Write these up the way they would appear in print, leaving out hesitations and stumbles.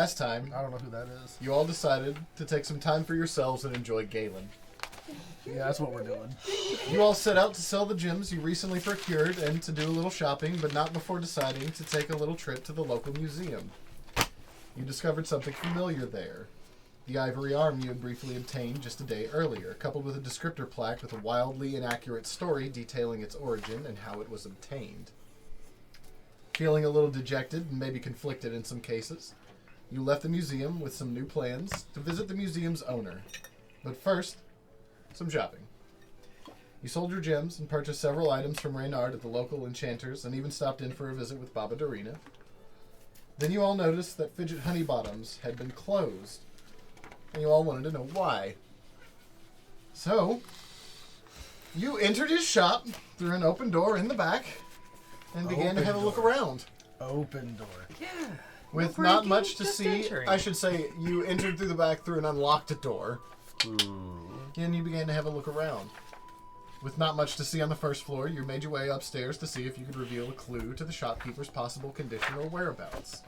last time, I don't know who that is. you all decided to take some time for yourselves and enjoy Galen. Yeah, that's what we're doing. You all set out to sell the gems you recently procured and to do a little shopping, but not before deciding to take a little trip to the local museum. You discovered something familiar there. The ivory arm you had briefly obtained just a day earlier, coupled with a descriptor plaque with a wildly inaccurate story detailing its origin and how it was obtained. Feeling a little dejected and maybe conflicted in some cases, you left the museum with some new plans to visit the museum's owner. But first, some shopping. You sold your gems and purchased several items from Reynard at the local enchanters and even stopped in for a visit with Baba Darina. Then you all noticed that Fidget Honeybottoms had been closed, and you all wanted to know why. So, you entered his shop through an open door in the back and began to have a look around. Open door. Yeah. With No not breaking, much to just see, entering. I should say you entered through the back through an unlocked door. And you began to have a look around. With not much to see on the first floor, you made your way upstairs to see if you could reveal a clue to the shopkeeper's possible condition or whereabouts.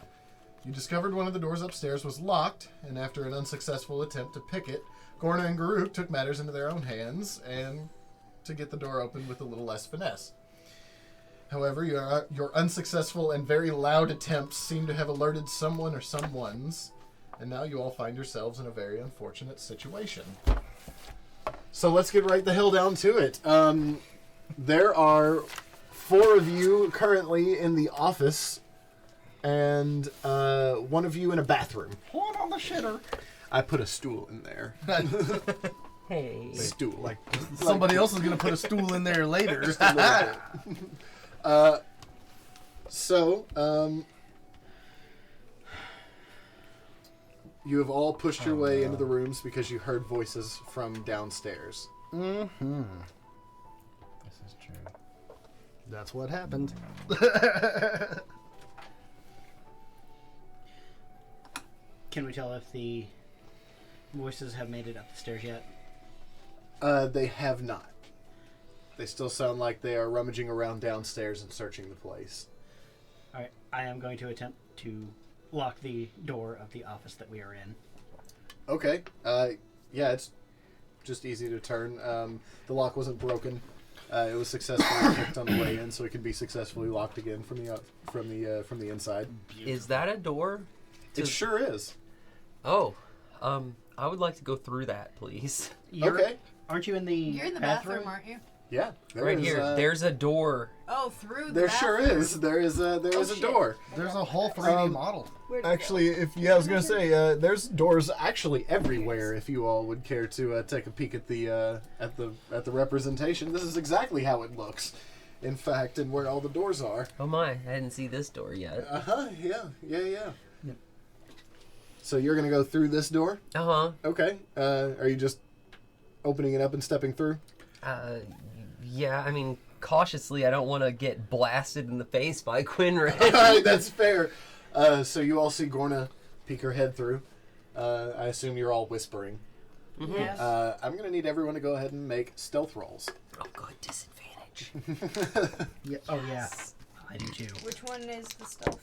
You discovered one of the doors upstairs was locked, and after an unsuccessful attempt to pick it, Gorna and Garuk took matters into their own hands and to get the door open with a little less finesse. However, your unsuccessful and very loud attempts seem to have alerted someone or someones, and now you all find yourselves in a very unfortunate situation. So let's get right the hell down to it. There are 4 of you currently in the office, and 1 of you in a bathroom. Hold on the shitter. I put a stool in there. Hey. Stool. Like somebody else is gonna put a stool in there later. Just a little bit. You have all pushed your way into the rooms because you heard voices from downstairs. Mm-hmm. This is true. That's what happened. Can we tell if the voices have made it up the stairs yet? They have not. They still sound like they are rummaging around downstairs and searching the place. Alright, I am going to attempt to lock the door of the office that we are in. Okay. Yeah, it's just easy to turn. The lock wasn't broken. It was successfully kicked on the way in, so it can be successfully locked again from the inside. Is that a door? It sure is. Oh, I would like to go through that, please. Okay. Aren't you in the You're in the bathroom, aren't you? Yeah. Right here. There's a door. Oh, through the There bathroom. sure is. There is a shit. door. There's a whole 3D model. Where'd it Actually, I was gonna say, there's doors actually everywhere. If you all would care to take a peek at the representation, this is exactly how it looks. In fact, and where all the doors are. Oh my, I didn't see this door yet. Yeah. Yep. So you're gonna go through this door. Uh-huh. Okay. Are you just opening it up and stepping through? Yeah, I mean, cautiously, I don't want to get blasted in the face by Quinran. Alright, that's fair. So you all see Gorna peek her head through. I assume you're all whispering. Mm-hmm. Yes. I'm going to need everyone to go ahead and make stealth rolls. Oh, good disadvantage. Yeah. Oh, yeah. I do too. Which one is the stealth?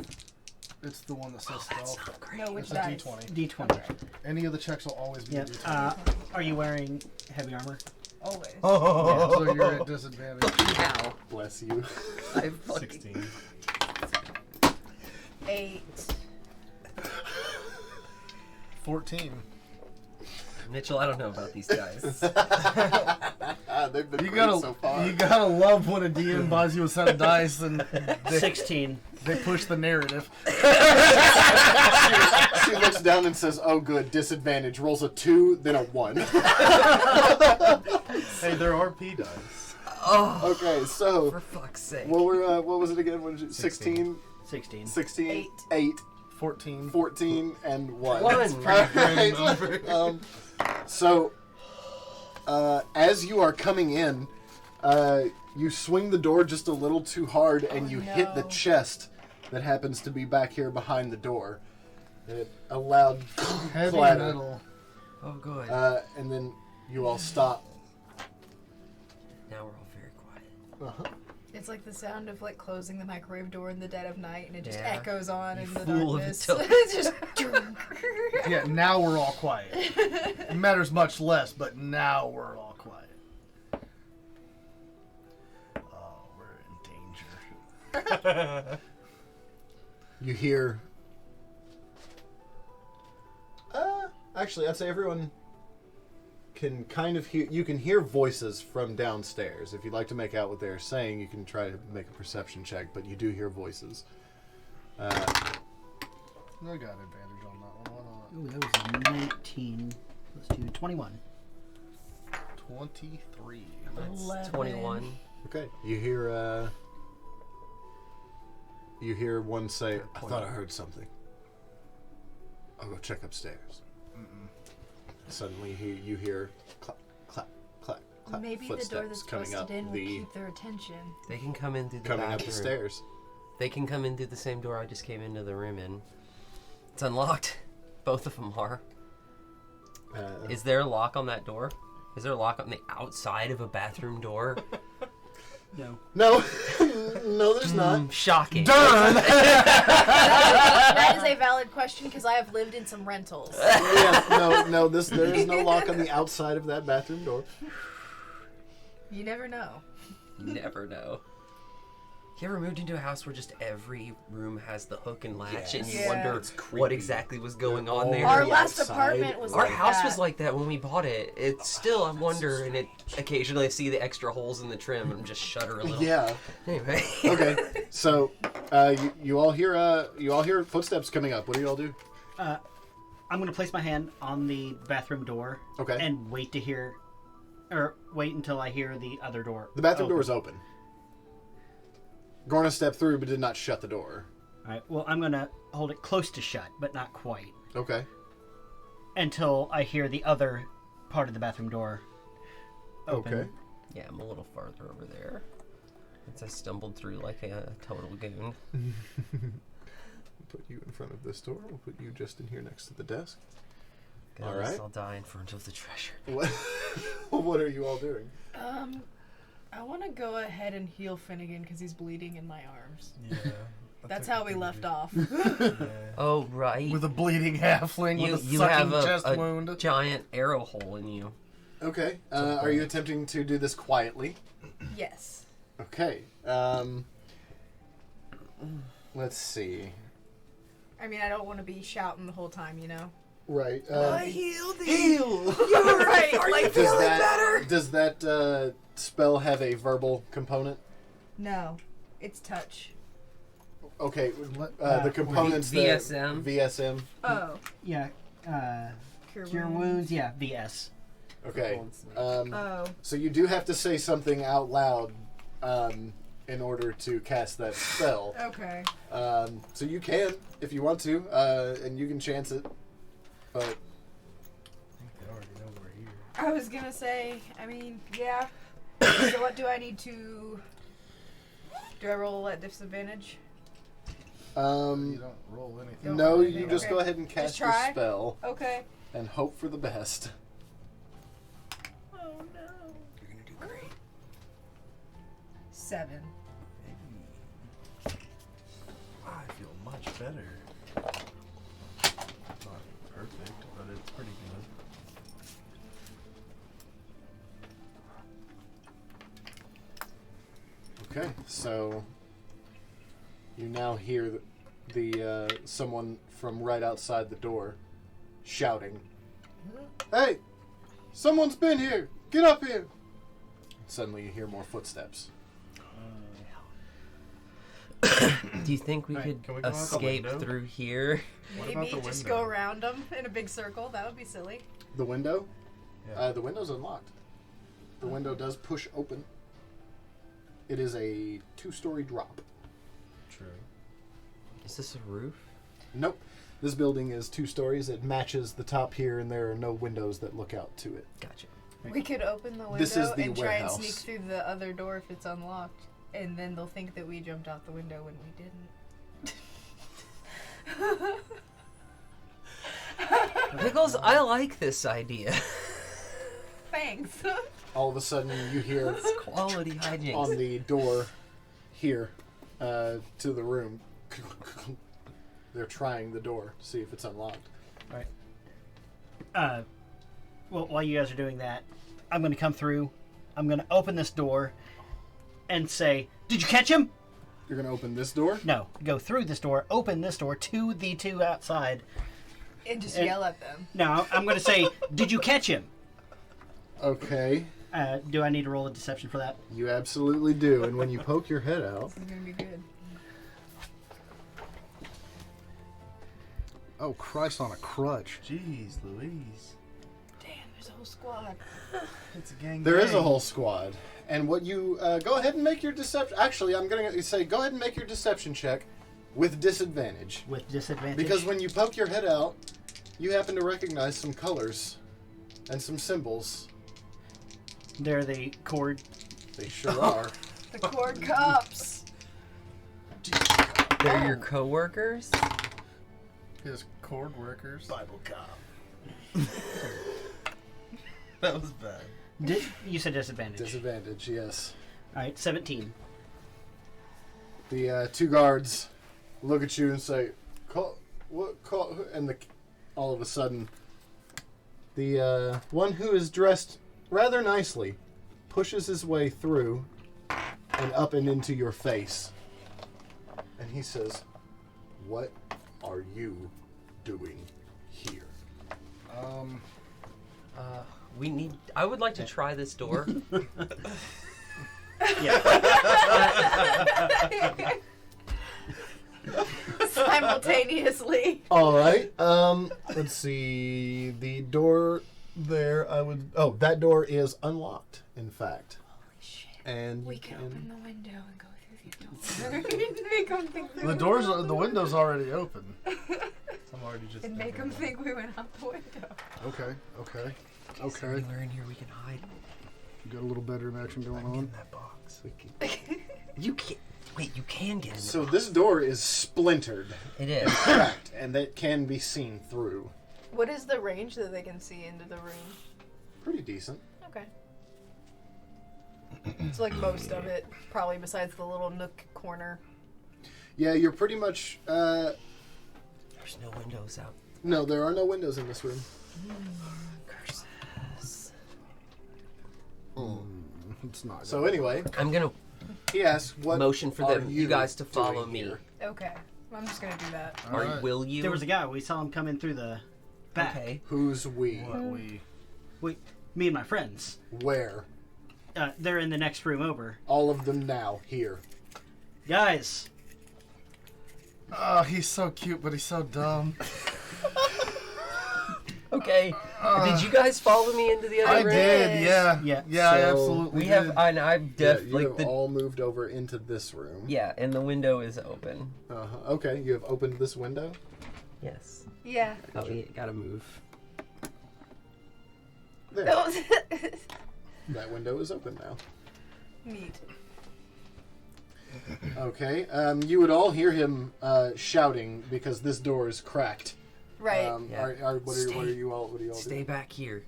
It's the one that says That's stealth. not great. No, which It's a dice? D20. D20. Okay. Any of the checks will always be a Yep. D20. Are you wearing heavy armor? Always. So you're at disadvantage. Ow. Bless you. I fucking... 16. 8. 14. Mitchell, I don't know about these guys. They've been You great gotta, so far. you gotta love when a DM buys you a set of dice and 16. they push the narrative. She looks down and says, "Oh, good, disadvantage." Rolls a 2, then a 1. Hey, there are P dice. Oh, Okay, so for fuck's sake. what was it again? What did you, 16? 16. 16? 8. 8, 14. 14, and 1. One. Alright. So, as you are coming in, you swing the door just a little too hard, and you hit the no. chest that happens to be back here behind the door. A loud Heavy clatter. metal. Oh, good. And then you all stop. Now we're all very quiet. Uh-huh. It's like the sound of like closing the microwave door in the dead of night, and it just Yeah. echoes on You in the fool of a darkness. toad. It's just. Yeah, now we're all quiet. It matters much less, but now we're all quiet. Oh, we're in danger. You hear. Actually, I'd say everyone can kind of hear. You can hear voices from downstairs. If you'd like to make out what they're saying, you can try to make a perception check. But you do hear voices. I got advantage on that one. Ooh, that was 19 plus 2, 21. 23. That's 11. 21. Okay. You hear one say, "I thought I heard something. I'll go check upstairs." Suddenly, you hear clap, clap, clap, clap. Maybe the door footsteps that's coming up posted in will the keep their attention. They can come in through the coming bathroom. up the stairs. They can come in through the same door I just came into the room in. It's unlocked. Both of them are. Is there a lock on that door? Is there a lock on the outside of a bathroom door? No. No, no, there's not. Shocking. That is a valid question because I have lived in some rentals. Yeah, no. There is no lock on the outside of that bathroom door. You never know. Never know. You ever moved into a house where just every room has the hook and latch, and you Yeah. wonder It's what creepy. exactly was going on all there? Our the last outside apartment was Our like house that. was like that when we bought it. It's still, I wonder, and it occasionally I see the extra holes in the trim and just shudder a little. Yeah. Anyway. Okay. So, you all hear footsteps coming up. What do you all do? I'm going to place my hand on the bathroom door. Okay. And wait until I hear the other door. The bathroom open. door is open. Gorna stepped through, but did not shut the door. All right. Well, I'm going to hold it close to shut, but not quite, Okay. until I hear the other part of the bathroom door open. Okay. Yeah, I'm a little farther over there. Since I stumbled through like a total goon. We'll put you in front of this door. We'll put you just in here next to the desk. Guess All right. I'll die in front of the treasure. What are you all doing? I want to go ahead and heal Finnegan because he's bleeding in my arms. Yeah. That's how we left off. Oh, right. With a bleeding halfling you with a you sucking have chest a wound. giant arrow hole in you. Okay. Are you attempting to do this quietly? Yes. Okay. Let's see. I mean, I don't want to be shouting the whole time, you know? Right. heal thee! Heal! You're right. Like, Does that spell have a verbal component? no, it's touch. Okay. The components VSM. VSM. Oh. Yeah. Cure Cure wounds. Yeah. VS. Okay. Oh. So you do have to say something out loud in order to cast that spell. Okay. So you can, if you want to, and you can chance it. But I think they already know we're here. I was gonna say, I mean, yeah. So what do I need to... Do I roll at disadvantage? You don't roll anything. Don't no, roll you anything, just okay. go ahead and cast your try? spell Okay. and hope for the best. Oh no. You're gonna do great. 7. I feel much better. Not perfect, but it's pretty good. Okay, so you now hear the someone from right outside the door shouting, "Hey, someone's been here! Get up here!" Suddenly, you hear more footsteps. Do you think we Alright, could can we go out the escape window? through here? What Maybe about the just window? go around them in a big circle. That would be silly. The window? Yeah. The window's unlocked. The window does push open. It is a 2-story drop. True. Is this a roof? Nope. This building is 2 stories. It matches the top here, and there are no windows that look out to it. Gotcha. We could open the window This is the and try and warehouse. sneak through the other door if it's unlocked. And then they'll think that we jumped out the window when we didn't. Pickles, I like this idea. Thanks. All of a sudden, you hear Quality hijinks. on the door, here to the room. They're trying the door to see if it's unlocked. Well, while you guys are doing that, I'm going to come through. I'm going to open this door and say, "Did you catch him?" You're going to open this door? No, go through this door, open this door to the two outside. And just And- yell at them. No, I'm going to say, "Did you catch him?" Okay. Do I need to roll a deception for that? You absolutely do. And when you poke your head out... This is gonna be good. Oh, Christ on a crutch. Jeez Louise. Damn, there's a whole squad. It's a gang. There is a whole squad. And what you... go ahead and make your deception... Actually, I'm going to say go ahead and make your deception check with disadvantage. With disadvantage? Because when you poke your head out, you happen to recognize some colors and some symbols. They're the cord. They sure are. The cord cops. They're your coworkers. His cord workers. Bible cop. That was bad. You said disadvantage. Disadvantage, yes. All right, 17. The two guards look at you and say, "Call what? Call?" And all of a sudden, the one who is dressed rather nicely pushes his way through and up and into your face, and he says, "What are you doing here?" I would like to try this door. Simultaneously. All right. Let's see. The door there. that door is unlocked. In fact. Holy shit. And We you can can. open the window and go through the door. Make them think The doors, the window's already open. I'm already just. And make them think we went out the window. Okay. Is there anywhere in here we can hide? You got a little bedroom action going Get in on. that box. You can't. Wait, you can get in. So this door is splintered, It is. cracked, and it can be seen through. What is the range that they can see into the room? Pretty decent. Okay. It's like most of it, probably besides the little nook corner. Yeah, you're pretty much. There's no windows out. No, there are no windows in this room. Curses. It's not. So anyway, I'm gonna he asks, "What motion for are them, you guys to doing follow me. here?" Okay. I'm just gonna do that. Or Alright. will you? There was a guy. We saw him come in through the back. Okay. Who's we? What Me and my friends. Where? They're in the next room over. All of them now here. Guys, Oh, he's so cute, but he's so dumb. Okay. Did you guys follow me into the other I room? did, yeah. Yeah. Yeah, I So absolutely We did. have. And I've Yeah, def you like have the. all moved over into this room. Yeah, and the window is open. Okay, you have opened this window. Yes. Yeah. Oh, yeah, gotta move. There. That window is open now. Neat. Okay. You would all hear him shouting because this door is cracked. Right. Yeah. What are you all doing? Stay back here.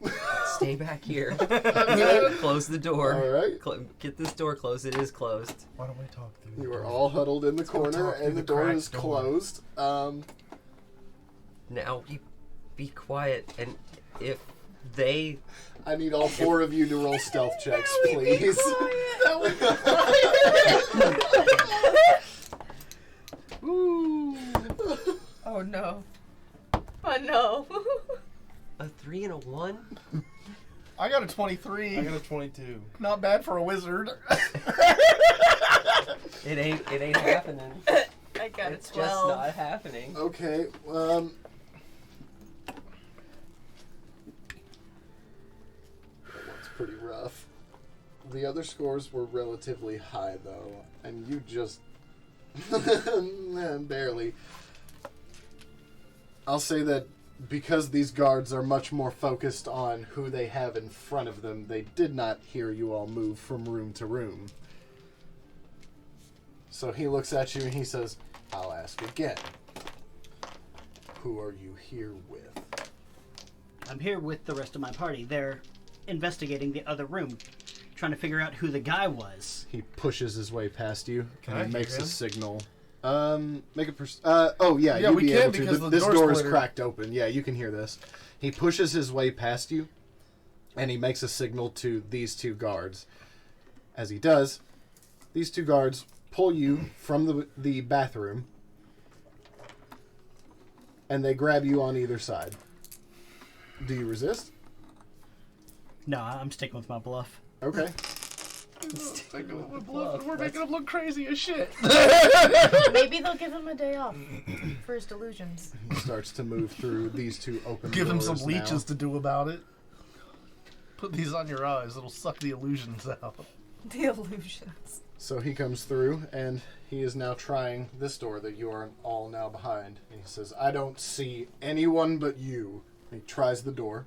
Stay back here. I'm gonna close the door. All right. Get this door closed. It is closed. Why don't we talk through? You the are door? all huddled in the go corner, talk through and the the door cracked is door. closed. Now be quiet, and if they I need all four of you to roll stealth checks, please. Oh no. Oh no. a 3 and a 1. I got a 23. I got a 22. Not bad for a wizard. It ain't happening. I got It's a just 12. not happening. Okay. That's pretty rough. The other scores were relatively high, though, and you just barely. I'll say that because these guards are much more focused on who they have in front of them, they did not hear you all move from room to room. So he looks at you and he says, "I'll ask again. Who are you here with?" I'm here with the rest of my party. They're investigating the other room. trying to figure out who the guy was. He pushes his way past you, Can and I he hear makes a him? signal. Make a oh yeah, Yeah, you'd we be can able to. because the This door's door is splintered. cracked open. Yeah, you can hear this. He pushes his way past you, and he makes a signal to these two guards. As he does, these two guards pull you from the bathroom, and they grab you on either side. Do you resist? No, I'm sticking with my bluff. Okay. We're making him look crazy as shit. Maybe they'll give him a day off for his delusions. He starts to move through these two open Give him doors some now. leeches to do about it. Put these on your eyes. It'll suck the illusions out. The illusions. So he comes through, and he is now trying this door that you are all now behind. And he says, I don't see anyone but you. And he tries the door.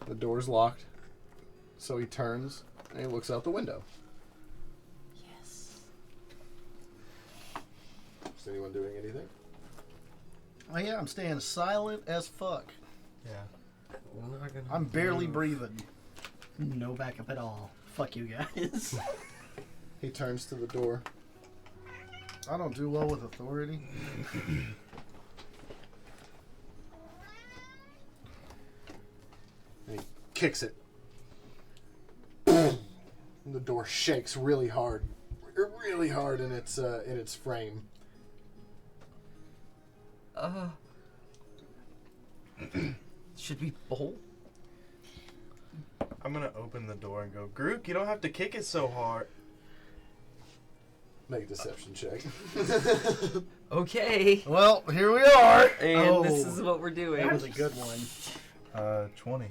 The door's locked. So he turns, and he looks out the window. Yes. Is anyone doing anything? Oh yeah, I'm staying silent as fuck. Yeah. We're not gonna I'm barely breathing. No backup at all. Fuck you guys. He turns to the door. I don't do well with authority. And he kicks it. And the door shakes really hard in its frame. Should we bolt? I'm gonna open the door and go, Grook, you don't have to kick it so hard. Make a deception check. Okay. Well, here we are. And this Oh. is what we're doing. That was a good one. 20.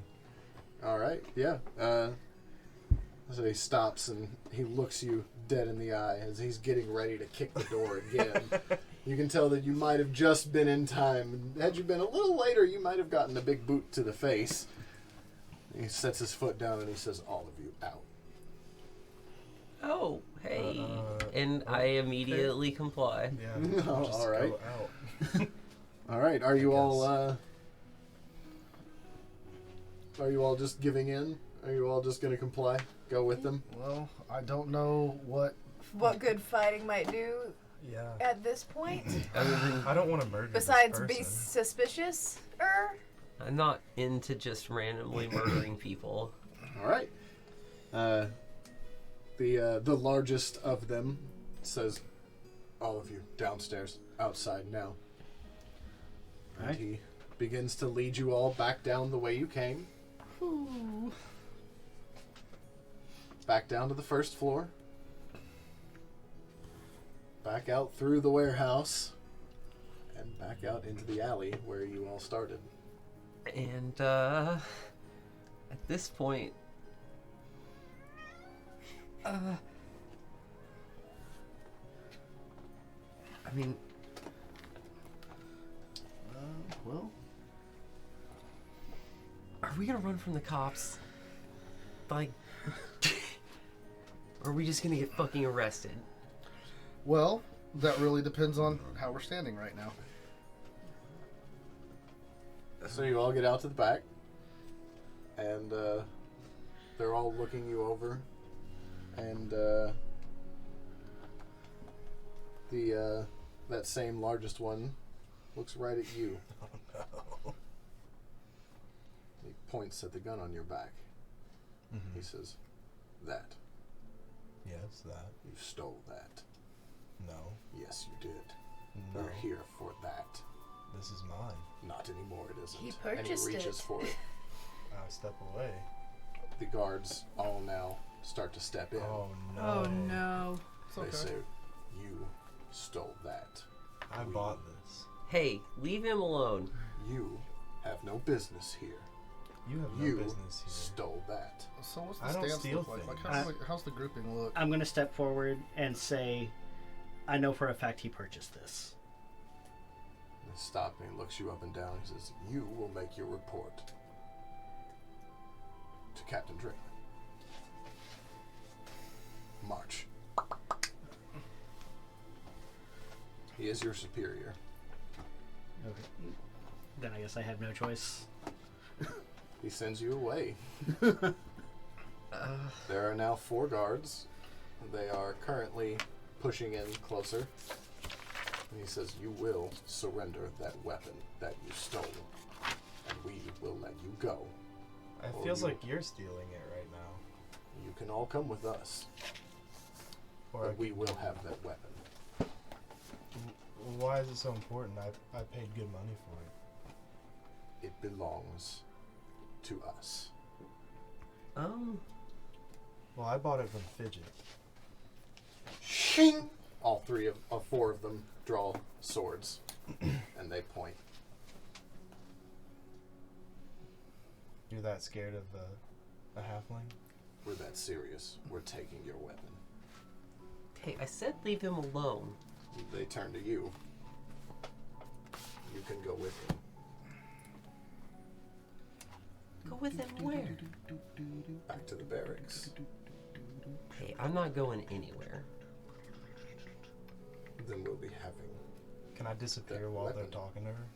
All right, yeah. So he stops and he looks you dead in the eye as he's getting ready to kick the door again. You can tell that you might have just been in time. Had you been a little later, you might have gotten a big boot to the face. He sets his foot down and he says, all of you out. Oh, hey. And I immediately comply. Yeah. Oh, just all right. go out. All right, are you guess. are you all just giving in? Are you all just going to comply? Go with them? Well, I don't know what. What good fighting might do Yeah. at this point, Other than I don't want to murder besides this be person. suspicious. I'm not into just randomly murdering people. All right. The largest of them says, all of you downstairs, outside now. And Right. he begins to lead you all back down the way you came. Back down to the first floor. Back out through the warehouse. And back out into the alley where you all started. And at this point, I mean, Well, are we gonna run from the cops? Like, or are we just gonna get fucking arrested? well, that really depends on how we're standing right now. So you all get out to the back. And they're all looking you over. And that same largest one looks right at you. He points at the gun on your back. He says, that. Yes, that. You stole that. No. Yes, you did. No. You're here for that. This is mine. Not anymore, it isn't. He and purchased he reaches it. for it. I step away. The guards all now start to step in. Oh no. Oh no. They okay. say, you stole that. I bought this. Hey, leave him alone. You have no business here. You have no You business here. stole that. So what's the I don't stance steal look like? things. How's the grouping look? I'm going to step forward and say, I know for a fact he purchased this. He stops and he looks you up and down. He says, you will make your report to Captain Drake. March. He is your superior. Okay. Then I guess I have no choice. He sends you away. Uh, There are now 4 guards. They are currently pushing in closer. And he says, you will surrender that weapon that you stole. And we will let you go. It feels like you're stealing it right now. You can all come with us. But we will have that weapon. Why is it so important? I paid good money for it. It belongs to us. Well, I bought it from Fidget. Shing! All 4 of them draw swords. And they point. You're that scared of a halfling? We're that serious. We're taking your weapon. Hey, I said leave him alone. They turn to you. You can go with him. Go with him where? Back to the barracks. Hey, I'm not going anywhere. Then we'll be having... Can I disappear That while weapon. they're talking to her?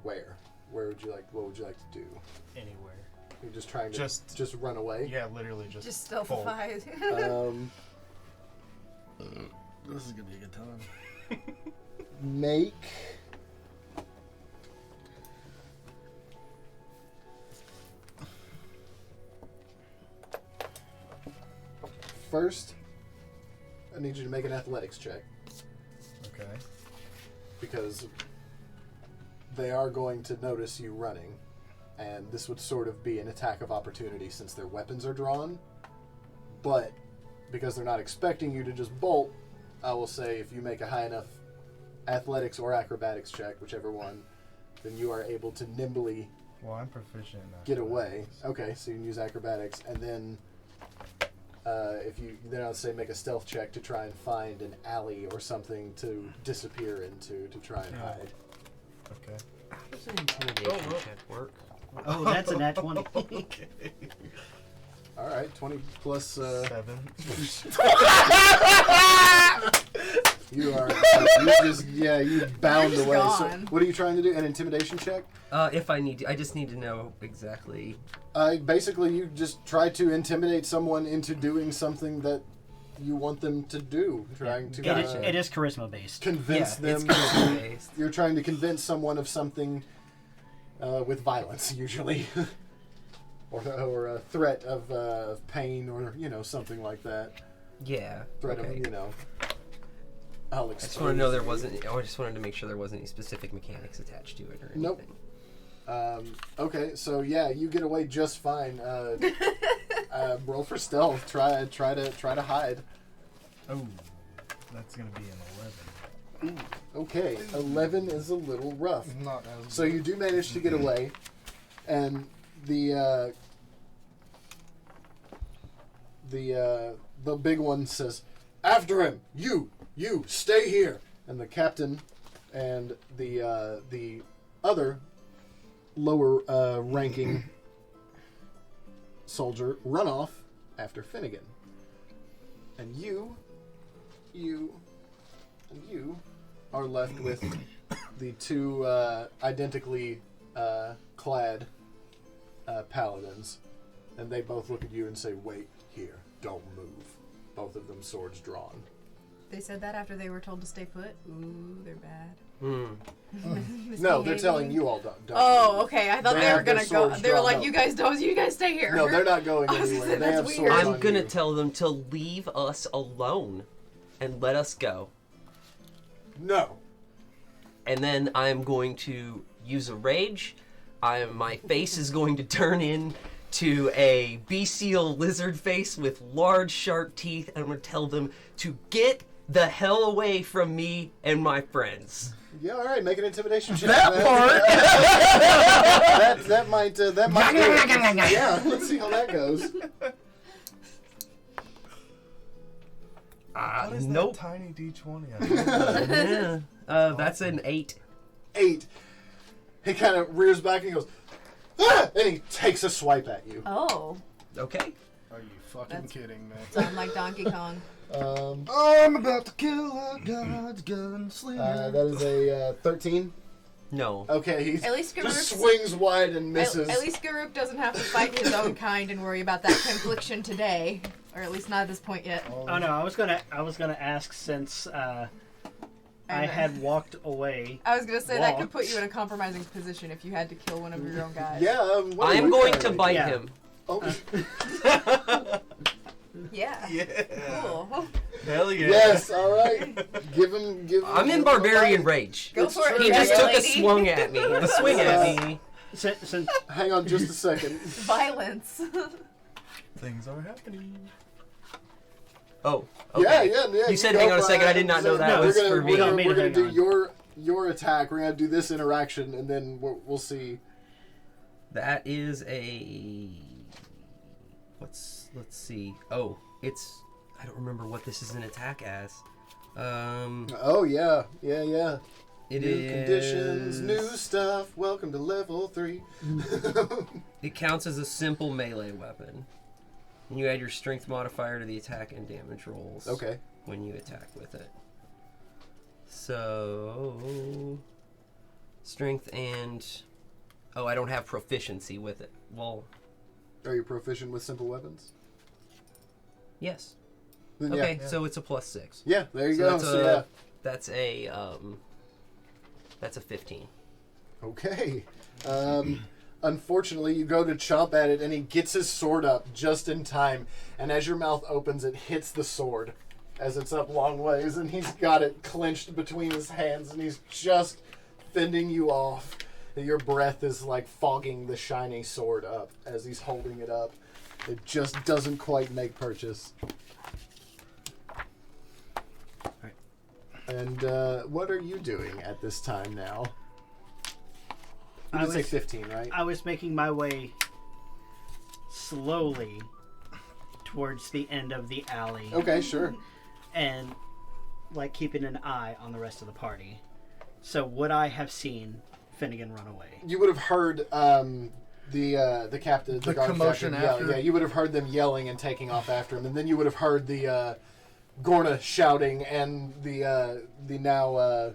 Where? What would you like to do? Anywhere. You're just trying to Just run away? Yeah, literally just fold. stealthified. This is gonna be a good time. Make... First, I need you to make an athletics check. Okay. Because they are going to notice you running, and this would sort of be an attack of opportunity since their weapons are drawn. But because they're not expecting you to just bolt, I will say if you make a high enough athletics or acrobatics check, whichever one, then you are able to nimbly Well, I'm proficient in get away. athletics. Okay, so you can use acrobatics, and then then I'll say make a stealth check to try and find an alley or something to disappear into to try and hide. Okay. How does an intimidation check work? Oh, that's a nat 20. Okay. All right, 20 plus. 7. You are. You bound just away. So, gone. what are you trying to do? An intimidation check? If I need to, I just need to know exactly. Basically, you just try to intimidate someone into doing something that you want them to do. Trying to It is charisma based. convince Yeah, it's them. charisma-based. You're trying to convince someone of something with violence, usually, or a threat of pain, or something like that. Yeah. Threat Okay. of I'll I just want to know there wasn't. I just wanted to make sure there wasn't any specific mechanics attached to it or anything. Nope. Okay, so yeah, you get away just fine. Roll for stealth. Try to hide. Oh, that's gonna be an 11. Okay, 11 is a little rough. Not as So you do manage to get away, and the big one says, "After him! You stay here!" And the captain and the other lower ranking soldier run off after Finnegan, and you are left with the 2 identically clad paladins, and they both look at you and say, "Wait here, don't move." Both of them swords drawn. They said that after they were told to stay put. Ooh, they're bad. No, they're telling you all don't. Oh, move. okay. I thought They they were have their gonna go. swords They were drawn like, up. "You guys don't. You guys stay here." No, they're not going I was anywhere. gonna say, They that's have weird. swords I'm on gonna you. tell them to leave us alone and let us go. No. And then I'm going to use a rage. My face is going to turn into a bestial lizard face with large sharp teeth, and I'm going to tell them to get the hell away from me and my friends. Yeah, all right. Make an intimidation check. that part. that might. Yeah, let's see how that goes. What is Nope. that tiny D20? That's an 8. 8. He kind of rears back and he goes, "Ah!" and he takes a swipe at you. Oh, Okay. Are you fucking That's- kidding me? sound like Donkey Kong. I'm about to kill a god's gunslinger. That is a 13. No. Okay, he At least just Garuk swings wide and misses. At least Garuk doesn't have to fight his own kind and worry about that confliction today, or at least not at this point yet. Oh no, I was gonna ask since I had walked away. I was gonna say that could put you in a compromising position if you had to kill one of your own guys. Yeah, I am going to bite Yeah. him. Oh, Yeah. Yeah. Cool. Hell yeah. yes, all right. Give him. I'm in barbarian rage. Go It's for true. it. He just young took a lady. swing at me. A swing at me. Since Hang on just a second. Violence. Things are happening. Oh. Okay. Yeah. You said go hang on a for second. it. I did not know that No, was we're gonna, for me. We're gonna, me to we're gonna hang do on. your attack. We're gonna do this interaction, and then we'll see. That is a. Let's see. Oh, it's. I don't remember what this is an attack as. Oh yeah. It New is. conditions, new stuff. Welcome to level 3. It counts as a simple melee weapon. And you add your strength modifier to the attack and damage rolls. Okay. When you attack with it. So. Strength and. Oh, I don't have proficiency with it. Well, Are you proficient with simple weapons? yes. Then Okay, yeah. so it's a +6. Yeah, there you So go. that's So a- yeah. That's a 15. Okay. Unfortunately, you go to chomp at it, and he gets his sword up just in time. And as your mouth opens, it hits the sword as it's up long ways, and he's got it clenched between his hands, and he's just fending you off. And your breath is like fogging the shiny sword up as he's holding it up. It just doesn't quite make purchase. Right. And what are you doing at this time now? You I did say was- 15, right? I was making my way slowly towards the end of the alley Okay, sure. and like keeping an eye on the rest of the party. So would I have seen Finnegan run away? You would have heard the captain, the guard commotion captain yell. after? Yeah, you would have heard them yelling and taking off after him, and then you would have heard the Gorna shouting and the now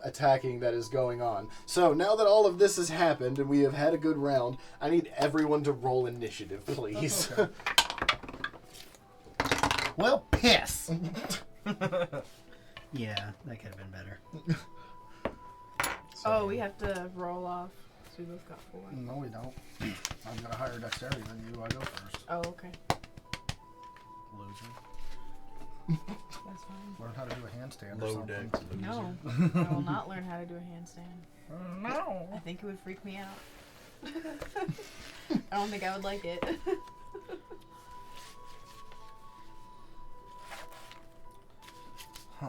attacking that is going on. So now that all of this has happened and we have had a good round, I need everyone to roll initiative, please. Okay. Well, piss. Yeah, that could have been better. Oh, we have to roll off. So we both got 4. No, we don't. I've got a higher dexterity than you. I go first. Oh, okay. Loser. That's fine. Learn how to do a handstand or Low something. dex. No, I will not learn how to do a handstand. No. I think it would freak me out. I don't think I would like it. Huh.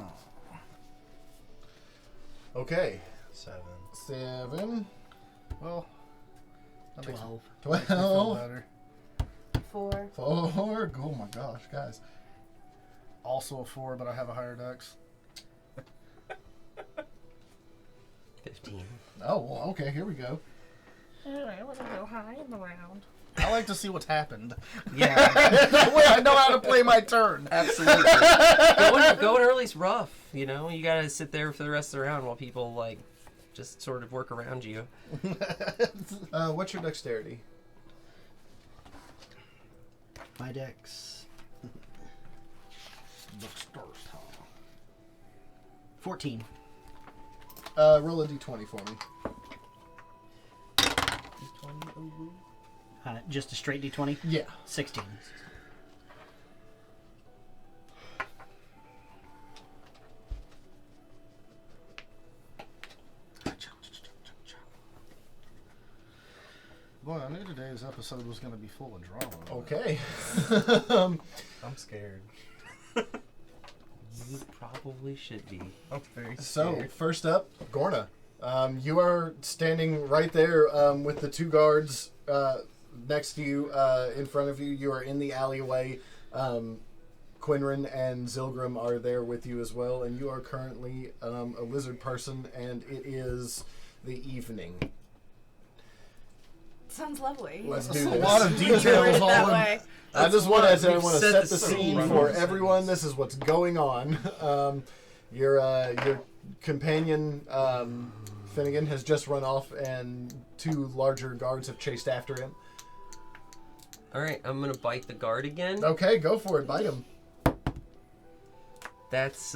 Okay. 7. 7. Well, that makes 12. makes me feel 12. better. 4. 4. Oh my gosh, guys. Also a 4, but I have a higher dex. 15. Oh, well, okay, here we go. I want to go high in the round. I like to see what's happened. Yeah. That way I know how to play my turn. Absolutely. going early's rough, you know? You gotta sit there for the rest of the round while people, like, just sort of work around you. What's your dexterity? My dex. Looks first, huh? 14. Roll a d20 for me. Just a straight D20? Yeah. 16. Boy, I knew today's episode was going to be full of drama. Okay. I'm scared. You probably should be. I'm very So, scared. first up, Gorna. You are standing right there with the 2 guards next to you, in front of you. You are in the alleyway. Quinrin and Zilgrim are there with you as well, and you are currently a lizard person, and it is the evening. Sounds lovely. Let's That's do a this. lot of Word details it all that in. way. I just want to We've set set the the scene scene. for everyone. This is what's going on. Your companion Finnegan has just run off, and 2 larger guards have chased after him. All right, I'm gonna bite the guard again. Okay, go for it. Bite him. That's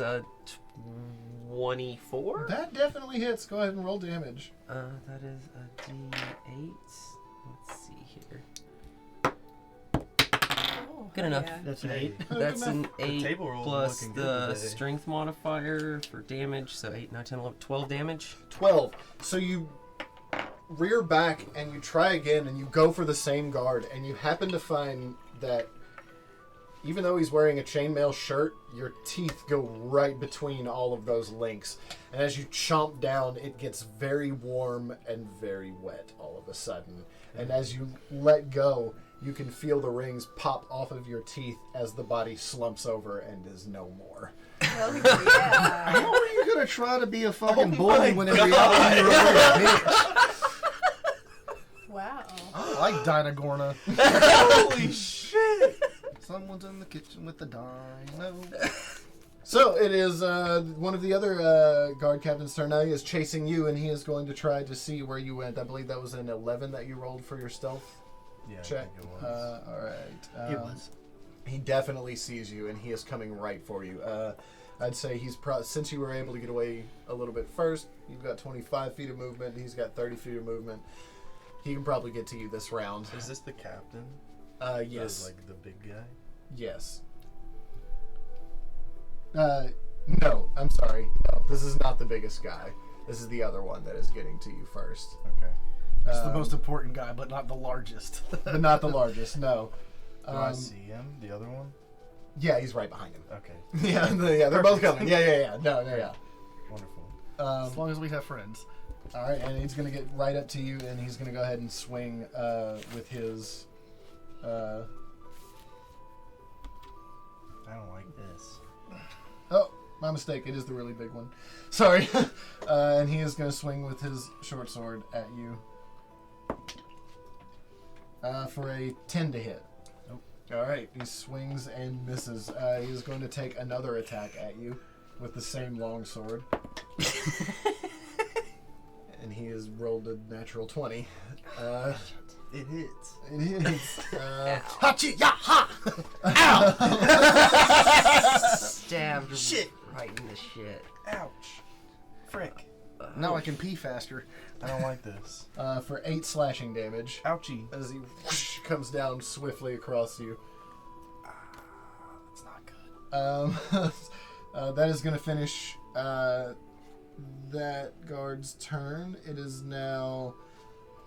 24. That definitely hits. Go ahead and roll damage. That is a D8. Let's see here. Oh, Good enough. yeah. That's an 8. That's an 8 table rolls are plus looking good the today. strength modifier for damage. So 8, 9, 10, 11, 12 damage. 12. So you rear back and you try again, and you go for the same guard, and you happen to find that even though he's wearing a chainmail shirt, your teeth go right between all of those links. And as you chomp down, it gets very warm and very wet all of a sudden. And as you let go, you can feel the rings pop off of your teeth as the body slumps over and is no more. Hell yeah. How are you gonna try to be a fucking Oh bully my when in reality you're a little bitch? Wow. I like Dynagorna. Holy shit! Someone's in the kitchen with the dino. So it is one of the other guard captains' turn now. He is chasing you, and he is going to try to see where you went. I believe that was an 11 that you rolled for your stealth Yeah, check. I think it was. All right. It was. He definitely sees you, and he is coming right for you. I'd say he's since you were able to get away a little bit first, you've got 25 feet of movement. He's got 30 feet of movement. He can probably get to you this round. Is this the captain? Yes. Like the big guy? Yes. No, I'm sorry. No, this is not the biggest guy. This is the other one that is getting to you first. Okay. It's the most important guy, but not the largest. But not the largest, no. Do I see him? The other one? Yeah, he's right behind him. Okay. Yeah, they're both coming. Yeah. No, yeah. Wonderful. As long as we have friends. All right, and he's going to get right up to you, and he's going to go ahead and swing with his... I don't like this. Oh, my mistake. It is the really big one. Sorry. And he is going to swing with his short sword at you. For a 10 to hit. Nope. All right. He swings and misses. He is going to take another attack at you with the same long sword. And he has rolled a natural 20. It hits. It hits. Hachi ya ha! Stabbed Shit. right in the shit. Ouch. Frick. Now I can pee faster. I don't like this. For 8 slashing damage. Ouchie. As he whoosh, comes down swiftly across you. That's not good. That is going to finish that guard's turn. It is now...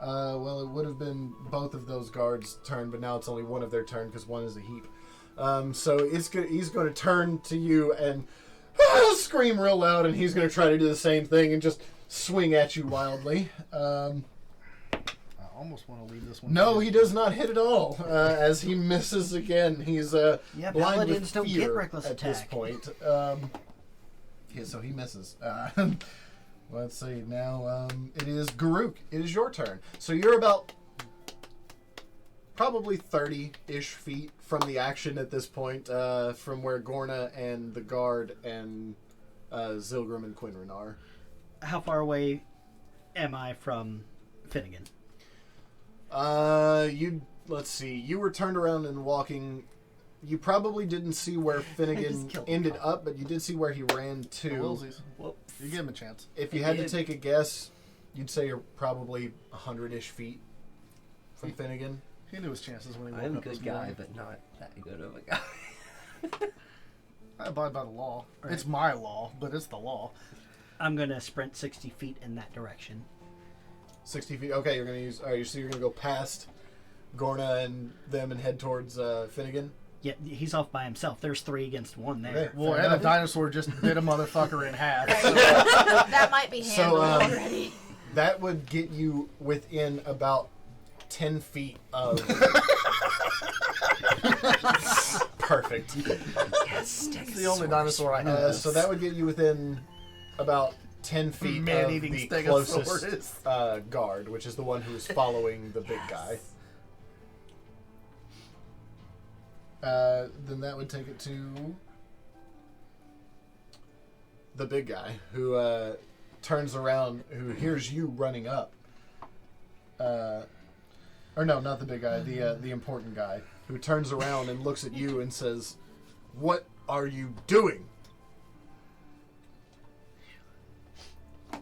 well, it would have been both of those guards' turn, but now it's only one of their turn because one is a heap. So he's going to turn to you and scream real loud, and he's going to try to do the same thing and just swing at you wildly. I almost want to leave this one. No, he does not hit at all. As he misses again, he's Yeah, blind with paladins don't fear get reckless at this attack. point. Yeah, so he misses. Let's see. Now it is Garuk. It is your turn. So you're about probably 30-ish feet from the action at this point, from where Gorna and the guard and Zilgrim and Quinrin are. How far away am I from Finnegan? Let's see. You were turned around and walking. You probably didn't see where Finnegan killed ended up, but you did see where he ran to. Willsies. Well, you give him a chance. If you had to take a guess, you'd say you're probably 100-ish feet from Finnegan. He knew his chances when he woke I'm a up this good guy, morning. but not that good of a guy. I abide by the law. Right. It's my law, but it's the law. I'm going to sprint 60 feet in that direction. 60 feet. Okay, you're gonna use. All right, so you're gonna go past Gorna and them and head towards Finnegan. Yeah, he's off by himself. There's 3 against 1 there. Okay. Well, Fair and a enough. dinosaur just bit a motherfucker in half. That might be So, handled already. That would get you within about 10 feet of. Perfect. Yes, It's the only dinosaur I have. So that would get you within about 10 feet Man-eating of the stegosaurus. closest guard, which is the one who is following the big guy. Then that would take it to the big guy, who turns around, who hears you running up. Or no, not the big guy, the important guy, who turns around and looks at you and says, "What are you doing?" I'm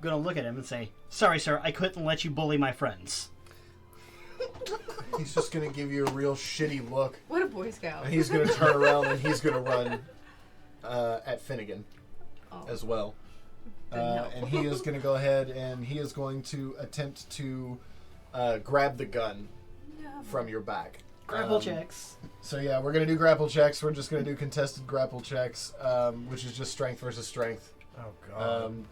gonna look at him and say, "Sorry, sir, I couldn't let you bully my friends." He's just going to give you a real shitty look. What a Boy Scout. And he's going to turn around and he's going to run at Finnegan Oh. as well. Didn't help. And he is going to go ahead and he is going to attempt to grab the gun from your back. Grapple checks. So yeah, we're going to do grapple checks. We're just going to do contested grapple checks, which is just strength versus strength. Oh god.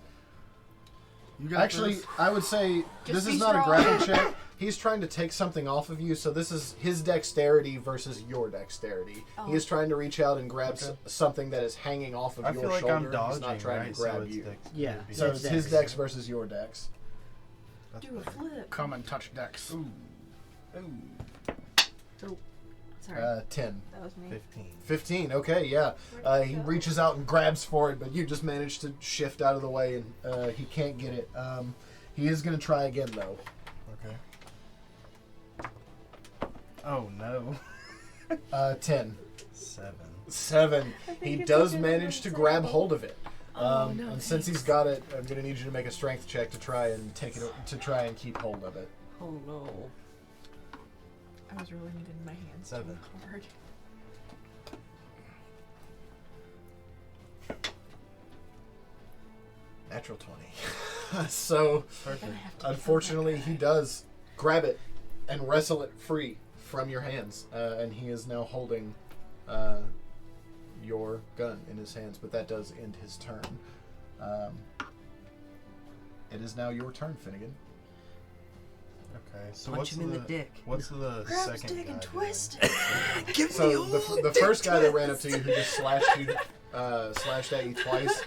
You got Actually, this? I would say Just this be is not a strong. grapple check. He's trying to take something off of you, so this is his dexterity versus your dexterity. Oh. He is trying to reach out and grab something that is hanging off of I your feel like shoulder. I'm dodging, He's not trying right? to grab so it's you. Yeah. So It's it's his dex. dex versus your dex. That's Do a better. flip. Come and touch Dex. Ooh. Sorry. 10. That was me. 15. 15, okay, yeah. Where'd it He go? reaches out and grabs for it, but you just manage to shift out of the way, and he can't get it. He is going to try again, though. Okay. Oh no. 10. 7. 7. He it's does okay, manage to it's grab okay. hold of it. Oh, no, and since he's thanks. got it, I'm going to need you to make a strength check to try and take it, to try and keep hold of it. Oh no. I was rolling it in my hands. 7. Too hard. Natural 20. So, Perfect. unfortunately, he does grab it and wrestle it free from your hands. And he is now holding your gun in his hands, but that does end his turn. It is now your turn, Finnegan. Okay. So Punch what's him in the dick. What's the Grab second stick guy and doing? twist it. Give So the first guy that ran up to you, who just slashed at you twice,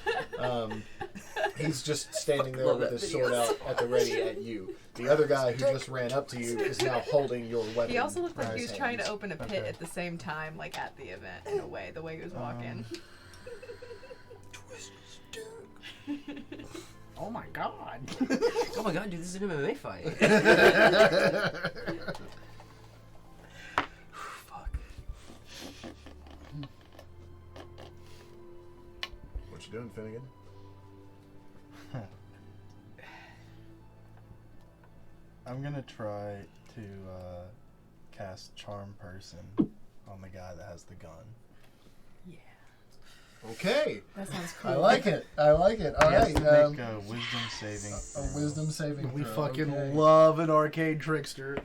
he's just standing there Love with that his video sword out so at the ready at you. The other guy who just ran up to you is now holding your weapon. He also looked like in he was his trying to hands. open a pit Okay. at the same time, like at the event, in a way, the way he was walking. Oh my god. Oh my god, dude, this is an MMA fight. Fuck. What you doing, Finnegan? I'm gonna try to cast Charm Person on the guy that has the gun. Yeah. Okay, That sounds cool. I like it. I like it. All He has right, to make a wisdom saving. a wisdom saving. We throw. fucking Okay. love an arcade trickster.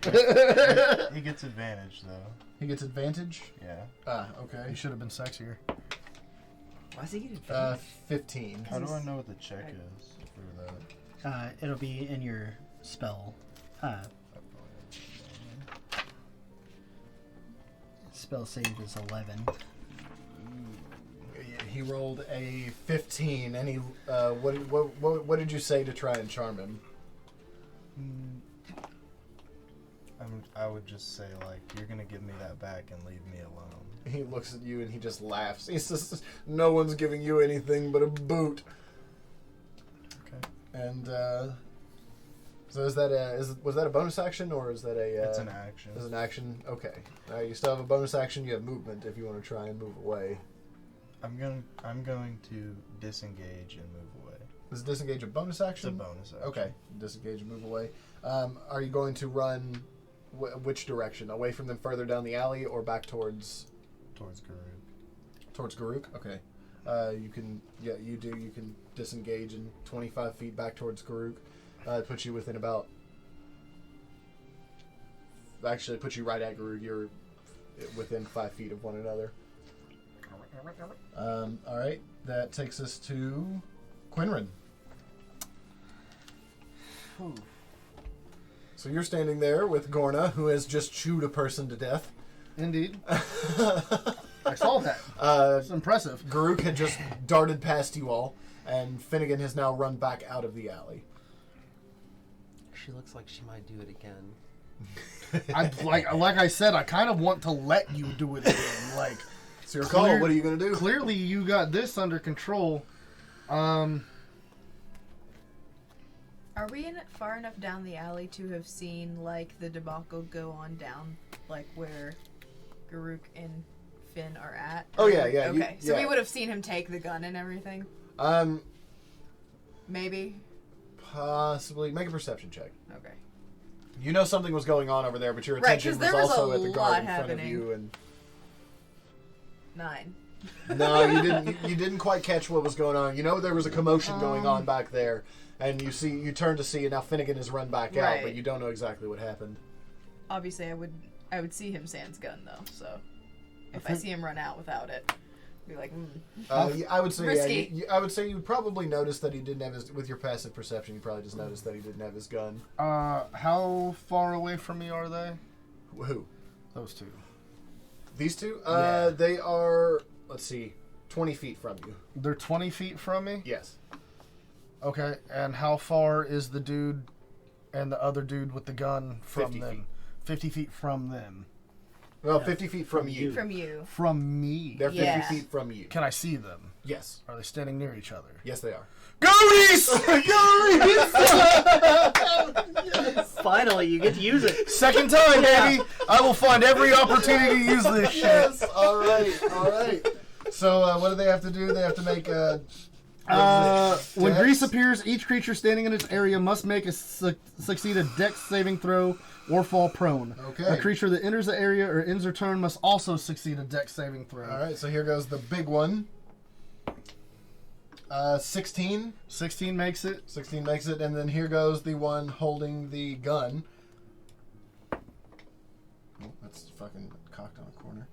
He gets advantage though. He gets advantage. Yeah. Ah, He okay. should have been sexier. Why is he getting advantage? 15. How do I know what the check is for that? It'll be in your spell. Spell save is 11. He rolled a 15, and he. What did you say to try and charm him? I would just say like, you're gonna give me that back and leave me alone. He looks at you and he just laughs. He says, "No one's giving you anything but a boot." Okay. And so was that a bonus action or is that a? It's an action. Is an action. Okay. You still have a bonus action. You have movement if you want to try and move away. I'm going to disengage and move away. Is disengage a bonus It's a action? bonus action. Okay. Disengage and move away. Are you going to run? Which direction? Away from them, further down the alley, or back towards Towards Garuk. Okay. You can. Yeah, you do. You can disengage and 25 feet back towards Garuk. It puts you within about. Actually, it puts you right at Garuk. You're within 5 feet of one another. All right. That takes us to Quinrin. So you're standing there with Gorna, who has just chewed a person to death. Indeed. I saw that. It's impressive. Garuk had just darted past you all, and Finnegan has now run back out of the alley. She looks like she might do it again. Like I said, I kind of want to let you do it again. Like, It's your call. What are you going to do? clearly you got this under control. Are we far enough down the alley to have seen, like, the debacle go on down, like, where Garuk and Finn are at? Oh, yeah. Okay, so we would have seen him take the gun and everything? Maybe? Possibly. Make a perception check. Okay. You know something was going on over there, but your Right, attention 'cause was there was also a at the lot guard in front of happening. you. And 9. no, you didn't. You didn't quite catch what was going on. You know there was a commotion going on back there, and you turn to see, and now Finnegan has run back out, Right. but you don't know exactly what happened. Obviously, I would see him sans gun, though, so if I see him run out without it, I'd be like, I would say, Risky. I would say you probably noticed that he didn't have his. With your passive perception, you probably just noticed that he didn't have his gun. How far away from me are they? Who? Those two. These two? Yeah. They are. Let's see, 20 feet from you. They're 20 feet from me? Yes. Okay, and how far is the dude and the other dude with the gun from 50 them? feet. 50 feet from them. Well, 50 feet from you. from you. From me. They're 50 Yeah. feet from you. Can I see them? Yes. Are they standing near each other? Yes, they are. Go Reese! Finally, you get to use it. Second time, baby! I will find every opportunity to use this shit. Yes. All right. So, what do they have to do? They have to make When Dex? grease appears, each creature standing in its area must make succeed a dex saving throw or fall prone. Okay. A creature that enters the area or ends their turn must also succeed a dex saving throw. All right. So here goes the big one. 16. 16 makes it. 16 makes it, and then here goes the one holding the gun. Oh, that's fucking cocked on a corner.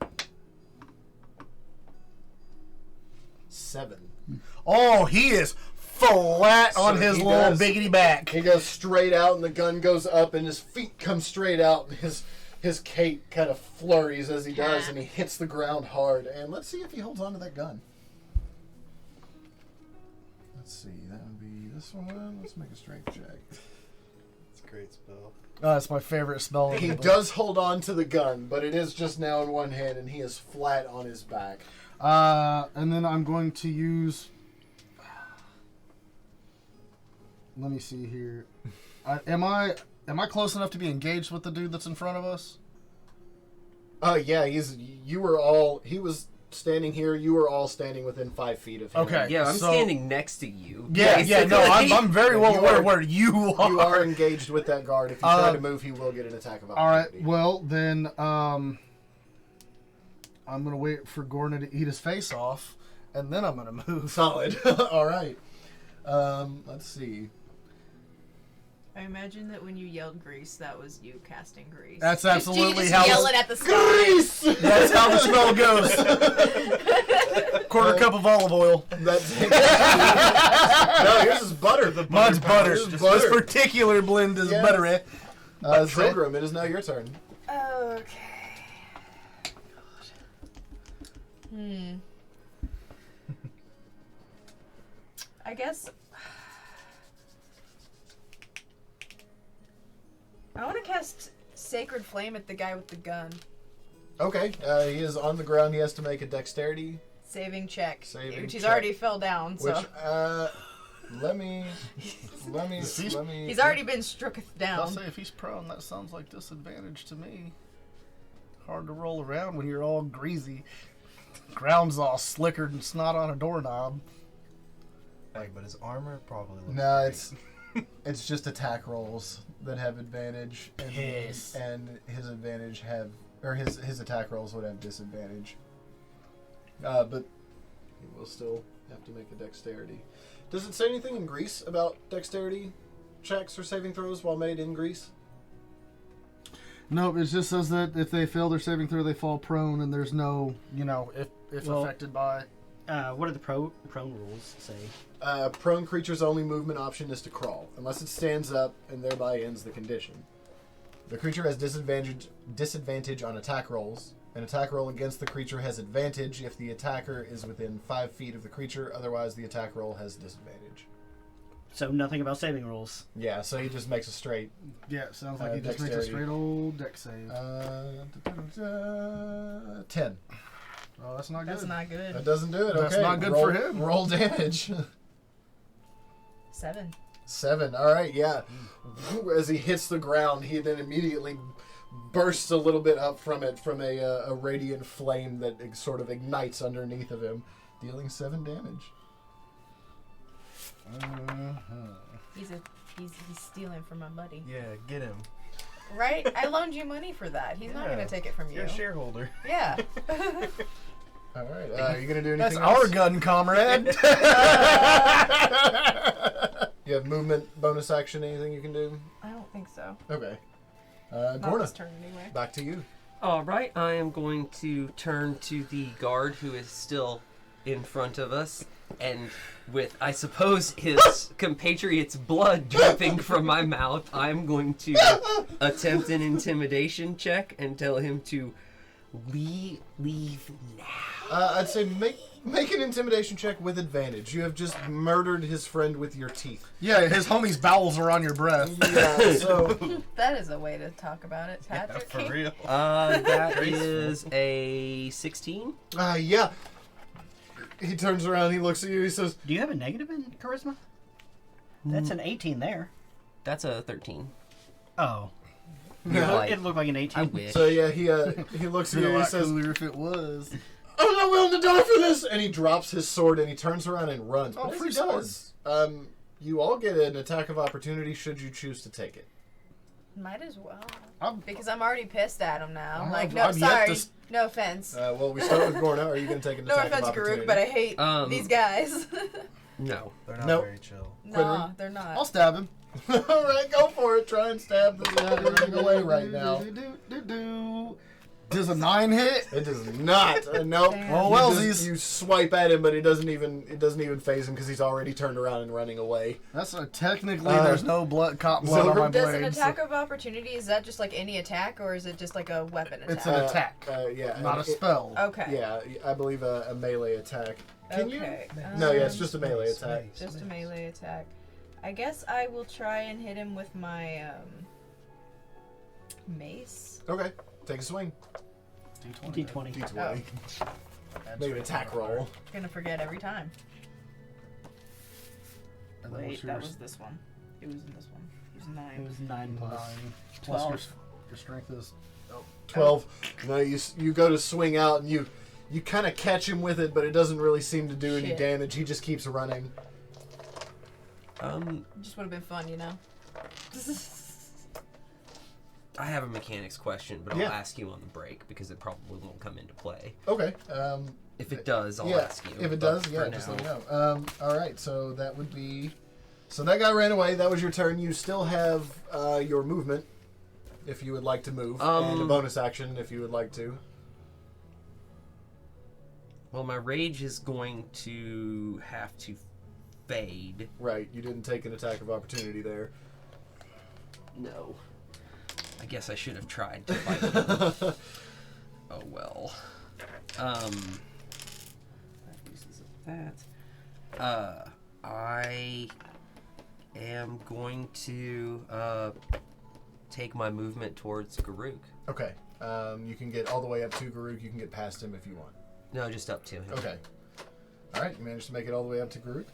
7. Oh, he is flat on So his he little does. biggity back. He goes straight out, and the gun goes up, and his feet come straight out, and his cape kind of flurries as he does, and he hits the ground hard. And let's see if he holds on to that gun. Let's see, that would be this one. Let's make a strength check. It's a great spell. That's my favorite spell. He does hold on to the gun, but it is just now in one hand, and he is flat on his back. And then I'm going to use. Let me see here. Am I close enough to be engaged with the dude that's in front of us? Yeah, he was standing here, you were all standing within 5 feet of him. Okay. Yeah, I'm So- standing next to you. Yeah, no, I'm very well aware where you are. You are engaged with that guard. If you try to move, he will get an attack of All opportunity. right, well, then I'm going to wait for Gordon to eat his face off, and then I'm going to move. Solid. All right. Let's see. I imagine that when you yelled grease, that was you casting grease. That's You absolutely just how yell the- it at the sky. That's how the spell goes. Quarter cup of olive oil. That's no, yours is butter. Mine's butter. Yours is This butter. particular blend is Yes. buttery. Zilgrim, it is now your turn. Okay. I guess I want to cast Sacred Flame at the guy with the gun. Okay, he is on the ground. He has to make a dexterity, Saving check. Saving which he's check. already fell down, so which let me. he's already been struck I'll down. say if he's prone, that sounds like disadvantage to me. Hard to roll around when you're all greasy. Ground's all slickered and snot on a doorknob. Like, but his armor probably looks No, great. it's just attack rolls that have advantage, and, Piss. and his attack rolls would have disadvantage. But he will still have to make a dexterity. Does it say anything in Greece about dexterity checks or saving throws while made in Greece? Nope, it just says that if they fail their saving throw, they fall prone, and there's no, if Well- affected by. What do the prone rules say? Prone creature's only movement option is to crawl, unless it stands up and thereby ends the condition. The creature has disadvantage on attack rolls. An attack roll against the creature has advantage if the attacker is within 5 feet of the creature, otherwise the attack roll has disadvantage. So nothing about saving rules. Yeah, so he just makes a straight. Yeah, sounds like he just makes a dexterity. straight old deck save. 10. Oh, that's not good. That's not good. That doesn't do it. That's Okay, not good roll, for him. Roll damage. 7. All right, yeah. As he hits the ground, he then immediately bursts a little bit up from it, from a radiant flame that sort of ignites underneath of him, dealing 7 damage. He's stealing from my buddy. Yeah, get him. Right? I loaned you money for that. He's not Yeah. gonna take it from you. You're a shareholder. Yeah. All right, are you gonna do anything That's else? our gun, comrade. You have movement, bonus action, anything you can do? I don't think so. Okay. Not Gorna, this turn anyway. back to you. All right, I am going to turn to the guard who is still in front of us, and with, I suppose, his compatriot's blood dripping from my mouth, I'm going to attempt an intimidation check and tell him to leave now. I'd say make an intimidation check with advantage. You have just murdered his friend with your teeth. Yeah, his homie's bowels are on your breath. Yeah, so That is a way to talk about it, Patrick. For real. That is a 16. yeah. He turns around, he looks at you, he says, Do you have a negative in charisma? That's an 18 there. That's a 13. Oh. You're like, It looked like an 18. I wish. so yeah, he looks at you and he says, cooler if it was. I'm not willing to die for this! And he drops his sword and he turns around and runs. Oh, But as free he does, you all get an attack of opportunity should you choose to take it. Might as well. I'm- Because I'm already pissed at him now. I'm- Like, no, I'm yet sorry. to s- No offense. Well, we start with Gorna. Are you going to take an No attack of offense, opportunity? Garuk, but I hate these guys. No. They're not Nope. very chill. Nah, they're not. I'll stab him. All right, go for it. Try and stab the guy running away right now. Does a 9 hit? It does not. Nope. Damn. Oh, You well, just- you swipe at him, but it doesn't even phase him because he's already turned around and running away. That's technically there's no caught blood on my Does an blades. attack of opportunity, is that just like any attack, or is it just like a weapon attack? It's an attack, Yeah. not a spell. Okay. Yeah, I believe a melee attack. Can Okay. you? No, yeah, it's just a melee attack. Just a melee attack. I guess I will try and hit him with my mace. Okay, take a swing. D20. D20. Make an attack roll. Gonna forget every time. And then Wait, what's that yours? was this one. It was in this one. It was 9. It was 9 plus. 9 plus 12. your strength is 12. No, you go to swing out and you kind of catch him with it, but it doesn't really seem to do any Shit. damage. He just keeps running. It just would have been fun, you know? I have a mechanics question, but I'll Yeah. ask you on the break because it probably won't come into play. Okay. If it does, I'll yeah, ask you. if it but does, for yeah, just let me now- know. All right, so that would be... So that guy ran away. That was your turn. You still have your movement, if you would like to move, and a bonus action, if you would like to. Well, my rage is going to have to fade. Right, you didn't take an attack of opportunity there. No. I guess I should have tried to fight him. Oh well. That uses that. I am going to take my movement towards Garuk. Okay. You can get all the way up to Garuk. You can get past him if you want. No, just up to him. Okay. All right, you managed to make it all the way up to Garuk.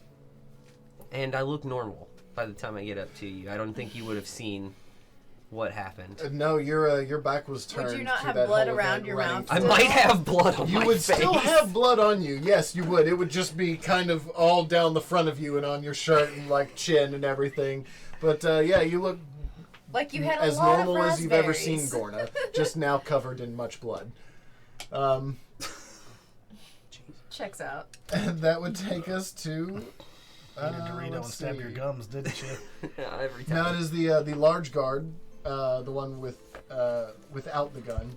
And I look normal by the time I get up to you. I don't think you would have seen what happened. No, your back was turned. Would you not to have that blood whole around event your running mouth? I through. might have blood on You my would face. still have blood on you. Yes, you would. It would just be kind of all down the front of you and on your shirt and like chin and everything. But yeah, you look Like you had a as lot normal of as you've ever seen raspberries. Gorna, just now covered in much blood. Checks out. And that would take us to. Eat a Dorito and stab your gums, didn't you? Every time. Now it is the large guard, the one without the gun.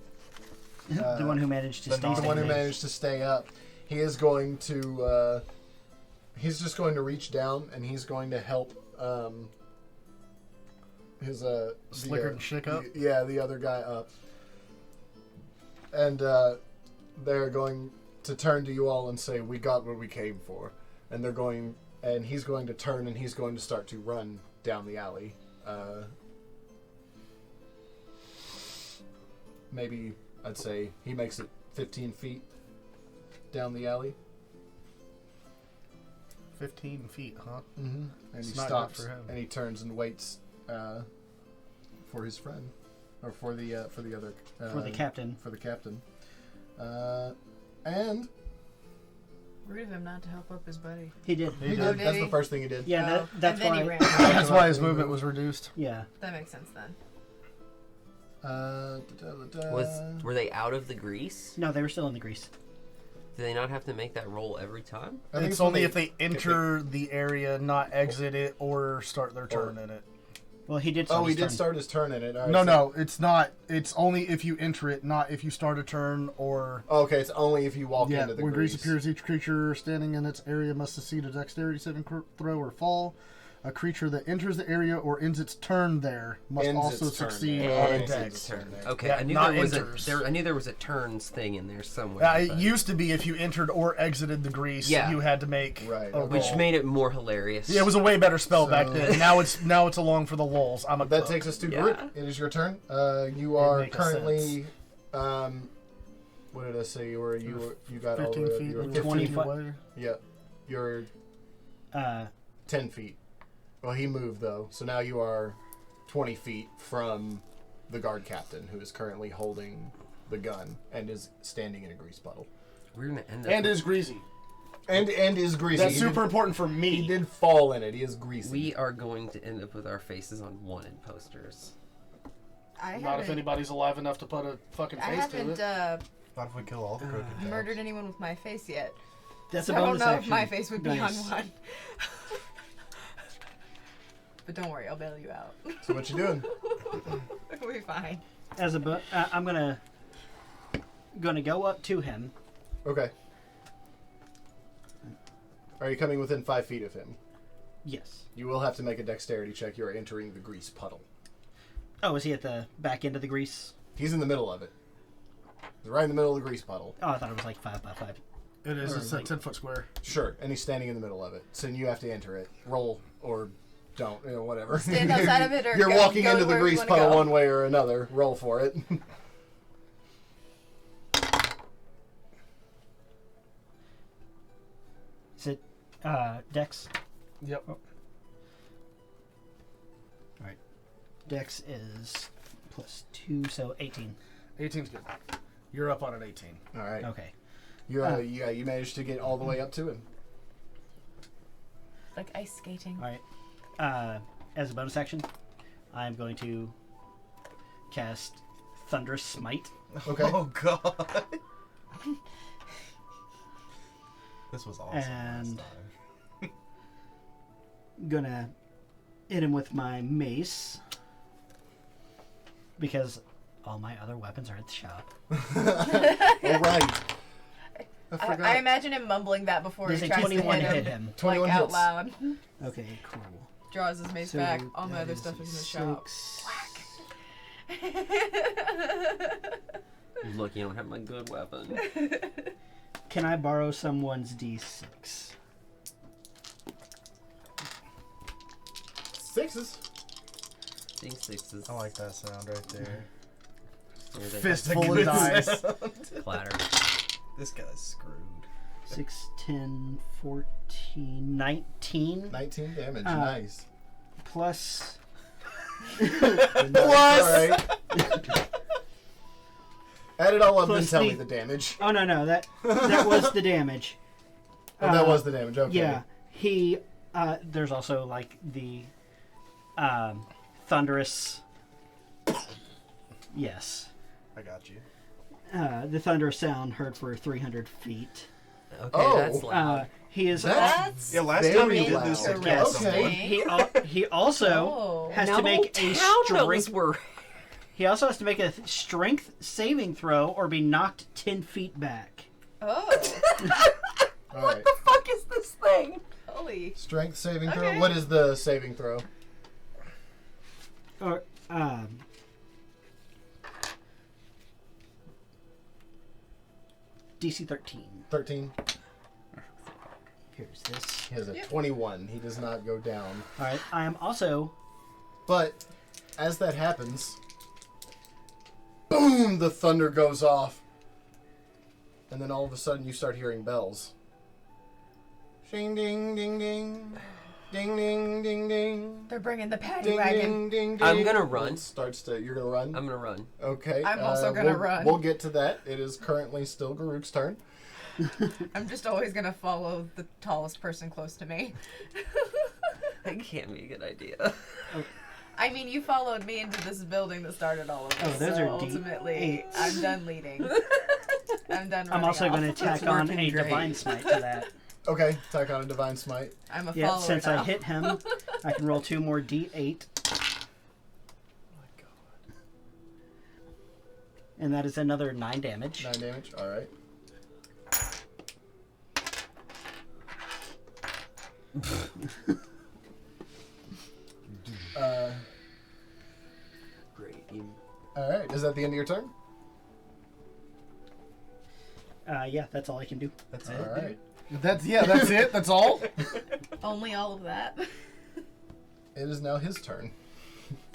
The one who managed to stay The one who standing. managed to stay up. He is going to. He's just going to reach down and he's going to help. His Slicker and Shick up? Yeah, the other guy up. And they're going to turn to you all and say, "We got what we came for." And they're going, and he's going to turn and he's going to start to run down the alley. Maybe I'd say he makes it 15 feet down the alley. 15 feet, huh? Mm-hmm. And It's he not good stops for him. and he turns and waits for his friend, or for the other For the captain. For the captain. And Rude of him not to help up his buddy. He did. he Oh, did. did That's he? the first thing he did. Yeah, Oh, that's and then why. he ran. That's why his movement was reduced. Yeah. That makes sense then. Were they out of the grease? No, they were still in the grease. Do they not have to make that roll every time? I think It's only if they enter the area, not exit it, or start their turn in it. Well, he did. Oh, he his did turn. start his turn in it. All right, No, so- no, it's not. It's only if you enter it, not if you start a turn or... Oh, okay, it's only if you walk Yeah, into the when grease grease. appears, each creature standing in its area must succeed a dexterity saving throw or fall. A creature that enters the area or ends its turn there must Ends also its turn succeed there. on a Ends dex. its turn there. Okay, Yeah, I knew not there was enters. I knew there was a turns thing in there somewhere. Yeah, it but- used to be if you entered or exited the grease, Yeah. you had to make Right, a okay. which roll. made it more hilarious. Yeah, it was a way better spell back So- then. Now it's along for the lulz. I'm a That cook. takes us to Yeah. Garuk. It is your turn. You are make a currently. What did I say? You were you got 15 all the feet, you were 20 20 feet foot. away. Yeah, you're 10 feet. Well, he moved though, so now you are 20 feet from the guard captain, who is currently holding the gun and is standing in a grease puddle. We're gonna end up. And is greasy. And is greasy. That's He super did- important for me. He did fall in it. He is greasy. We are going to end up with our faces on wanted posters. I Not if haven't, anybody's alive enough to put a fucking I face to haven't it. Not if we kill all the crooked jobs. murdered anyone with my face yet. That's So a I don't bonus know action. if my face would be Nice. on one. But don't worry, I'll bail you out. So what you doing? We'll be fine. As a I'm gonna go up to him. Okay. Are you coming within 5 feet of him? Yes. You will have to make a dexterity check. You are entering the grease puddle. Oh, is he at the back end of the grease? He's in the middle of it. He's right in the middle of the grease puddle. Oh, I thought it was like 5 by 5. It is. Or It's a like- 10-foot square. Sure, and he's standing in the middle of it. So you have to enter it. Roll or don't, whatever. Stand outside of it or You're go- walking go into the wherever you grease wanna puddle go. one way or another. Roll for it. Is it Dex? Yep. Alright. Dex is +2, so 18. 18's good. You're up on an 18. All right. Okay. You managed to get all the way up to him. Like ice skating. Alright. As a bonus action, I'm going to cast Thunderous Smite. Okay. Oh god. This was awesome And- last time. Gonna hit him with my mace. Because all my other weapons are at the shop. All right. I forgot. I imagine him mumbling that before There's he a tries 21 to to hit hit him. him. 21 like out hits. loud. Okay, cool. Draws his mace So back. All my that other is stuff a is in the shop. 6. Look, you don't have my good weapon. Can I borrow someone's D6? Sixes. Seeing sixes. I like that sound right there. Here they Fistful of dice. go. Clatter. This guy's screwed. 6, 10, 14, 19. 19 damage. Uh, Nice. Plus. Plus. All right. Add it all up and Plus tell the- me the damage. Oh, no, that was the damage. Oh, that was the damage. Okay. Yeah. He. There's also, like, the. Thunderous. Yes. I got you. The thunderous sound heard for 300 feet. Okay, Oh. that's loud. He is. That's Yeah, last Very time we did loud. this, it Yes. killed someone. interesting. He also Oh. has Now to the make whole a town knows strength. we're. He also has to make a strength saving throw or be knocked 10 feet back. Oh. All right. fuck is this thing? Holy. Strength saving throw. Okay. What is the saving throw? Or DC 13. 13. Here's this. He has a Yep. 21. He does not go down. All right. I am also. But as that happens, boom, the thunder goes off. And then all of a sudden you start hearing bells. Shing ding ding ding. Ding ding ding ding. They're bringing the paddy Ding wagon. ding ding ding. I'm gonna run. You're gonna run? I'm gonna run. Okay. I'm also gonna we'll, run. We'll get to that. It is currently still Garuk's turn. I'm just always gonna follow the tallest person close to me. That can't be a good idea. I mean, you followed me into this building that started all of this. Oh, those so are ultimately, D8s. I'm done leading. I'm done. I'm running also off. going to tack It's on working a great. Divine Smite to that. Okay. Attack on a Divine Smite. I'm a Yeah, follower since now. I hit him, I can roll 2 more D8. My God. And that is another 9 damage. 9 damage. All right. Great. All right. Is that the end of your turn? Yeah, that's all I can do. That's All it. right. That's it. That's all. Only all of that. It is now his turn.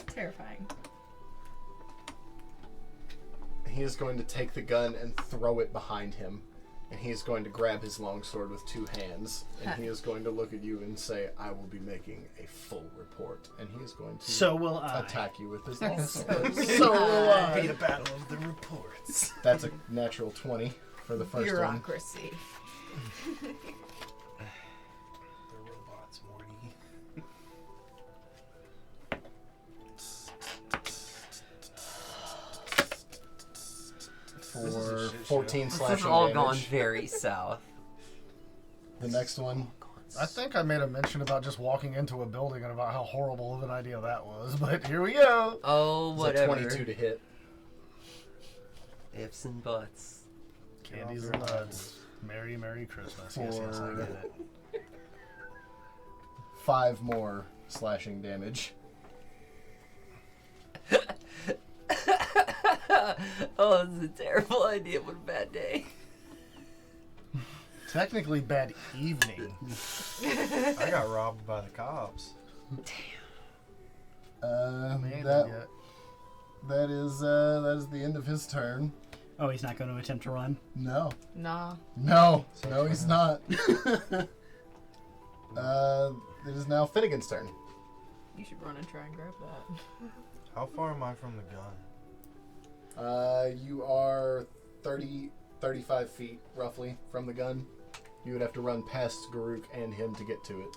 Terrifying. He is going to take the gun and throw it behind him. And he is going to grab his longsword with 2 hands. And he is going to look at you and say, I will be making a full report. And he is going to So will I. attack you with his longsword. So will Be the battle of the reports. That's a natural 20 for the first one. Bureaucracy. The robots, Morty. This is a For shit show. 14 This slashing has all damage. gone very south. The next one, I think I made a mention about just walking into a building and about how horrible of an idea that was, but here we go. Oh, is a whatever. 22 to hit. Ifs and buts. Candies and nuts. Merry, Merry Christmas. Yes, yes, I get it. 5 more slashing damage. Oh, this is a terrible idea. What a bad day. Technically, bad evening. I got robbed by the cops. They ain't That dead yet. that is the end of his turn. Oh, he's not going to attempt to run? No, Nah. no, he's not. It is now Finnegan's turn. You should run and try and grab that. How far am I from the gun? You are 35 feet roughly from the gun. You would have to run past Garuk and him to get to it.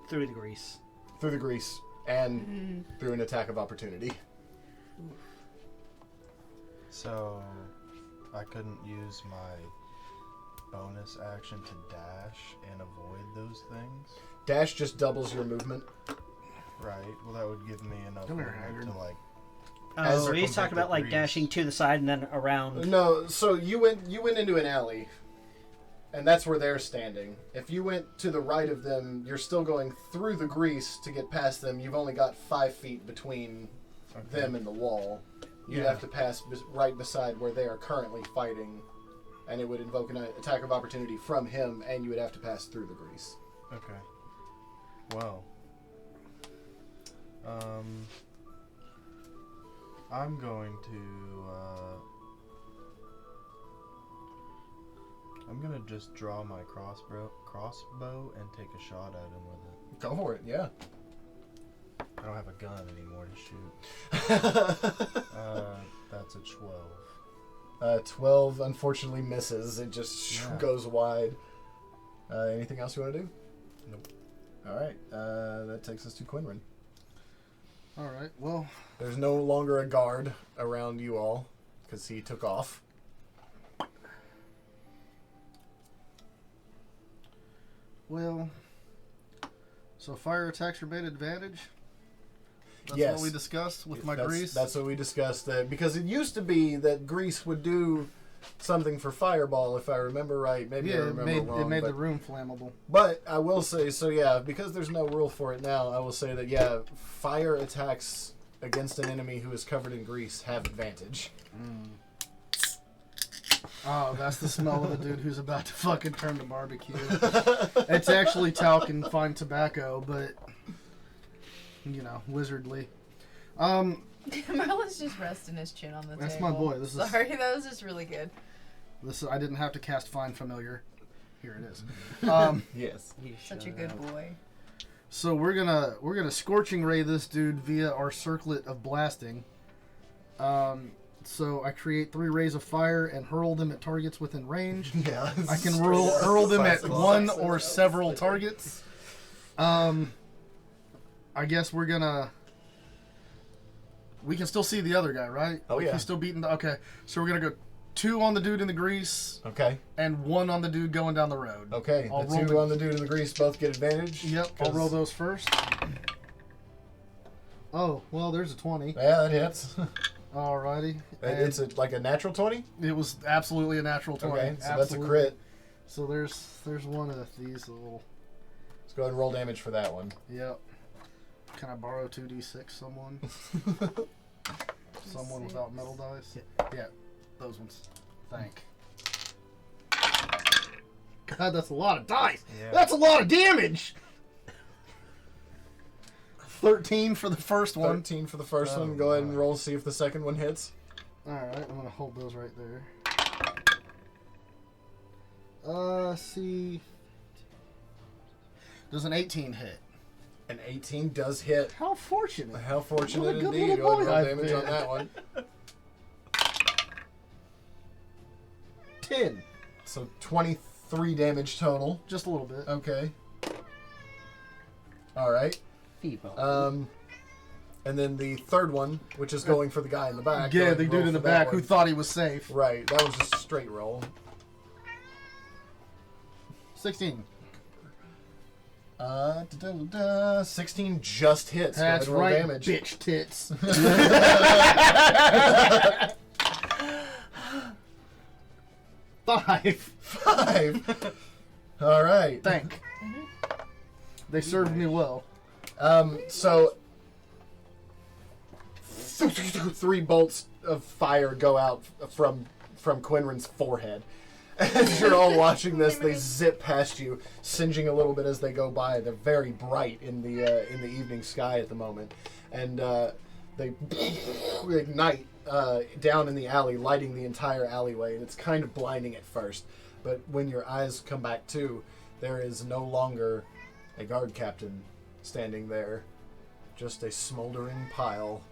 Through the grease. Through the grease and through an attack of opportunity. So, I couldn't use my bonus action to dash and avoid those things? Dash just doubles your movement. Right. Well, that would give me enough Come here, movement Haggard. to, like... As Oh, he's circumvent talking about the like grease. dashing to the side and then around. No, so you went into an alley, and that's where they're standing. If you went to the right of them, you're still going through the grease to get past them. You've only got 5 feet between them and the wall. You'd Yeah. have to pass right beside where they are currently fighting, and it would invoke an attack of opportunity from him, and you would have to pass through the grease. Okay. Well. I'm going to, I'm gonna just draw my crossbow and take a shot at him with it. Go for it, yeah. I don't have a gun anymore to shoot. That's a 12. 12 unfortunately misses. It just Yeah. goes wide. Anything else you want to do? Nope. All right. That takes us to Quinrin. Alright, well, There's no longer a guard around you all because he took off. so fire attacks are made advantage? That's Yes. what we discussed with my that's, grease? That's what we discussed. Because it used to be that grease would do something for fireball, if I remember right. Maybe I yeah, remember wrong. it made but, the room flammable. but I will say, so yeah, because there's no rule for it now, I will say that, yeah, fire attacks against an enemy who is covered in grease have advantage. Oh, that's the smell of the dude who's about to fucking turn to barbecue. It's actually talc and fine tobacco, but, you know, wizardly. Marlon's just resting his chin on the That's table. my boy. This is- Sorry, that was just really good. I didn't have to cast Find Familiar. here it is. Yes. You Such a shut good up. boy. So we're gonna scorching ray this dude via our circlet of blasting. So I create 3 rays of fire and hurl them at targets within range. Yeah. I can hurl them at one or several targets. I guess we can still see the other guy, right? Oh, yeah. He's still beating okay. So we're gonna go 2 on the dude in the grease Okay. and 1 on the dude going down the road. Okay. I'll The roll 2 on the dude in the grease both get advantage. Yep, I'll 'cause- roll those first. Oh, well, there's a 20. Yeah, that hits. Alrighty. It's like a natural 20? It was absolutely a natural 20. Okay, so that's a Absolutely. crit. So there's one of these little. Let's go ahead and roll damage for that one. Yep. Can I borrow 2d6 someone? Someone without metal dice? Yeah, those ones. Thank. God, that's a lot of dice. Yeah. That's a lot of damage. 13 for the first one. 13 for the first Oh, one. Go ahead and my. roll, see if the second one hits. Alright, I'm gonna hold those right there. See. Does an 18 hit? An 18 does hit. How fortunate. How fortunate What a good indeed. little Go ahead and boy roll I've damage on been. that one. 10. So 23 damage total. Just a little bit. Okay. Alright. Feeble. And then the third one, which is going for the guy in the back. Go Yeah, ahead the and dude roll in the for that back who one. thought he was safe. Right, that was just a straight roll. 16. 16 just hits. Go ahead That's and roll right, damage. bitch tits. 5. 5. Alright. Thank. They served me well. So 3 bolts of fire go out from Quinrin's forehead. As you're all watching this, they zip past you, singeing a little bit as they go by. They're very bright in the evening sky at the moment, and they ignite down in the alley, lighting the entire alleyway. And it's kind of blinding at first, but when your eyes come back to, there is no longer a guard captain standing there, just a smoldering pile,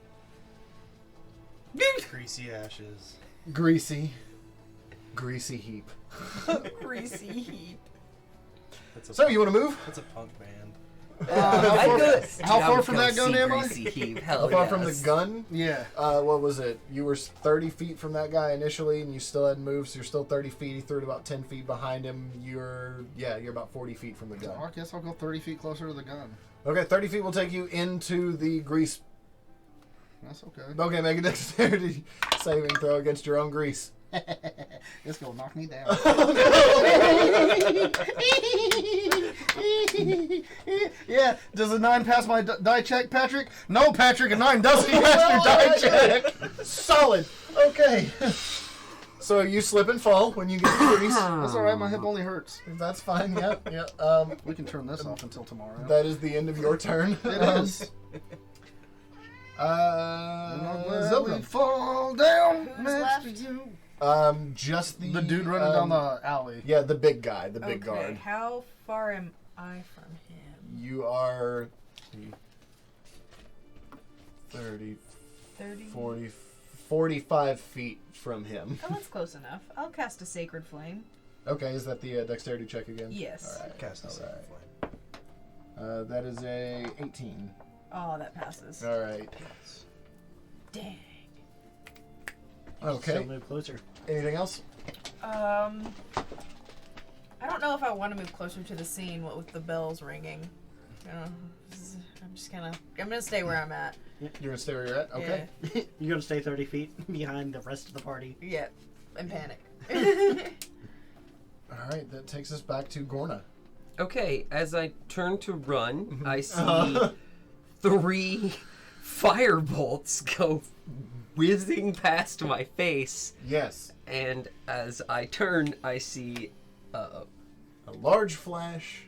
Greasy ashes. greasy heap. Greasy heap. That's a So you want to move? That's a punk band. How far from that gun am I? How far from the gun? Yeah. What was it? You were 30 feet from that guy initially, and you still hadn't moved, so you're still 30 feet. He threw it about 10 feet behind him. You're about 40 feet from the gun. I guess I'll go 30 feet closer to the gun. Okay, 30 feet will take you into the grease. That's okay. Okay, make a dexterity saving throw against your own grease. It's gonna knock me down. Yeah, does a 9 pass my die check, Patrick? No, Patrick, a 9 doesn't pass your die check. Solid. Okay. So you slip and fall when you get the grease. That's alright, my hip only hurts. That's fine. Yep. Yep. We can turn this off until tomorrow. That is the end of your turn. It is. Zilgrim. We fall down Who's next left? to you. Just the The dude running down the alley. Yeah, the big guy, the big Okay, guard. how far am I from him? You are 30, 30? 40, 45 feet from him. Oh, that's close enough. I'll cast a Sacred Flame. Okay, is that the dexterity check again? Yes. All right. Cast a All right. flame. That is a 18. Oh, that passes. All right. Dang. Okay. Still move closer. Anything else? I don't know if I want to move closer to the scene. What with the bells ringing, I'm gonna stay where I'm at. You're gonna stay where you're at. Okay. You're gonna stay 30 feet behind the rest of the party. Yeah, and panic. All right. That takes us back to Gorna. Okay, as I turn to run, I see 3 fire bolts go whizzing past my face, Yes. and as I turn, I see A large flash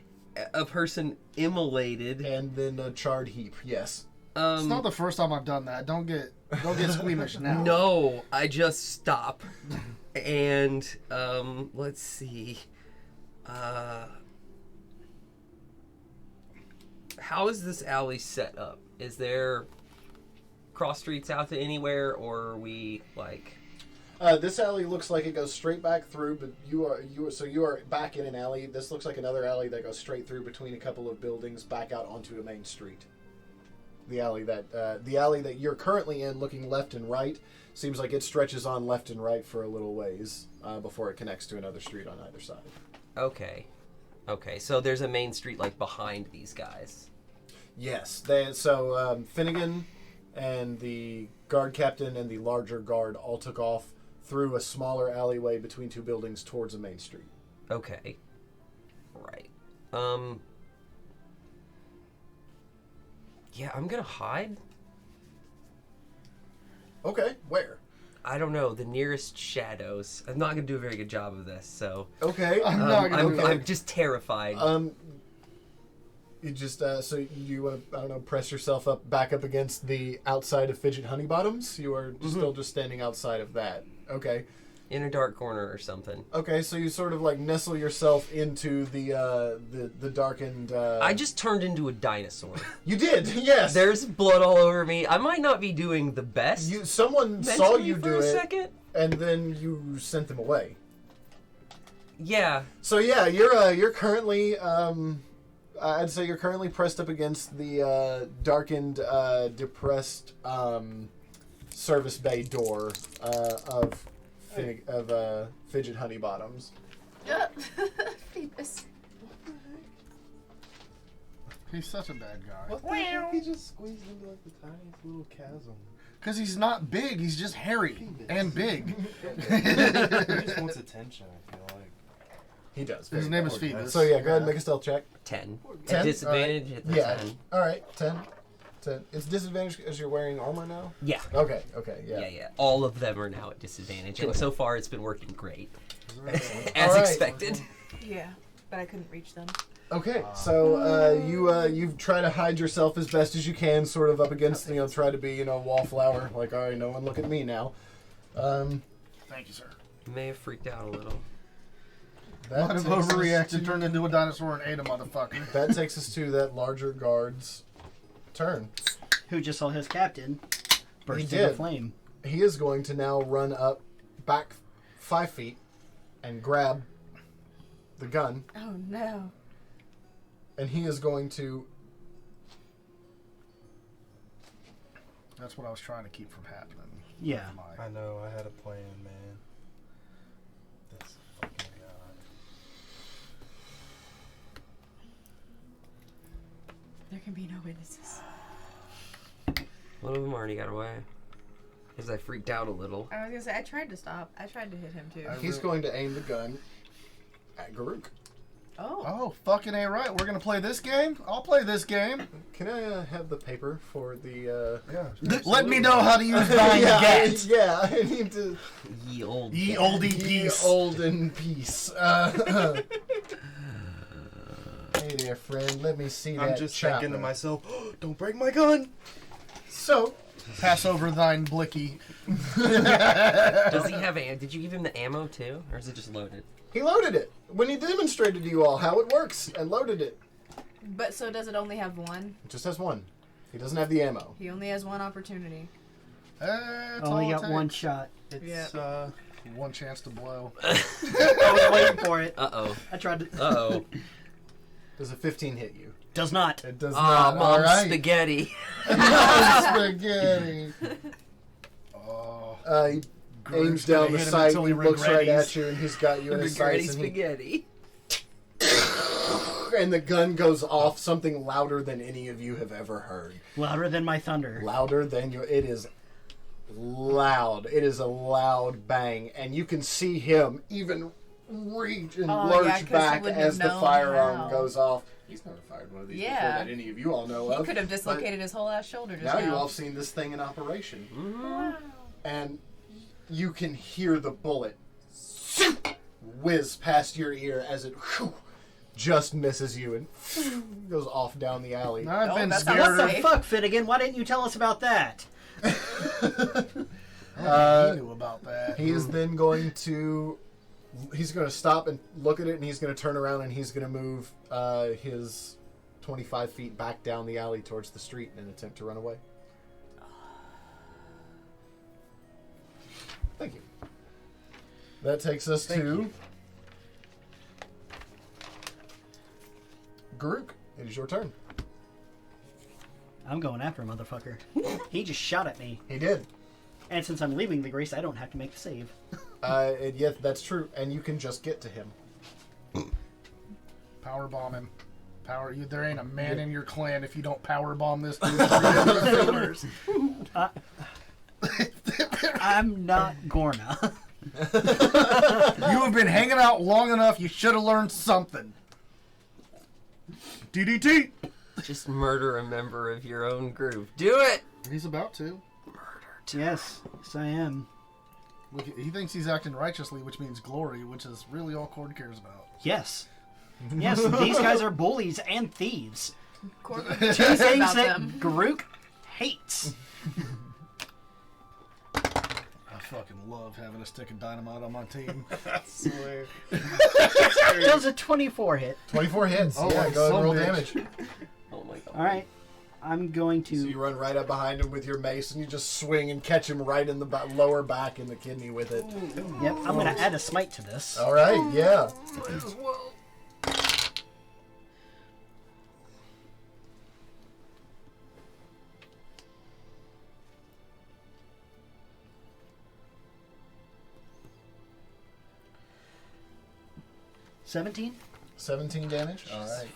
a person immolated. and then a charred heap. Yes. It's not the first time I've done that. Don't get squeamish now. No, I just stop. And let's see. How is this alley set up? Is there cross streets out to anywhere, or are we like? This alley looks like it goes straight back through, but you are back in an alley. This looks like another alley that goes straight through between a couple of buildings, back out onto a main street. The alley that you're currently in, looking left and right, seems like it stretches on left and right for a little ways before it connects to another street on either side. Okay, so there's a main street like behind these guys. Yes, Finnegan and the guard captain and the larger guard all took off through a smaller alleyway between two buildings towards a main street. Okay, right. Yeah, I'm gonna hide. Okay, where? I don't know, the nearest shadows. I'm not gonna do a very good job of this, so Okay, I'm just terrified. You just so you want to press yourself back up against the outside of Fidget Honeybottoms. You are still just standing outside of that. Okay. In a dark corner or something. Okay, so you sort of like nestle yourself into the darkened. I just turned into a dinosaur. You did, yes. There's blood all over me. I might not be doing the best. Someone saw you for do a it, second. and then you sent them away. Yeah. So yeah, you're currently I'd say you're currently pressed up against the darkened, depressed service bay door of Fidget Honeybottoms. Phoebus. He's such a bad guy. What the heck? He just squeezed into like the tiniest little chasm. Because he's not big, he's just hairy and big. He just wants attention, I feel like. He does. His name is Phoebus. So yeah, go ahead and make a stealth check. 10. 10? At disadvantage at the 10. All right, 10. 10. It's disadvantage as you're wearing armor now? Yeah. Okay, Yeah, yeah. All of them are now at disadvantage, and so far it's been working great. All As right. expected. Yeah, but I couldn't reach them. Okay, so you try to hide yourself as best as you can, sort of up against, try to be, wallflower, like, all right, no one look at me now. Thank you, sir. May have freaked out a little. That Might have takes us overreacted, to- turned into a dinosaur, and ate a motherfucker. That takes us to that larger guard's turn. Who just saw his captain burst He into did. flame. He is going to now run up back 5 feet and grab the gun, Oh no. and he is going to... That's what I was trying to keep from happening. Yeah. I know, I had a plan, man. This fucking guy. There can be no witnesses. One of them already got away. Because I freaked out a little. I was gonna say, I tried to stop. I tried to hit him too. He's going to aim the gun at Garuk. Oh. Oh, fucking A right. We're going to play this game? I'll play this game. Can I have the paper for the... Yeah. Let me know how to use thine get. I need to... Ye old. Ye oldie peace. Olden peace. Hey there, friend. Let me see that I'm just chopper. thinking to myself, oh, don't break my gun! So, Pass over thine blicky. Does he have did you give him the ammo too? Or is it just loaded? he loaded it when he demonstrated to you all how it works and loaded it. But so does it only have one? It just has one. He doesn't have the ammo. He only has one opportunity. It's Only all it got one takes. shot. It's, One chance to blow. I was waiting for it. Uh-oh. I tried to. Uh-oh. Does a 15 hit you? Does not. It does Ah, not. mom's all right. spaghetti. Spaghetti. Oh. He Groot's aims down gonna the hit him sight, until he he looks right regretties. at you, and he's got you in his Spaghetti, sights, and, spaghetti. and the gun goes off, something louder than any of you have ever heard. Louder than my thunder. Louder than your... It is loud. It is a loud bang, and you can see him even reach and Oh, lurch yeah, 'cause he back wouldn't as have the known firearm how. goes off. He's never fired one of these Yeah. before that any of you all know He of. could have dislocated his whole ass shoulder just Now now. you all have seen this thing in operation. Wow. And you can hear the bullet whiz past your ear as it just misses you and goes off down the alley. I've been that sounds scared. What the safe. fuck, Finnegan? Why didn't you tell us about that? He knew about that. He is then going to He's going to stop and look at it, and he's going to turn around, and he's going to move his 25 feet back down the alley towards the street in an attempt to run away. Thank you. That takes us to Garuk. It is your turn. I'm going after a motherfucker. He just shot at me. He did. And since I'm leaving the grease, I don't have to make the save. Yeah, that's true. And you can just get to him. Power bomb him. There ain't a man in your clan if you don't power bomb this dude. I'm not Gorna. You have been hanging out long enough. You should have learned something. DDT. Just murder a member of your own group. Do it! He's about to. Yes, I am. Look, he thinks he's acting righteously, which means glory, which is really all Cord cares about. Yes. Yes, these guys are bullies and thieves. Corbin Two cares things about that them. Garuk hates. I fucking love having a stick of dynamite on my team. I swear. Does a 24 hit? 24 hits. Oh, Yeah, like go ahead and some roll bitch. damage. Oh my god. All right. I'm going So you to... run right up behind him with your mace, and you just swing and catch him right in the lower back in the kidney with it. Yep, I'm going to add a smite to this. All right, yeah. $17? 17 damage. All right.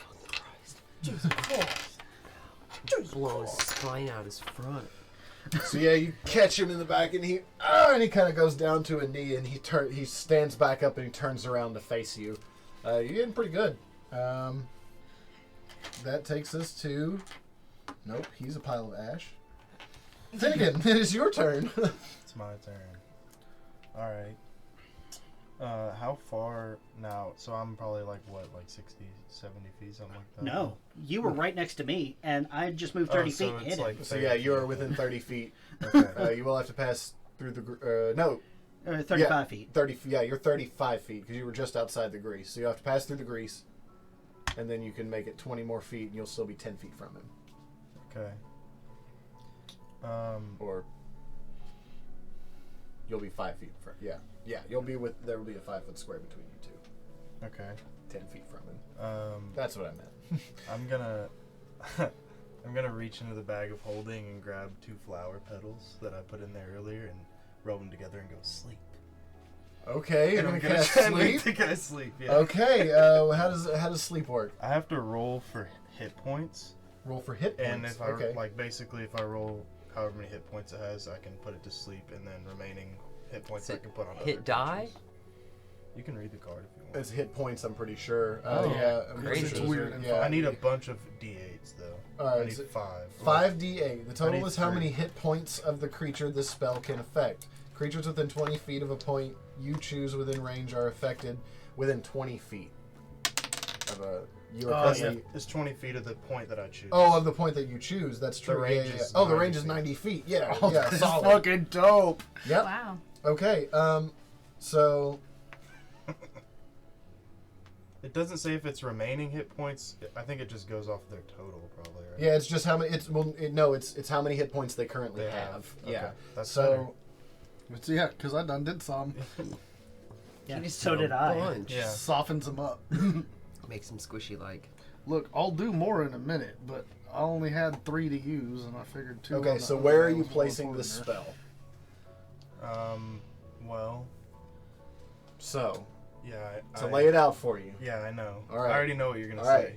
Blow his spine out his front. So yeah, you catch him in the back, and he kind of goes down to a knee, and he stands back up, and he turns around to face you. You're getting pretty good. That takes us to. Nope, he's a pile of ash. Finnegan, it is your turn. It's my turn. Alright. How far now? So I'm probably like 60, 70 feet, something like that? No. You were right next to me, and I just moved 30 feet and hit him. So yeah, you're within 30 feet. Okay. You will have to pass through the. No. 35 feet. 30. Yeah, you're 35 feet because you were just outside the grease. So you have to pass through the grease, and then you can make it 20 more feet, and you'll still be 10 feet from him. Okay. Or you'll be 5 feet from. Yeah, you'll be with. There will be a 5-foot square between you two. Okay. 10 feet from him. That's That's what I meant. I'm gonna reach into the bag of holding and grab 2 flower petals that I put in there earlier and rub them together and go sleep. Okay, you're And gonna I'm gonna cast try and make sleep. the guy sleep. Yeah. Okay, how does sleep work? I have to roll for hit points, Roll for hit points. and if I okay. basically if I roll however many hit points it has, I can put it to sleep, and then remaining hit points I can put on. Hit other die? creatures. You can read the card if you want. It's hit points, I'm pretty sure. Oh, yeah, I'm crazy. pretty It's sure. weird. Yeah, I need a bunch of d8s though. Alright, I need is it 5. 5d8. The total need is how 3. many hit points of the creature this spell can affect. Creatures within 20 feet of a point you choose within range are affected within 20 feet of a. You are presently. It's 20 feet of the point that I choose. Oh, of the point that you choose. That's true. range yeah. is Oh, the 90 range is feet. 90 feet. Yeah, Oh, yeah, that's solid. fucking dope. Yep. Wow. Okay. So It doesn't say if it's remaining hit points. I think it just goes off their total, probably. Right? yeah, it's just how many. It's how many hit points they currently They have. have. Yeah. Okay. That's So. But yeah, because I done did some. Yeah, You just so do a did I. bunch. Yeah. Softens them up. Makes him squishy like. Look, I'll do more in a minute, but I only had 3 to use, and I figured 2. Okay, on the so other where are guy you was more placing the important there. spell? Well, So, yeah. to lay it out for you. Yeah, I know. All right. I already know what you're gonna All right.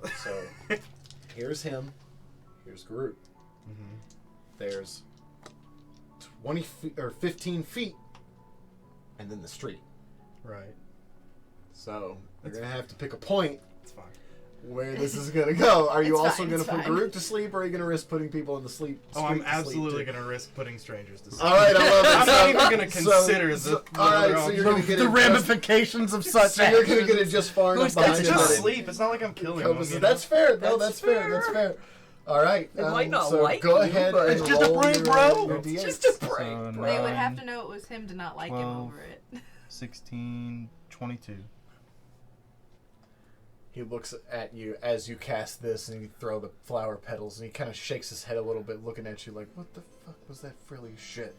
say. So, here's him. Here's Garuk. Mm-hmm. There's 20 feet or 15 feet, and then the street. Right. So you're gonna have to pick a point It's fine. where this is gonna go. Are you It's also fine, gonna it's put fine. Garuk to sleep, or are you gonna risk putting people in the sleep? Oh, I'm street to sleep, absolutely too? gonna risk putting strangers to sleep. All right, I love it. I'm not even gonna So- consider so- the. all right, so you're gonna get The it ramifications of such So you're gonna actions. get it just far enough Who's behind got It's him just that it sleep. It's not like I'm killing them. covers You it. know? That's fair. No, That's that's fair. fair. That's fair. All right. They might not so like go you, ahead but- and It's just a roll prank, your, bro. your It's D8s. just a prank. So They would have 9, to know it was him to not like him 12. over it. 16, 22. He looks at you as you cast this, and you throw the flower petals, and he kind of shakes his head a little bit, looking at you like, "What the fuck was that frilly shit?"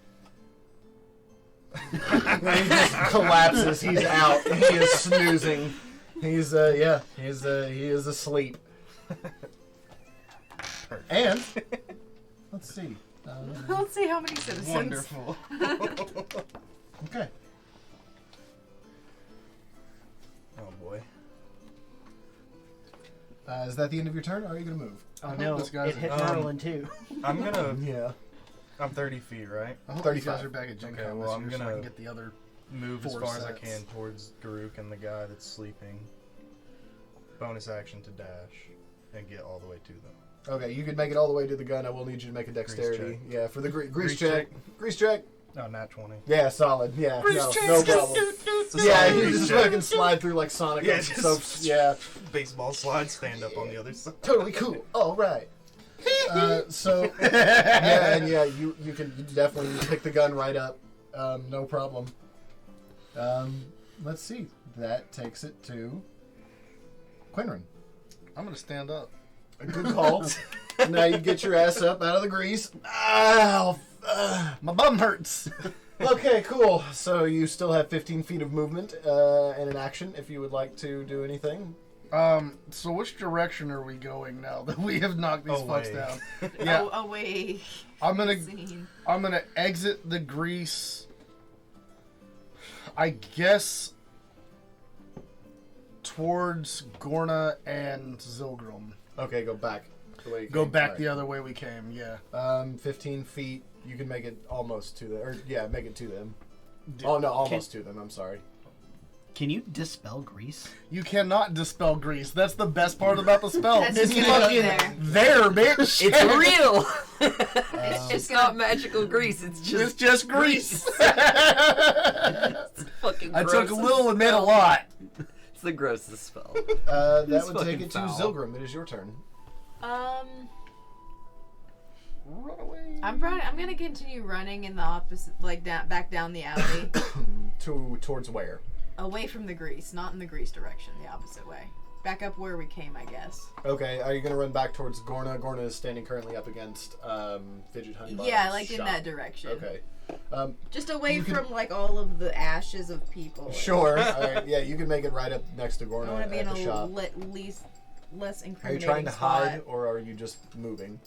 Then he just collapses. He's out. He is snoozing. He is asleep. And let's see. Let's see how many citizens. Wonderful. Okay. Oh boy. Is that the end of your turn, or are you gonna move? Oh no, this guy's it hit Um, Merlin too. I'm gonna. Yeah. I'm 30 feet, right? I hope 35. these guys are back at Gen Okay, Con well, this I'm year so I gonna can get the other. Move as 4 far as I sets. can towards Garuk and the guy that's sleeping. Bonus action to dash and get all the way to them. Okay, you can make it all the way to the gun. I will need you to make a dexterity. check. Yeah, for the grease Grease check. Grease check. No, nat 20. Yeah, solid. Yeah, no problem. It's a Yeah, solid you grease just check. fucking slide through like Sonic. Yeah, so, just- yeah, Baseball slide, stand up on the other side. totally cool. All right. So yeah, and yeah, you definitely pick the gun right up. No problem. Let's see. That takes it to Quinrin. I'm gonna stand up. A good call. Now you get your ass up out of the grease. Ow! My bum hurts. Okay, cool. So you still have 15 feet of movement and an action if you would like to do anything. So which direction are we going now that we have knocked these fucks Away. down? Yeah, Away. I'm gonna Scene. exit the grease. I guess towards Gorna and Zilgrim. Okay, go back. The way you Go came. back Right. the other way we came. Yeah. 15 feet. You can make it almost to them. Or, yeah, make it to them. D- Oh, no, almost to them. I'm sorry. Can you dispel grease? You cannot dispel grease. That's the best part about the spell. That's It's just fucking there. bitch. It's real. It's It's not magical grease. It's It's just just grease. fucking. I took a grossest little and made a spell. lot. It's the grossest spell. That It's would take fucking it to foul. Zilgrim. It is your turn. Run away. I'm gonna continue running in the opposite, like back down the alley, Towards where? away from the grease, not in the grease direction, the opposite way. Back up where we came, I guess. Okay, are you going to run back towards Gorna? Gorna is standing currently up against Fidget Honey Bottom's Yeah, like in shop. that direction. Okay. Just away You can- from like all of the ashes of people. Sure. All right. Yeah, you can make it right up next to I Gorna want to be in at the shop. less Are you incriminating trying to spot. hide, or are you just moving?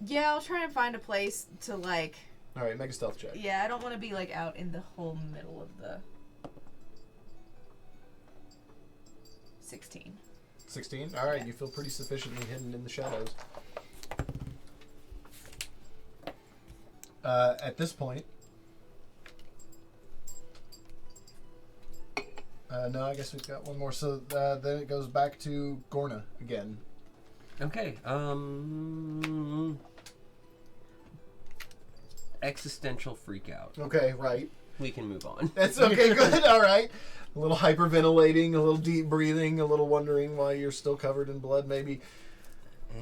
Yeah, I'll try and find a place to like. All right, make a stealth check. Yeah, I don't want to be like out in the whole middle of the. 16. 16? All right, Yeah. you feel pretty sufficiently hidden in the shadows. At this point... no, I guess we've got one more. So then it goes back to Gorna again. Okay. Existential freak out. Okay, right. We can move on. That's okay, good, all right. A little hyperventilating, a little deep breathing, a little wondering why you're still covered in blood, maybe.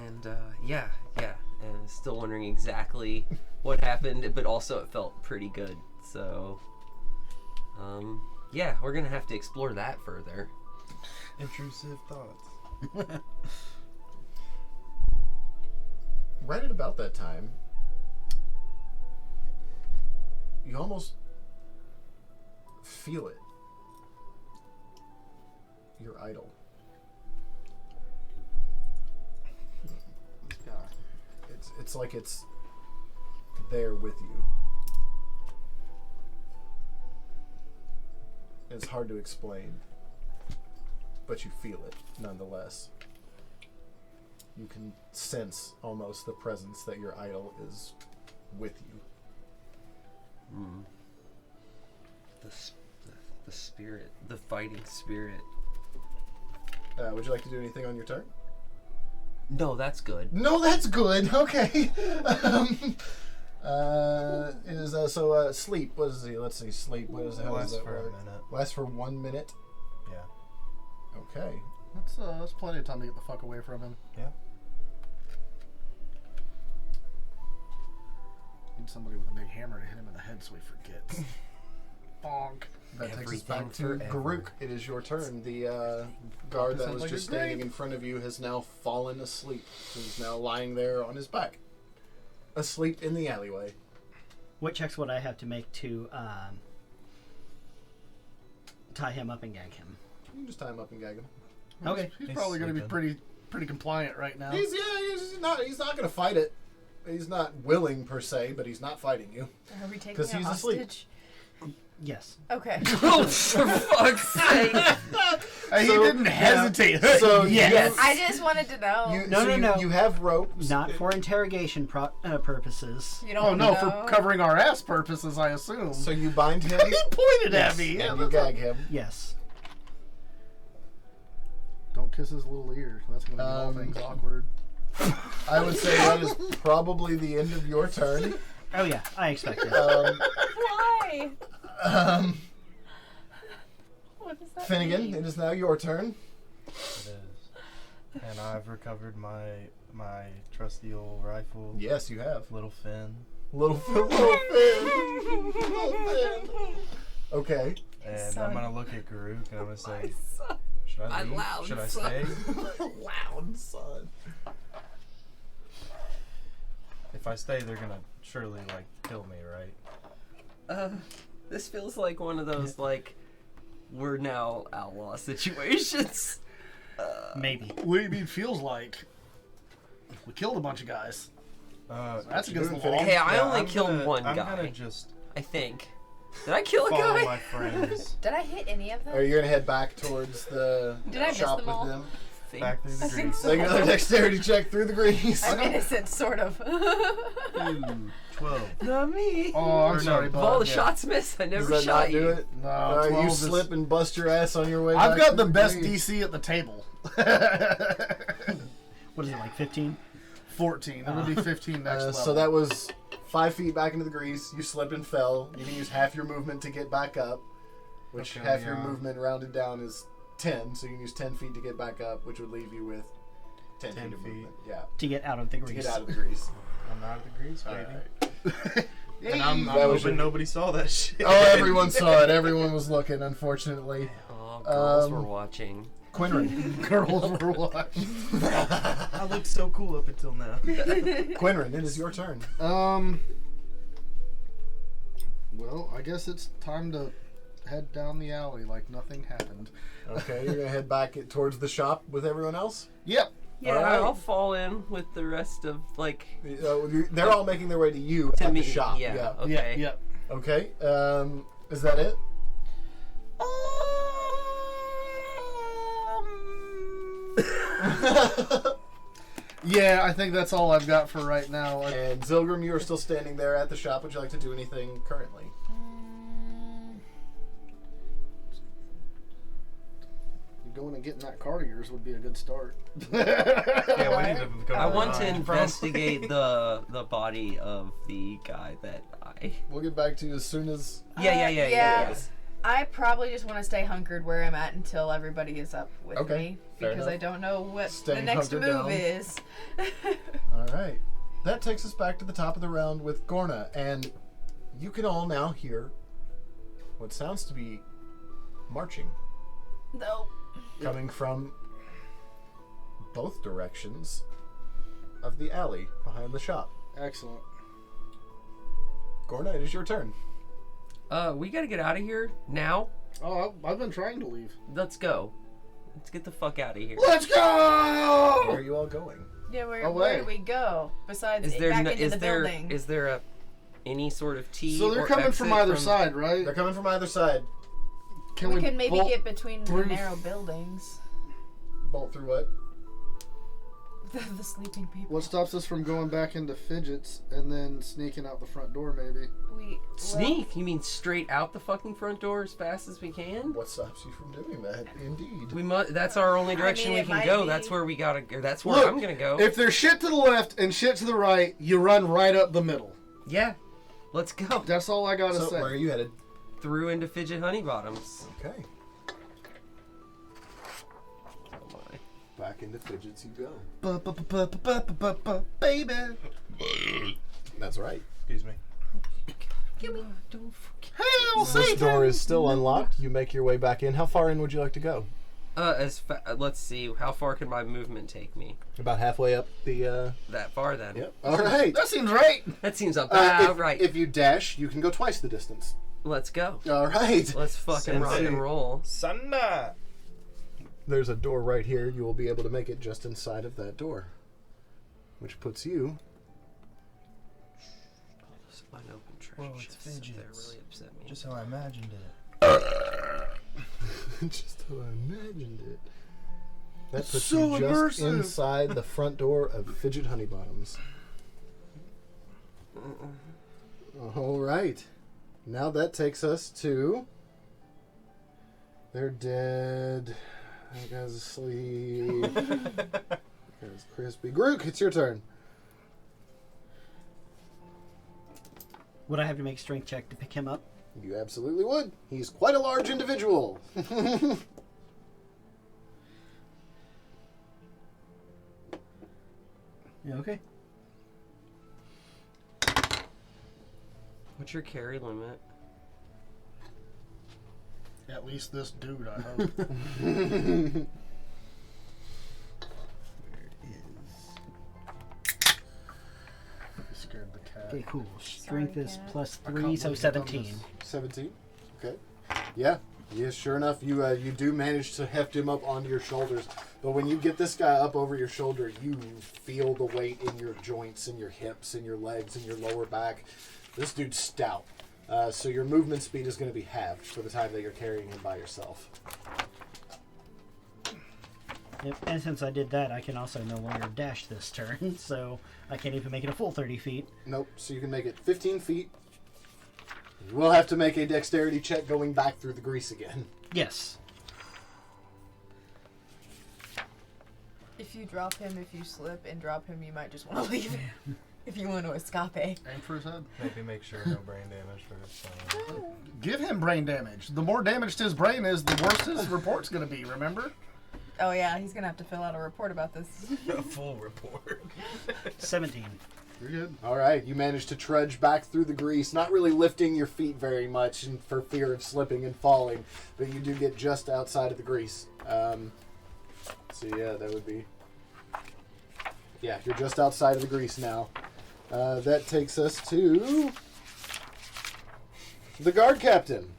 And yeah, and still wondering exactly what happened, but also it felt pretty good. So, yeah, we're gonna have to explore that further. Intrusive thoughts. Right at about that time, you almost feel it. Your idol. It's like it's there with you. It's hard to explain, but you feel it nonetheless. You can sense almost the presence that your idol is with you. The spirit, the fighting spirit. Would you like to do anything on your turn? No, that's good. No, that's good. Okay. Sleep. What is he? Let's see. Sleep. What is how does Lasts that for a work? minute. Lasts for 1 minute. Yeah. Okay. That's plenty of time to get the fuck away from him. Yeah. Need somebody with a big hammer to hit him in the head so he forgets. Honk. That takes us Everything back to forever. Garuk. It is your turn. The guard that Sounds was like just a grave. standing in front of you has now fallen asleep. He's now lying there on his back, asleep in the alleyway. What checks would I have to make to tie him up and gag him? You can just tie him up and gag him. Okay. He's He's probably going to be sleeping. pretty compliant right now. He's not going to fight it. He's not willing per se, but he's not fighting you. Are we taking 'Cause a he's asleep. hostage? Yes. Okay. Oh, for fuck's sake! He So, didn't hesitate. So Yes. I just wanted to know. No. You have ropes. Not for interrogation purposes. You don't Oh no, know. for covering our ass purposes, I assume. So you bind him he pointed at me. and you gag him. Yes. Don't kiss his little ear. That's going to make all things awkward. I would say that is probably the end of your turn. Oh yeah, I expected. Why? What does that Finnegan, mean? it is now your turn. It is. And I've recovered my trusty old rifle. Yes, you have. Little Finn. Little Finn. Little Finn. Little Finn. Okay. And Son. I'm gonna look at Garuk and I'm gonna say, son. should I My leave? loud Should I son. stay? Loud son. If I stay, they're gonna surely like kill me, right? This feels like one of those like we're now outlaw situations. Maybe. What do you mean it feels like? We killed a bunch of guys. That's against the law. Hey, I Yeah, only I'm killed gonna- one I'm guy. gonna just I think. Did I kill a follow guy? my friends Did I hit any of them? Are you gonna head back towards the Did I miss shop them with all? them? back through the I think grease. so. Make another dexterity check through the grease. I'm innocent, sort of. 12. Not me. Oh, I'm Or sorry, If bud. all the yeah. shots miss, I never Does that shot not you. do it? No, Alright, 12 you is- slip and bust your ass on your way I've back got to the best grease. DC at the table. What is it, like 15? 14. It would be 15 next level. So that was 5 feet back into the grease. You slipped and fell. You can use half your movement to get back up, which Okay, half your yeah. movement rounded down is 10. So you can use 10 feet to get back up, which would leave you with 10 feet of feet. movement. Yeah, To get out of the to grease. get out of the grease. I'm out of the grease, baby. Alright. And I'm That was hoping your- nobody saw that shit. Oh, everyone saw it. Everyone was looking, unfortunately. Oh, girls were Um, watching. Quinrin. Girls were watching. I looked so cool up until now. Quinrin, it is your turn. Well, I guess it's time to head down the alley like nothing happened. Okay, you're gonna head back towards the shop with everyone else. Yep. Yeah, Alright. I'll fall in with the rest of like They're all making their way to you to at me. the shop. Yeah. Okay. Yep. Yep. Okay. Is that it? Yeah, I think that's all I've got for right now. And Zilgrim, you are still standing there at the shop. Would you like to do anything currently? Going and getting that card of yours would be a good start. Yeah, we need to go. I want to behind. investigate the body of the guy that I. We'll get back to you as soon as. Yeah. I probably just want to stay hunkered where I'm at until everybody is up with Okay, me fair because enough. I don't know what Staying the next hunkered move down. is. All right. That takes us back to the top of the round with Gorna, and you can all now hear what sounds to be marching No. coming from both directions of the alley behind the shop. Excellent. Gorna, it is your turn. We gotta get out of here now. Oh, I've been trying to leave. Let's go. Let's get the fuck out of here. Let's Where go! are you all going? Yeah, where Away. do we go? Besides Is there back no, into the building. is there a any sort of T? So they're or coming exit from either side, right? They're coming from either side. Can we can maybe bolt get between the through- narrow buildings. Bolt through what? The sleeping people. What stops us from going back into Fidgets and then sneaking out the front door, maybe? Sneak? You mean straight out the fucking front door as fast as we can? What stops you from doing that? Indeed. We must. That's our only direction mean, we it can might go. be. That's where we gotta go. That's where Look, I'm gonna go. If there's shit to the left and shit to the right, you run right up the middle. Yeah, let's go That's all I gotta So, say. where are you headed? through into Fidget Honey Bottoms. Okay. Oh my. Back into Fidgets you go. Baby. That's right. Excuse me. Don't forget. Hell, This Satan! door is still unlocked. You make your way back in. How far in would you like to go? Let's see. How far can my movement take me? About halfway up the. That far, then. Yep. All right. That seems right. That seems about right. If you dash, you can go twice the distance. Let's go. All right. Let's fucking rock and roll. Sanda. There's a door right here. You will be able to make it just inside of that door, which puts you. Those unopened treasure Whoa, it's chests up there fidgets. really upset me. Just how I imagined it. Just how I imagined it. That puts So you just immersive. inside the front door of Fidget Honeybottoms. All right. Now that takes us to. They're dead. That guy's asleep. That guy's crispy. Grook, it's your turn. Would I have to make a strength check to pick him up? You absolutely would. He's quite a large individual. Yeah, okay. What's your carry limit? At least this dude, I hope. Scared the cat. Okay, cool. Strength is Cat. plus I 3, can't so believe you've done 17. 17. Okay. Yeah. Yes, sure enough, you do manage to heft him up onto your shoulders. But when you get this guy up over your shoulder, you feel the weight in your joints, in your hips, in your legs, in your lower back. This dude's stout. So your movement speed is going to be halved for the time that you're carrying him by yourself. Yep. And since I did that, I can also no longer dash this turn, so I can't even make it a full 30 feet. Nope. So you can make it 15 feet. You will have to make a dexterity check going back through the grease again. Yes. If you drop him, if you slip and drop him, you might just want to leave him. If you want to escape. Aim for his head. Maybe make sure no brain damage for his Give him brain damage. The more damaged his brain is, the worse his report's going to be, remember? Oh yeah, he's gonna have to fill out a report about this. A full report. 17. You're good. All right, you managed to trudge back through the grease, not really lifting your feet very much and for fear of slipping and falling, but you do get just outside of the grease. So yeah, that would be... Yeah, you're just outside of the grease now. That takes us to the guard captain,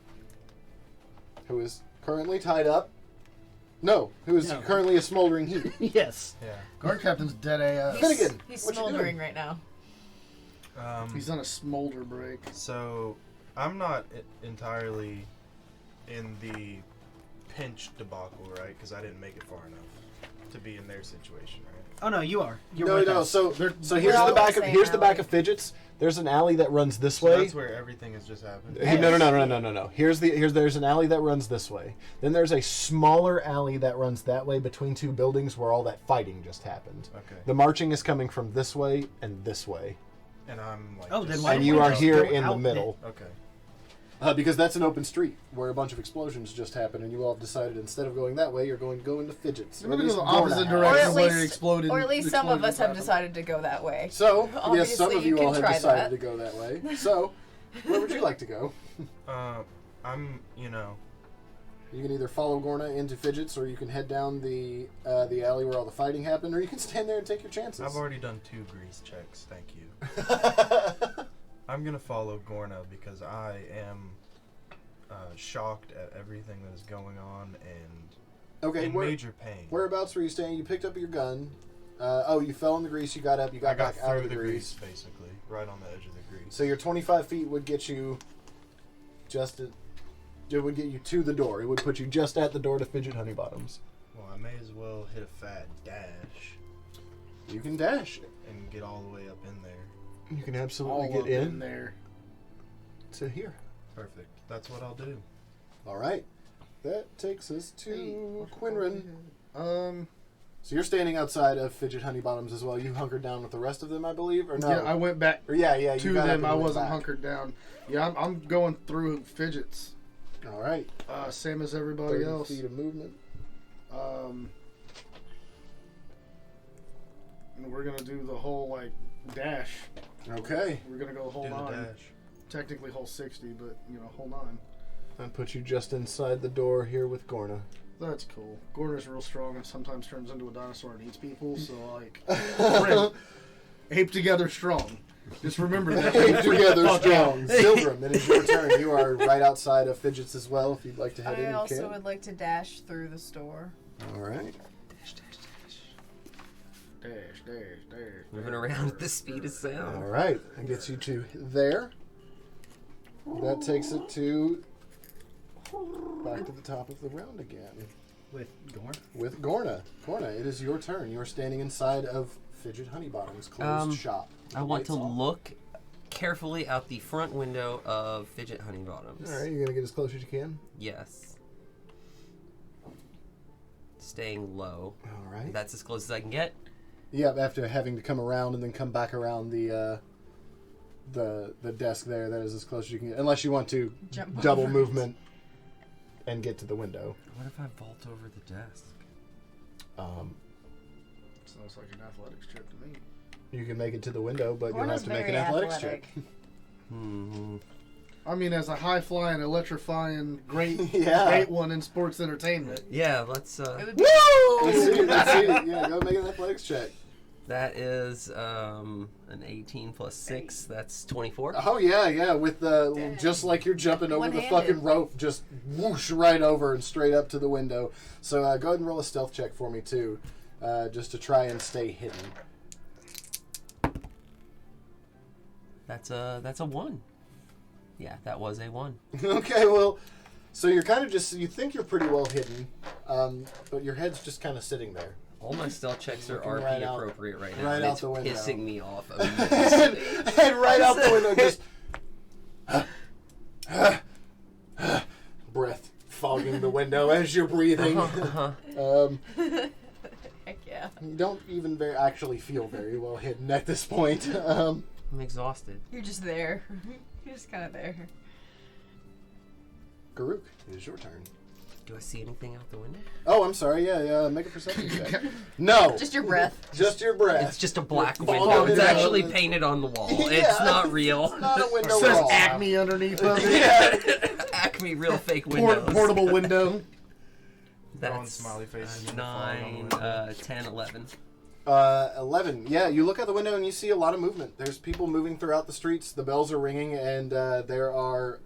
who is currently tied up. No, who is No. currently a smoldering heap. Yes. Yeah. Guard captain's dead ass. Finnegan, He's what you doing? smoldering right now. He's on a smolder break. So, I'm not entirely in the pinch debacle, right? Because I didn't make it far enough to be in their situation, right? Oh, no, you are. You're No, with no. us. So here's all the back the of same here's the back alley. of Fidgets. There's an alley that runs this So way. that's where everything has just happened. No. Here's there's an alley that runs this way. Then there's a smaller alley that runs that way between two buildings where all that fighting just happened. Okay. The marching is coming from this way and this way, And I'm like. Oh, just then why and don't you we are just here go in the out middle. Okay. Because that's an open street where a bunch of explosions just happened, and you all have decided instead of going that way, you're going to go into Fidgets. We're Or going at to go the least opposite Gorna. direction Or where at it least- exploded. Or at least some of us have explosions decided to go that way. So yes, Obviously, some of you you all can have try decided that. to go that way. So where would you like to go? I'm, You can either follow Gorna into Fidgets, or you can head down the alley where all the fighting happened, or you can stand there and take your chances. I've already done 2 grease checks, thank you. I'm gonna follow Gorna because I am shocked at everything that is going on and Okay, in major pain. whereabouts were you staying? You picked up your gun. You fell in the grease. You got up. You got I got back out of through the the grease. basically, right on the edge of the grease. So your 25 feet would get you it would get you to the door. It would put you just at the door to Fidget Honeybottoms. Well, I may as well hit a fat dash You can dash. and get all the way up in there. You can all absolutely up get in in there. to here. Perfect. That's what I'll do. All right. That takes us to Quinrin. So So you're standing outside of Fidget Honeybottoms as well. You hunkered down with the rest of them, I believe, or no? yeah, I went back Or yeah. You to got up them. and I went wasn't back. hunkered down. Yeah, I'm going through Fidgets. All right. Same as everybody 30 else. feet of movement. And we're gonna do the whole dash. Okay. We're gonna go the whole Do the nine. dash. technically whole 60, but, whole 9. That puts you just inside the door here with Gorna. That's cool. Gorner's real strong and sometimes turns into a dinosaur and eats people, so, great. Ape together strong. Just remember that. Ape together strong. Zilgrim, it is your turn. You are right outside of Fidget's as well. If you'd like to head in, I you also can. would like to dash through the store. All right. Dash. Moving around at the speed of sound. All right. That gets you to there. That takes it to back to the top of the round again. With Gorn? With Gorna. Gorna, it is your turn. You are standing inside of Fidget Honeybottom's closed shop. I want to Lights off. look carefully out the front window of Fidget Honeybottoms. All right, you're going to get as close as you can? Yes. Staying low. All right. That's as close as I can get. Yeah, after having to come around and then come back around the desk there, that is as close as you can get. Unless you want to Jump double over it. movement and get to the window. What if I vault over the desk? Sounds like an athletics check to me. You can make it to the window, but you'll Gorna's have to make an very athletics athletic. check. Hmm. I mean, as a high-flying, electrifying, great one in sports entertainment. Yeah, let's. It would be Let's see. Yeah, go make an athletics check. That is an 18 plus 6. That's 24. Oh, yeah. With just like you're jumping over the One-handed. fucking rope, just whoosh right over and straight up to the window. So go ahead and roll a stealth check for me, too, just to try and stay hidden. That's a 1. Yeah, that was a 1. Okay, well, so you're kind of you think you're pretty well hidden, but your head's just kind of sitting there. All my stealth checks are Looking RP right out- appropriate right now. right and out it's the window. pissing me off. and right out the window, just breath fogging the window as you're breathing. heck yeah. You don't even actually feel very well hidden at this point. I'm exhausted. You're just there. You're just kind of there. Garuk, it is your turn. Do I see anything out the window? Oh, I'm sorry. Yeah. Make a perception check. No, Just your breath. just your breath. It's just a black Fogging window. it It's out. actually painted on the wall. Yeah. It's not real. Not a window It at says all. Acme underneath of it. Acme real fake windows. Portable window. Throwing That's smiley faces in the 9, fog on the 10, 11. 11. Yeah, you look out the window and you see a lot of movement. There's people moving throughout the streets. The bells are ringing, and there are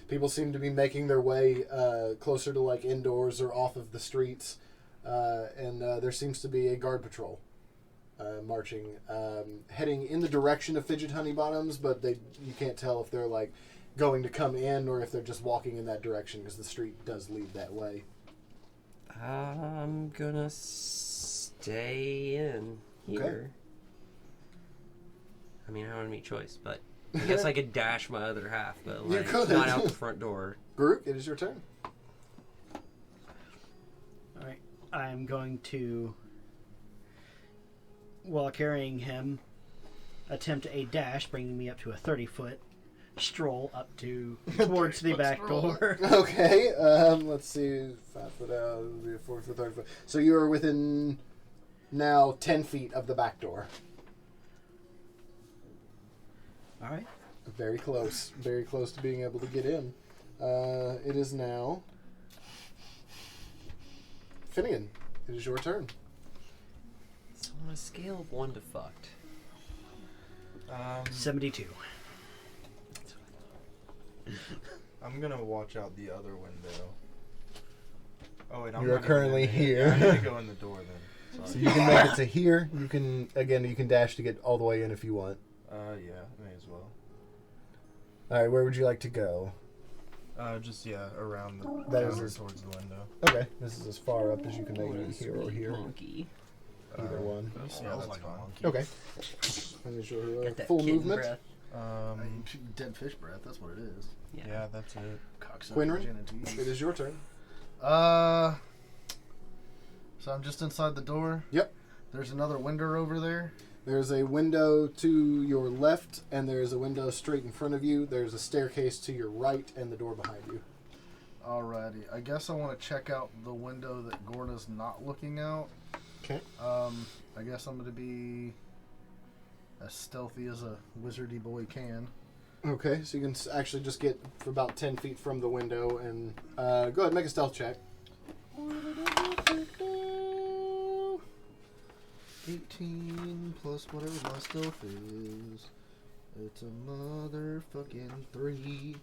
people seem to be making their way closer to like indoors or off of the streets. And there seems to be a guard patrol marching, heading in the direction of Fidget Honeybottoms, but you can't tell if they're like going to come in or if they're just walking in that direction because the street does lead that way. I'm gonna stay in here. Okay. I mean, I don't have any choice, but I guess I could dash my other half, but You like could. not out the front door. Garuk, it is your turn. All right. I'm going to, while carrying him, attempt a dash, bringing me up to a 30-foot stroll up to towards the 30-foot back stroll. door. Okay, let's see. 5 foot out, it'll be a 4 foot, 30 foot. So you are within now 10 feet of the back door. All right. Very close to being able to get in. It is now Finnegan. It is your turn. So on a scale of 1 to fucked. 72. I'm gonna watch out the other window. Oh wait, I'm You are not even currently in there. here. Yeah, I need to go in the door then. So Sorry. you can make it to here. You can dash to get all the way in if you want. Yeah, may as well. All right, where would you like to go? Just around the That counter is- towards the window. Okay, this is as far up as you can make What a it here or sweet here. monkey. Either one. He Yeah, smells that's like fine. a monkey. Okay. That is your Got that full kitten movement. breath. Dead fish breath, that's what it is. Yeah, that's it. Cocksucker Quinrin, gin and teas. it is your turn. So I'm just inside the door. Yep. There's another window over there. There's a window to your left, and there's a window straight in front of you. There's a staircase to your right, and the door behind you. Alrighty. I guess I want to check out the window that Gorna's not looking out. Okay. I guess I'm going to be as stealthy as a wizardy boy can. Okay, so you can actually just get for about 10 feet from the window and go ahead and make a stealth check. 18 plus whatever my stealth is. It's a motherfucking 3.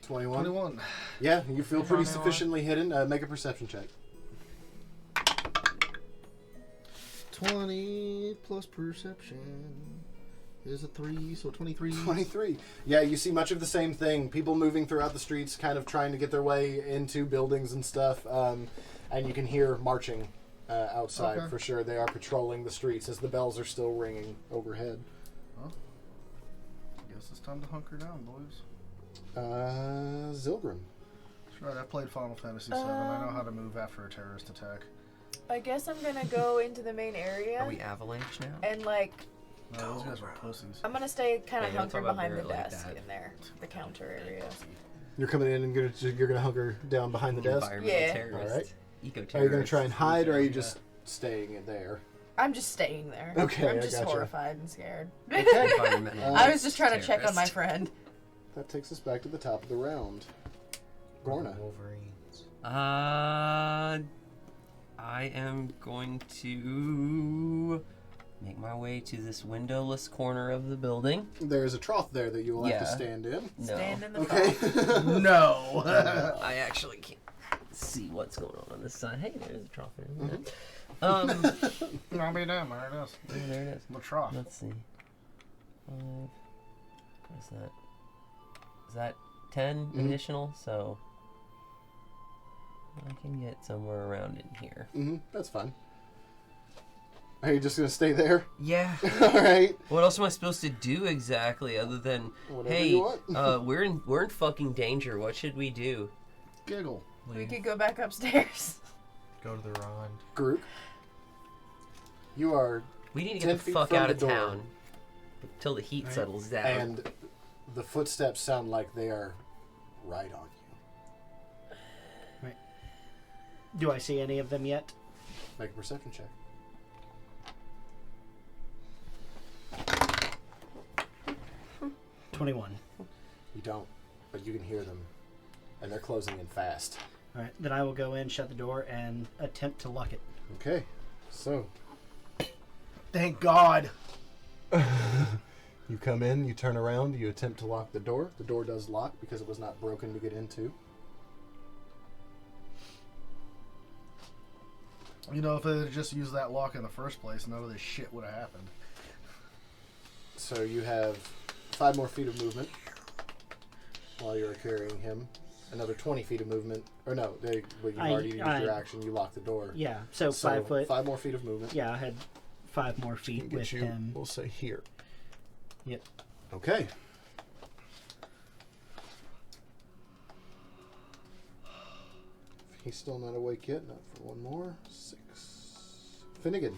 21. 21. Yeah, you feel pretty 21. sufficiently hidden. Make a perception check. 20 plus perception is a 3, so 23. 23. Yeah, you see much of the same thing. People moving throughout the streets, kind of trying to get their way into buildings and stuff. And you can hear marching outside Okay. for sure. They are patrolling the streets as the bells are still ringing overhead. Well, guess it's time to hunker down, boys. Zilgrim. That's right, I played Final Fantasy VII. I know how to move after a terrorist attack. I guess I'm gonna go into the main area Are we avalanche now? and like No, those guys are pussies. I'm gonna stay kind Hey, of you don't hunkered talk about behind the Barrett like desk that. in there, the counter area. You're coming in and you're gonna hunker down behind the desk. Environmental Yeah. terrorist. Alright. Eco-terrorist. Are you gonna try and hide, or are you Yeah. just staying in there? I'm just staying there. Okay, I'm I just gotcha. horrified and scared. Okay. Environmental I was just trying to check on my terrorist. friend. That takes us back to the top of the round. Gorna. Wolverines. I am going to make my way to this windowless corner of the building. There is a trough there that you will have to Yeah. stand in. No. Stand in the Okay. front. No! I actually can't see what's going on this side. Hey, there's a trough there. Mm-hmm. I'll be damned, there it is. Oh, there it is. The trough. Let's see. What's that? Is that 10 Mhm. additional? So I can get somewhere around in here. That's fine. Are you just gonna stay there? Yeah. All right. What else am I supposed to do exactly other than, Whatever hey, you want. we're in fucking danger. What should we do? Giggle. We could go back upstairs. Go to the Rhine. Group. You are, We need to 10 get the feet fuck from out the of door. town till the heat settles down. and the footsteps sound like they are right on you. Do I see any of them yet? Make a perception check. $21. You don't, but you can hear them, and they're closing in fast. All right, then I will go in, shut the door, and attempt to lock it. Okay, so Thank God. you come in, you turn around, you attempt to lock the door. The door does lock because it was not broken to get into. You know, if they had just used that lock in the first place, none of this shit would have happened. So you have 5 more feet of movement while you're carrying him. Another 20 feet of movement. Or no, you've already used your action. You lock the door. Yeah, so 5 foot. 5 more feet of movement. Yeah, I had 5 more feet Can get with you, him. we'll say here. Yep. Okay. He's still not awake yet. Not for one more. 6. Finnegan.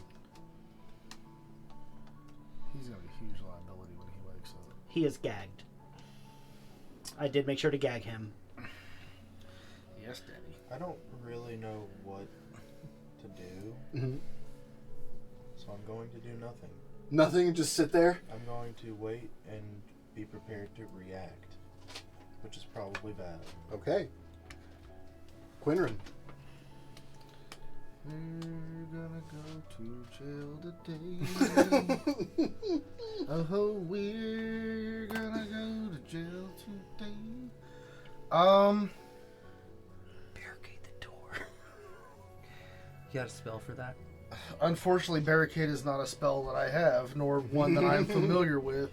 He's going to be a huge liability when he wakes up. He is gagged. I did make sure to gag him. Yes, Daddy. I don't really know what to do, Mm-hmm. so I'm going to do nothing. Nothing. Just sit there. I'm going to wait and be prepared to react, which is probably bad. Okay. Quinrin. We're gonna go to jail today. Oh, we're gonna go to jail today. Barricade the door. You got a spell for that? Unfortunately, barricade is not a spell that I have, nor one that I'm familiar with.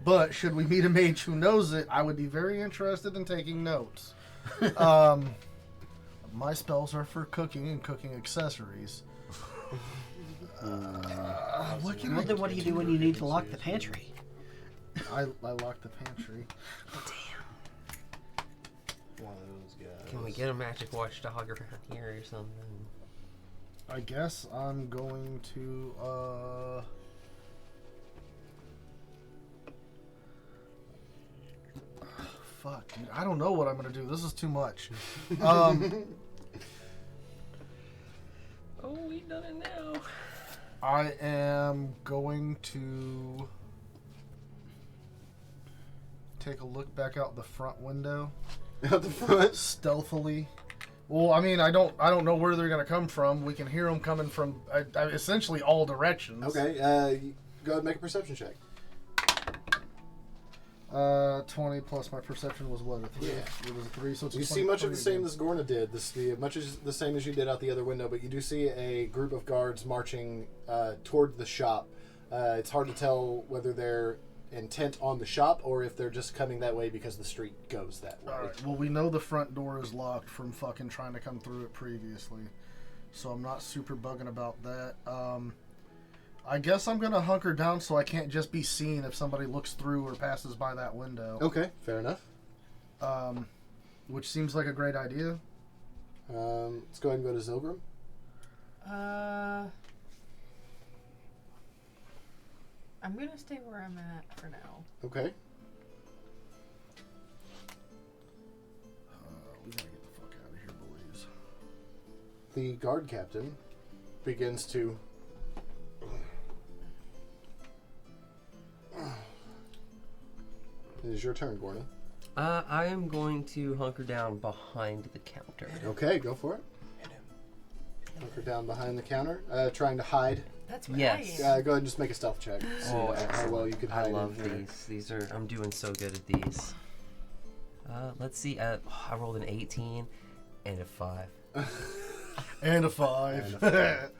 But should we meet a mage who knows it, I would be very interested in taking notes. My spells are for cooking and cooking accessories. What can Well, I then what do you do when you need to lock the pantry? I locked the pantry. One of those guys. Can we get a magic watchdog around here or something? I guess I'm going to, fuck, dude. I don't know what I'm going to do. This is too much. Oh, we done it now. I am going to take a look back out the front window. Out the front? Stealthily. Well, I mean, I don't know where they're gonna come from. We can hear them coming from essentially all directions. Okay, go ahead and make a perception check. 20 plus my perception was what, a 3? Yeah. It was a 3, so it's a You see much of the 23 same again. as Gorna did. Much as the same as you did out the other window, but you do see a group of guards marching toward the shop. It's hard to tell whether they're intent on the shop or if they're just coming that way because the street goes that way. Alright, well, we know the front door is locked from fucking trying to come through it previously. So I'm not super bugging about that. I guess I'm gonna hunker down so I can't just be seen if somebody looks through or passes by that window. Okay, fair enough. Which seems like a great idea. Let's go ahead and go to Zilgrim. I'm gonna stay where I'm at for now. Okay. We gotta get the fuck out of here, boys. The guard captain begins to... It is your turn, Gorna. I am going to hunker down behind the counter. Okay, go for it. Hunker down behind the counter, trying to hide. That's what Yes. I am. Go ahead and just make a stealth check. See how excellent. well you can hide. I love in here. these. These are. I'm doing so good at these. Let's see. I rolled an 18 and a 5. And a 5. And a 5.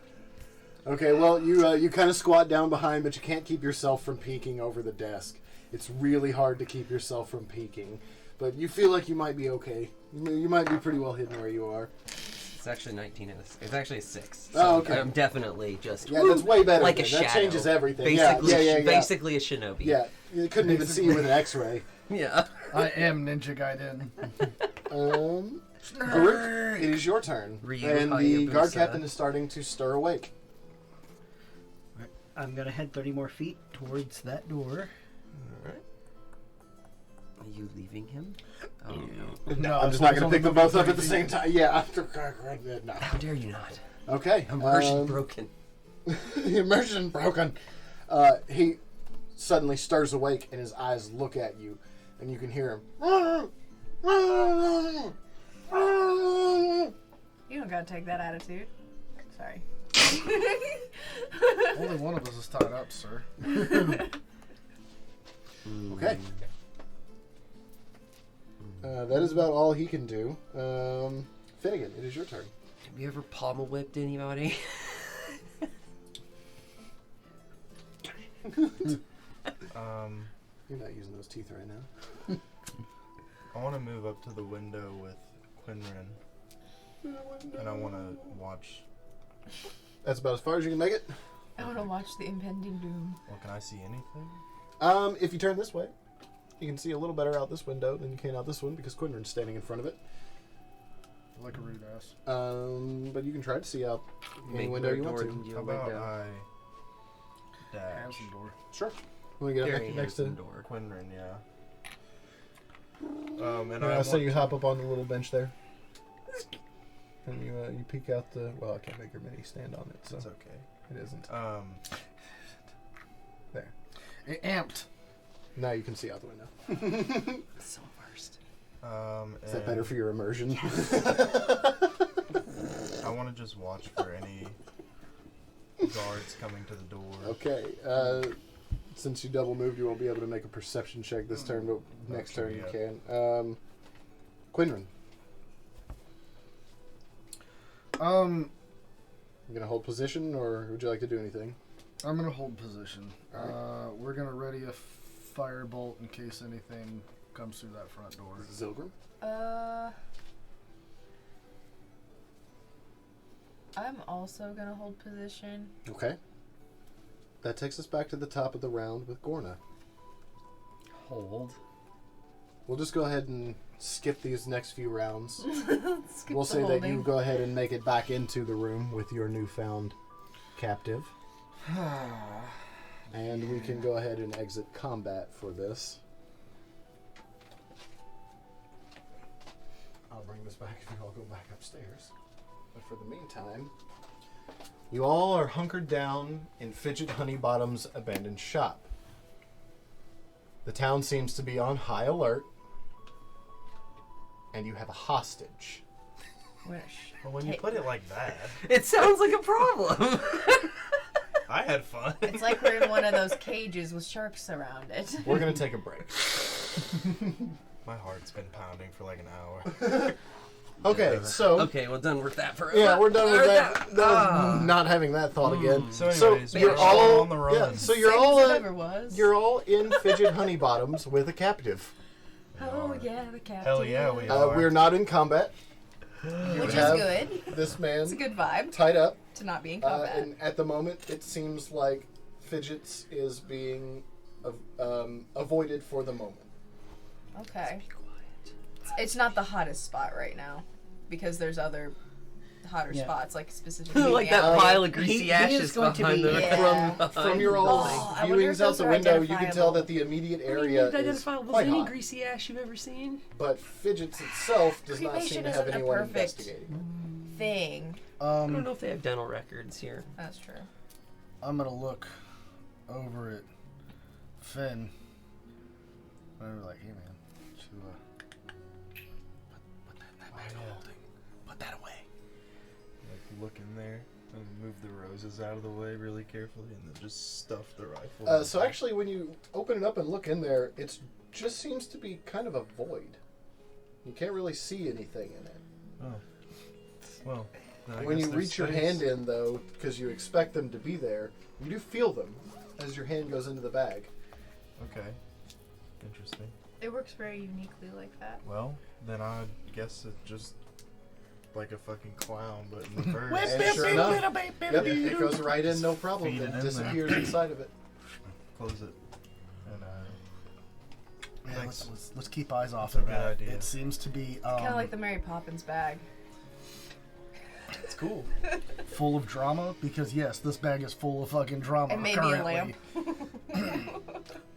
Okay, well, you kind of squat down behind, but you can't keep yourself from peeking over the desk. It's really hard to keep yourself from peeking, but you feel like you might be okay. You might be pretty well hidden where you are. It's actually 19 and it's actually a 6. So Oh, okay. I'm definitely just Yeah, that's way better. like a than shadow. That changes everything. Basically, Yeah. basically a shinobi. Yeah, you couldn't even see you with an X-ray. Yeah. I am Ninja Gaiden. Garuk, it is your turn, Ryu and the Hayabusa. guard captain is starting to stir awake. I'm gonna head 30 more feet towards that door. Are you leaving him? Oh No, I'm just not going to pick them both up at the same time. Yeah, no. How dare you not? Okay. Immersion broken. Immersion broken. He suddenly stirs awake, and his eyes look at you, and you can hear him. You don't gotta take that attitude. Sorry. Only one of us is tied up, sir. Okay. That is about all he can do. Finnegan, it is your turn. Have you ever pommel whipped anybody? You're not using those teeth right now. I want to move up to the window with Quinrin, and I want to watch. That's about as far as you can make it. I wanna watch the impending doom. Well, can I see anything? If you turn this way, you can see a little better out this window than you can out this one because Quinrin's standing in front of it. Like a rude ass. But you can try to see out any Make window no you want door to. can do How a about window. I dash Handsome door. Sure. Want to get There up he next is, to? the door. Quinrin? Yeah. And Yeah, I so want you hop up on the little bench there, and you peek out the. Well, I can't make your mini stand on it, so It's okay. it isn't. There. It amped. Now you can see out the window. So worst. Is that better for your immersion? I want to just watch for any guards coming to the door. Okay. Since you double moved, you won't be able to make a perception check this turn, but next sure, turn you yeah. can. Quinrin, you gonna hold position, or would you like to do anything? I'm gonna hold position. Alright. We're gonna ready a firebolt in case anything comes through that front door. Zilgrim. I'm also gonna hold position. Okay. That takes us back to the top of the round with Gorna. Hold. We'll just go ahead and skip these next few rounds. Skip We'll the say that holding. you go ahead and make it back into the room with your newfound captive. And we can go ahead and exit combat for this. I'll bring this back if you all go back upstairs. But for the meantime, you all are hunkered down in Fidget Honeybottom's abandoned shop. The town seems to be on high alert. And you have a hostage. Wish. Well, when you put it like that, It sounds like a problem. I had fun. It's like we're in one of those cages with sharks around it. We're going to take a break. My heart's been pounding for like an hour. Okay, so... Okay, well, done with that for Yeah, we're done with that. Not having that thought again. So anyways, you're we're all on the run. Yeah, so you're Same all as it ever was. you're all in Fidget Honeybottoms with a captive. Oh yeah, the captain. Hell yeah, we are. We're not in combat. Which is have good. This man It's a good vibe tied up, to not be in combat. and at the moment it seems like Fidgets is being avoided for the moment. Okay. It's not the hottest spot right now, because there's other hotter Yeah. spots, like specifically like the that alley. pile of greasy he is ashes going to behind be- the Yeah. From your all Oh, I wonder if viewings out those the are window, you can tell identifiable. that the immediate area is quite hot. greasy ash you've ever seen. But Fidgets itself does not Cremation seem to have isn't a anyone perfect- investigating. Thing. I don't know if they have dental records here. That's true. I'm gonna look over at Finn. And I'm like, hey man, put that bag of holding. Put that away. Like look in there and move the roses out of the way really carefully, and then just stuff the rifle. So actually, when you open it up and look in there, it just seems to be kind of a void. You can't really see anything in it. Oh. Well, then I When guess you there's reach your space. hand in, though, because you expect them to be there, you do feel them as your hand goes into the bag. Okay. Interesting. It works very uniquely like that. Well, then I guess it's just like a fucking clown, but in reverse. And sure enough, yep, it goes right in, no problem. Feed it It in disappears inside of it. Close it. And Yeah, Thanks. let's keep eyes off That's of a good that. idea. It seems to be Kind of like the Mary Poppins bag. it's cool. full of drama because yes, this bag is full of fucking drama. And maybe a currently. lamp.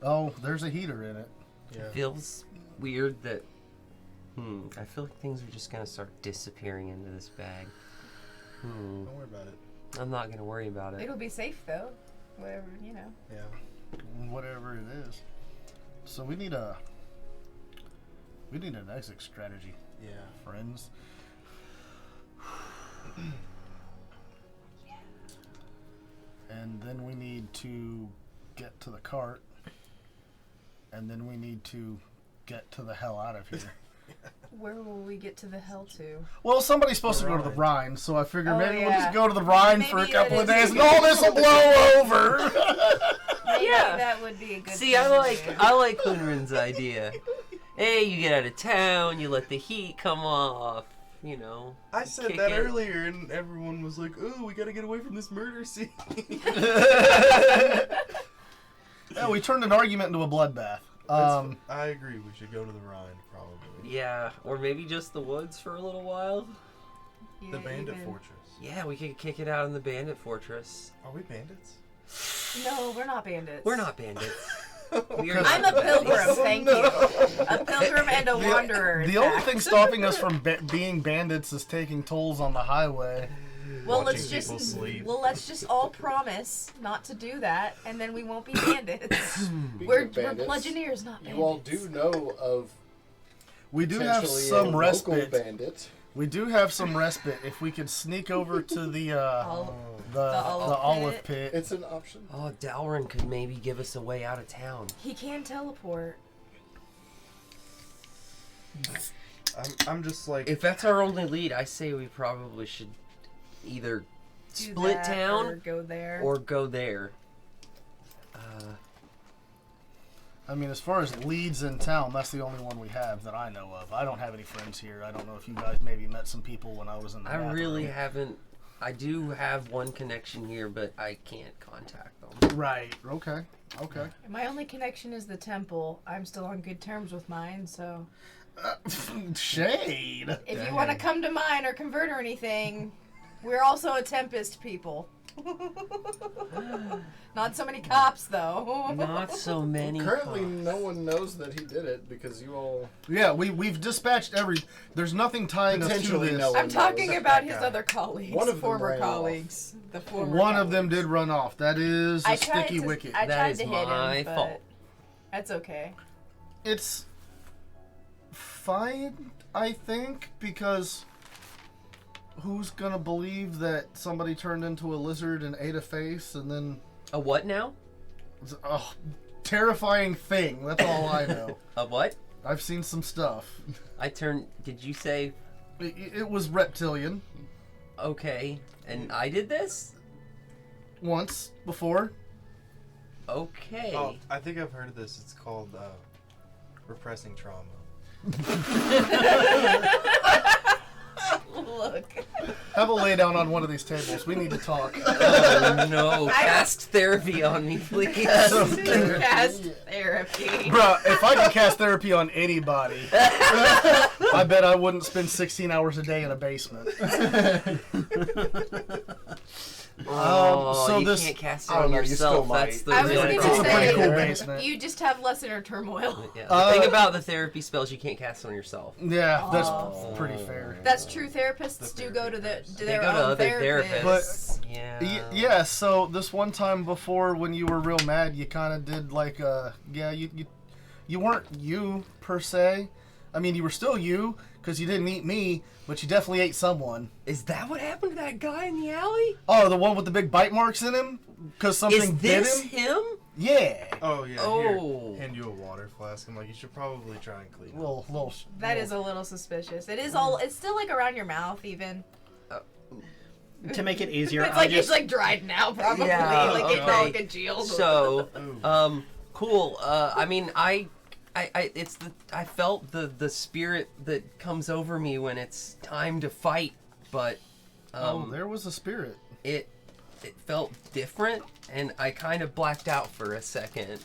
Oh, there's a heater in it. Yeah. Feels weird that. I feel like things are just gonna start disappearing into this bag. Don't worry about it. I'm not gonna worry about it. It'll be safe though. Whatever, you know. Yeah. Whatever it is. So we need an exit strategy, Yeah. friends. And then we need to get to the cart. And then we need to get to the hell out of here. Where will we get to the hell to? Well, somebody's supposed to go to the Rhine. Rhine, so I figured Oh, maybe we'll yeah. just go to the Rhine for a Maybe couple of that days is- and all this will blow over. Maybe Yeah. that would be a good See, thing I to like do. I like Hunrin's idea. Hey, you get out of town, you let the heat come off, you know. I said kick that it. earlier, and everyone was like, "Ooh, we gotta get away from this murder scene." Yeah, we turned an argument into a bloodbath. I agree. We should go to the Rhine, probably. Yeah, or maybe just the woods for a little while. Yeah, The Bandit even- Fortress. Yeah, we could kick it out in the bandit fortress. Are we bandits? No, we're not bandits. We're not bandits. We are I'm not a pilgrim, bandits. thank you. A pilgrim and a wanderer. in The only fact. thing stopping us from being bandits is taking tolls on the highway. Well, Watching let's people just sleep. let's just all promise not to do that, and then we won't be bandits. Speaking we're of bandits, bludgeoneers, not bandits. you all do know of We do have potentially some a respite. local bandit. We do have some respite if we could sneak over to the The olive olive pit. pit. It's an option. Oh, Dalrin could maybe give us a way out of town. He can teleport. I'm just like, If that's our only lead, I say we probably should either Do split that town or go there. or go there. I mean, as far as leads in town, that's the only one we have that I know of. I don't have any friends here. I don't know if you guys maybe met some people when I was in the I really bathroom. haven't. I do have one connection here, but I can't contact them. Right. Okay. Okay. My only connection is the temple. I'm still on good terms with mine, so Shade. if you want to come to mine or convert or anything, we're also a Tempest people. Not so many cops, though. Not so many. Currently, cops. no one knows that he did it because you all Yeah, we've dispatched every. There's nothing tying us to Potentially this. no I'm talking Except about that his guy. other colleagues, One of them former ran off. colleagues. The former One of them colleagues. did run off. That is a I tried sticky to, wicket. I That tried is to hit my him, but fault. That's okay. It's fine, I think, because who's gonna believe that somebody turned into a lizard and ate a face and then... A what now? Oh, terrifying thing. That's all I know. A what? I've seen some stuff. Did you say... It was reptilian. Okay, and I did this? Once before. Okay. Oh, I think I've heard of this. It's called repressing trauma. Look. Have a lay down on one of these tables. We need to talk. Oh no, cast therapy on me, please. Cast therapy. Bruh, if I could cast therapy on anybody, I bet I wouldn't spend 16 hours a day in a basement. So you this, can't cast it I don't on know, you still yourself. might. That's the I was real gonna It's a problem. pretty cool say, basement. you just have less inner turmoil. Yeah. The thing about the therapy spells, you can't cast on yourself. Yeah, that's Oh. pretty fair. That's true. Therapists do go to They their go to own other therapists. therapists. Yeah. Yeah, so this one time before when you were real mad, you kind of did like, you weren't you per se. I mean, you were still you because you didn't eat me, but you definitely ate someone. Is that what happened to that guy in the alley? Oh, the one with the big bite marks in him? Because something Is bit this him? him? Yeah. Oh yeah. Oh. Here, hand you a water flask. I'm like, you should probably try and clean it. Little. That is a little suspicious. It is all. It's still like around your mouth, even. To make it easier, It's I'll like just... it's like dried now, probably. Yeah, like getting all okay. congealed. So, Ooh. cool. I mean, I felt the spirit that comes over me when it's time to fight, but there was a spirit. it felt different, and I kind of blacked out for a second.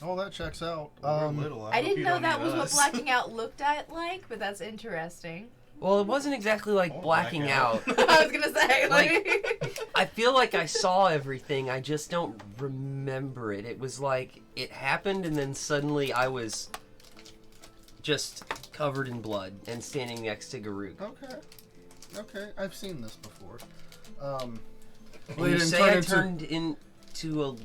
Oh, that checks out. We're little. I hope didn't you know don't that eat was what us. blacking out looked at like, but that's interesting. Well, it wasn't exactly like Oh, blacking out. I was gonna say, I feel like I saw everything. I just don't remember it. It was like it happened, and then suddenly I was just covered in blood and standing next to Garuk. Okay, I've seen this before. And Well, you didn't say turn I into- turned into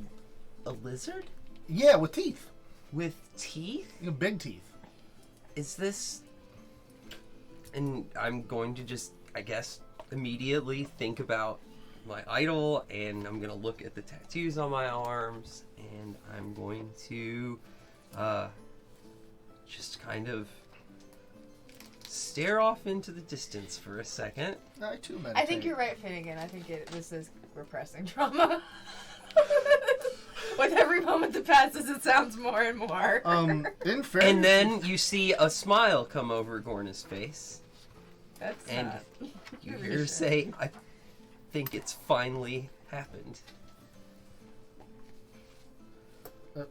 a lizard Yeah, with teeth. with teeth? You know, big teeth. Is this? And I'm going to just, I guess, immediately think about my idol, and I'm gonna look at the tattoos on my arms, and I'm going to just kind of stare off into the distance for a second. I too meditate. I think you're right, Finnegan. I think this is repressing trauma. With every moment that passes, it sounds more and more. In fairness, And then you see a smile come over Gorna's face, That's and not you hear her say, "I think it's finally happened.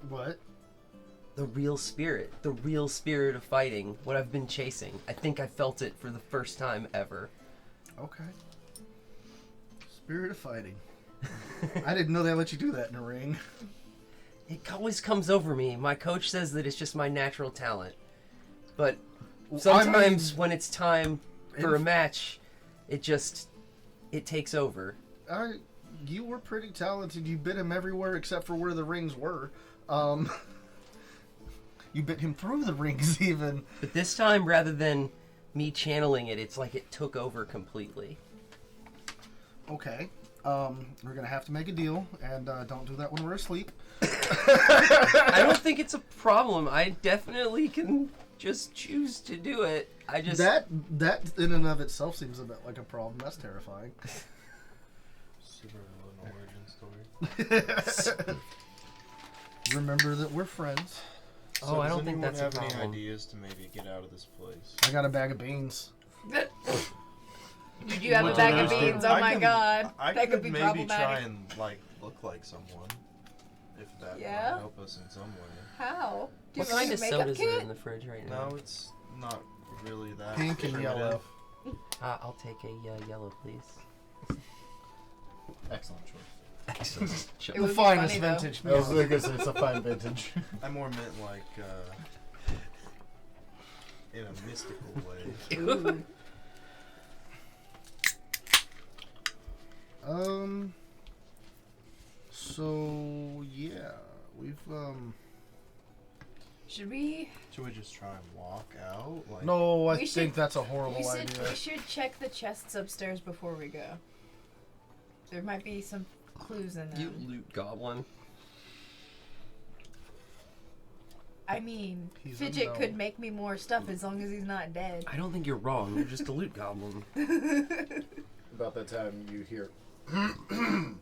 what? The real spirit of fighting, what I've been chasing. I think I felt it for the first time ever." Okay. Spirit of fighting. I didn't know they let you do that in a ring. It always comes over me. My coach says that it's just my natural talent. But sometimes when it's time for a match, it takes over. You were pretty talented. You bit him everywhere except for where the rings were. You bit him through the rings even. But this time, rather than me channeling it, it's like it took over completely. Okay. We're gonna have to make a deal, and don't do that when we're asleep. I don't think it's a problem. I definitely can just choose to do it. I just... That in and of itself seems a bit like a problem. That's terrifying. Super villain origin story. Remember that we're friends. Oh, I don't think does that's a anyone have problem. any ideas to maybe get out of this place? I got a bag of beans. Did you have a What bag do of those do? beans? Oh my god. I That could be maybe problematic. try and look like someone, if that Yeah? might help us in some way. How? Do What you kind have of a makeup sodas kit? are in the fridge right now? No, it's not really that Pink and yellow. primitive. I'll take a yellow, please. Excellent choice. Excellent. It The would be finest funny, though. vintage. I was going to say it's a fine vintage. I more meant like in a mystical way. Ooh. So yeah, we've Should we? Should we just try and walk out? Like, No, I We think should- that's a horrible We idea. should check the chests upstairs before we go. There might be some clues in them. You loot goblin. I mean, He's a Fidget no. could make me more stuff as long as he's not dead. I don't think you're wrong. You're just a loot goblin. About that time, you hear from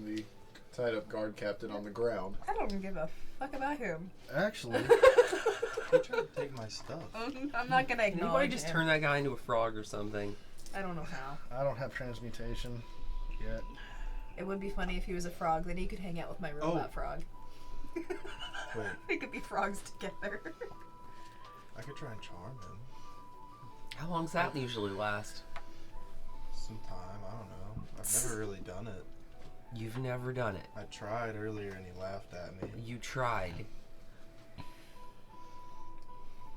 the tied-up guard captain on the ground. I don't give a fuck about him. Actually, he tried to take my stuff. I'm not gonna Anybody acknowledge just him. turn that guy into a frog or something? I don't know how. I don't have transmutation yet. It would be funny if he was a frog. Then he could hang out with my robot frog. Wait, We could be frogs together. I could try and charm him. How long's that usually last? Sometime, I don't know. I've never really done it. You've never done it. I tried earlier and he laughed at me. You tried.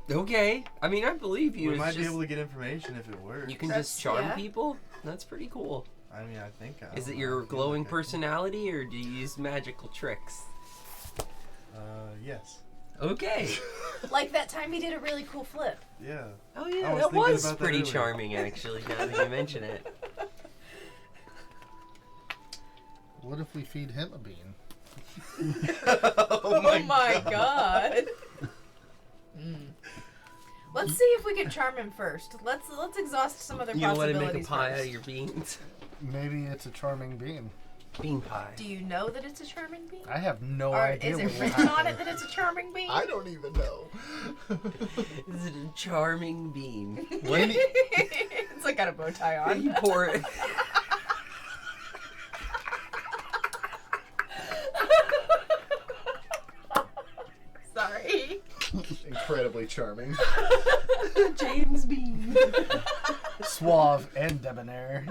Okay. I mean, I believe you. We It's might be just- able to get information if it works. You can That's- just charm yeah. people? That's pretty cool. I mean, I think I Is don't it know, your I feel glowing like I- personality, or do you use magical tricks? Yes. Okay. Like that time he did a really cool flip. Yeah. Oh I yeah, was that thinking was about that pretty earlier. charming, actually. Now that you mention it. What if we feed him a bean? Oh my god. Let's see if we can charm him first. Let's exhaust some other You want to possibilities make a pie first. out of your beans? Maybe it's a charming bean. Bean pie. Do you know that it's a charming bean? I have no Or idea. is it what will written on happen. it that it's a charming bean? I don't even know. Is it a charming bean? When he- It's like got a bow tie on. You pour it. Sorry. Incredibly charming. James Bean. Suave and debonair.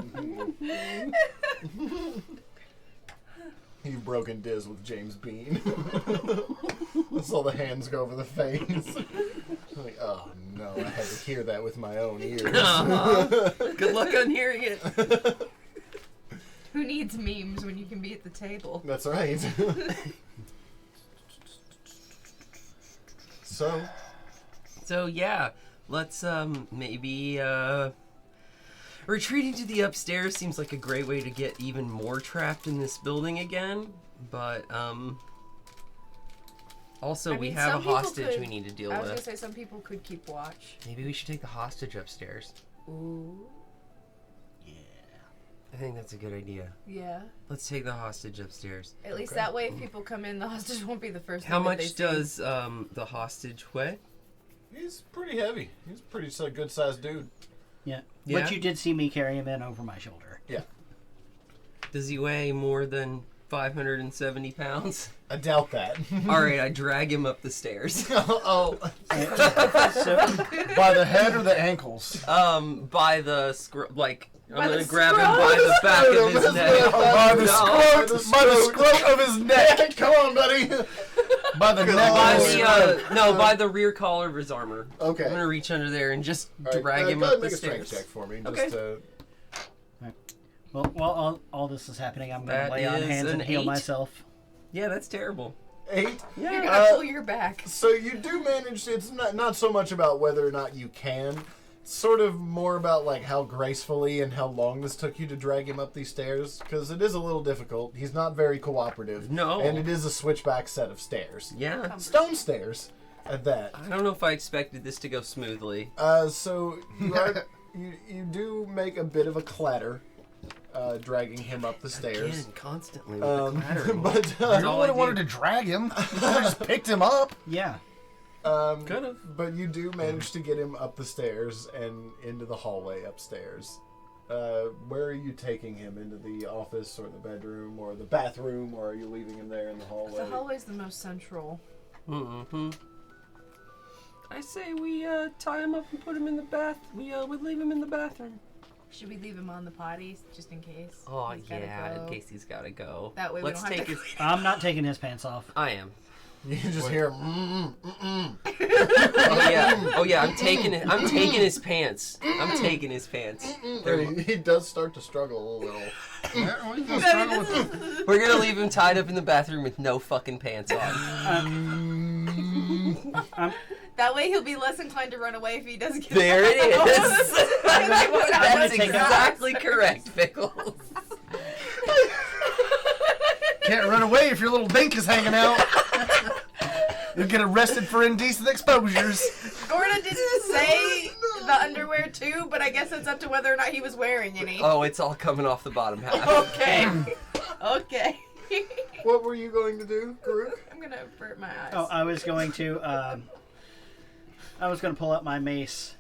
You've broken Diz with James Bean. That's all the hands go over the face. Like, oh no, I had to hear that with my own ears. Good luck on hearing it. Who needs memes when you can be at the table? That's right. So yeah, let's maybe retreating to the upstairs seems like a great way to get even more trapped in this building again. But also I we mean, have a some people hostage could- we need to deal I was gonna with. say some people could keep watch. Maybe we should take the hostage upstairs. Ooh. I think that's a good idea. Yeah. Let's take the hostage upstairs. At least Okay. that way, if people come in, the hostage won't be the first. How thing that they much see. does the hostage weigh? He's pretty heavy. He's a pretty good sized dude. Yeah. Yeah? But you did see me carry him in over my shoulder. Yeah. Does he weigh more than 570 pounds? I doubt that. All right, I drag him up the stairs. Oh. So, By the head or the ankles? By the I'm By gonna the grab him scrotum? by the back of his neck. By the No. scrote, by the scrote of his neck. Come on, buddy. By the neck By of his the by the rear collar of his armor. Okay. I'm gonna reach under there and just All right, drag him go ahead up and the make a strength stairs. check for me. Okay. Just well, while all this is happening, I'm going That to lay on is hands and an heal 8. myself. Yeah, that's terrible. 8. You're Yeah. gonna pull your back. So you do manage. It's not so much about whether or not you can. It's sort of more about like how gracefully and how long this took you to drag him up these stairs, because it is a little difficult. He's not very cooperative. No. And it is a switchback set of stairs. Yeah. Stone stairs, at that. I don't know if I expected this to go smoothly. So you do make a bit of a clatter, dragging him up the stairs. Again, constantly with the clattering. But You're the all one I who wanted do. to drag him. You could have just picked him up. Yeah. Could've. But you do manage to get him up the stairs and into the hallway upstairs. Where are you taking him? Into the office or the bedroom or the bathroom, or are you leaving him there in the hallway? The hallway's the most central. Mm-hmm. I say we tie him up and put him in the bath. We leave him in the bathroom. Should we leave him on the potties just in case? Oh He's gotta yeah, go? in case he's gotta go. That way we Let's don't have take to his. I'm not taking his pants off. I am. You can just What? hear mm. Oh yeah, I'm taking it. I'm taking his pants. I'm taking his pants. He does start to struggle a little. We're gonna leave him tied up in the bathroom with no fucking pants on. That way he'll be less inclined to run away if he does get There it is. That's take it. exactly correct, Pickles. Can't run away if your little dink is hanging out. You'll get arrested for indecent exposures. Gordon didn't say the underwear too, but I guess it's up to whether or not he was wearing any. Oh, it's all coming off the bottom half. Okay. Okay. What were you going to do, Karuk? I'm gonna avert my eyes. Oh, I was going to pull out my mace,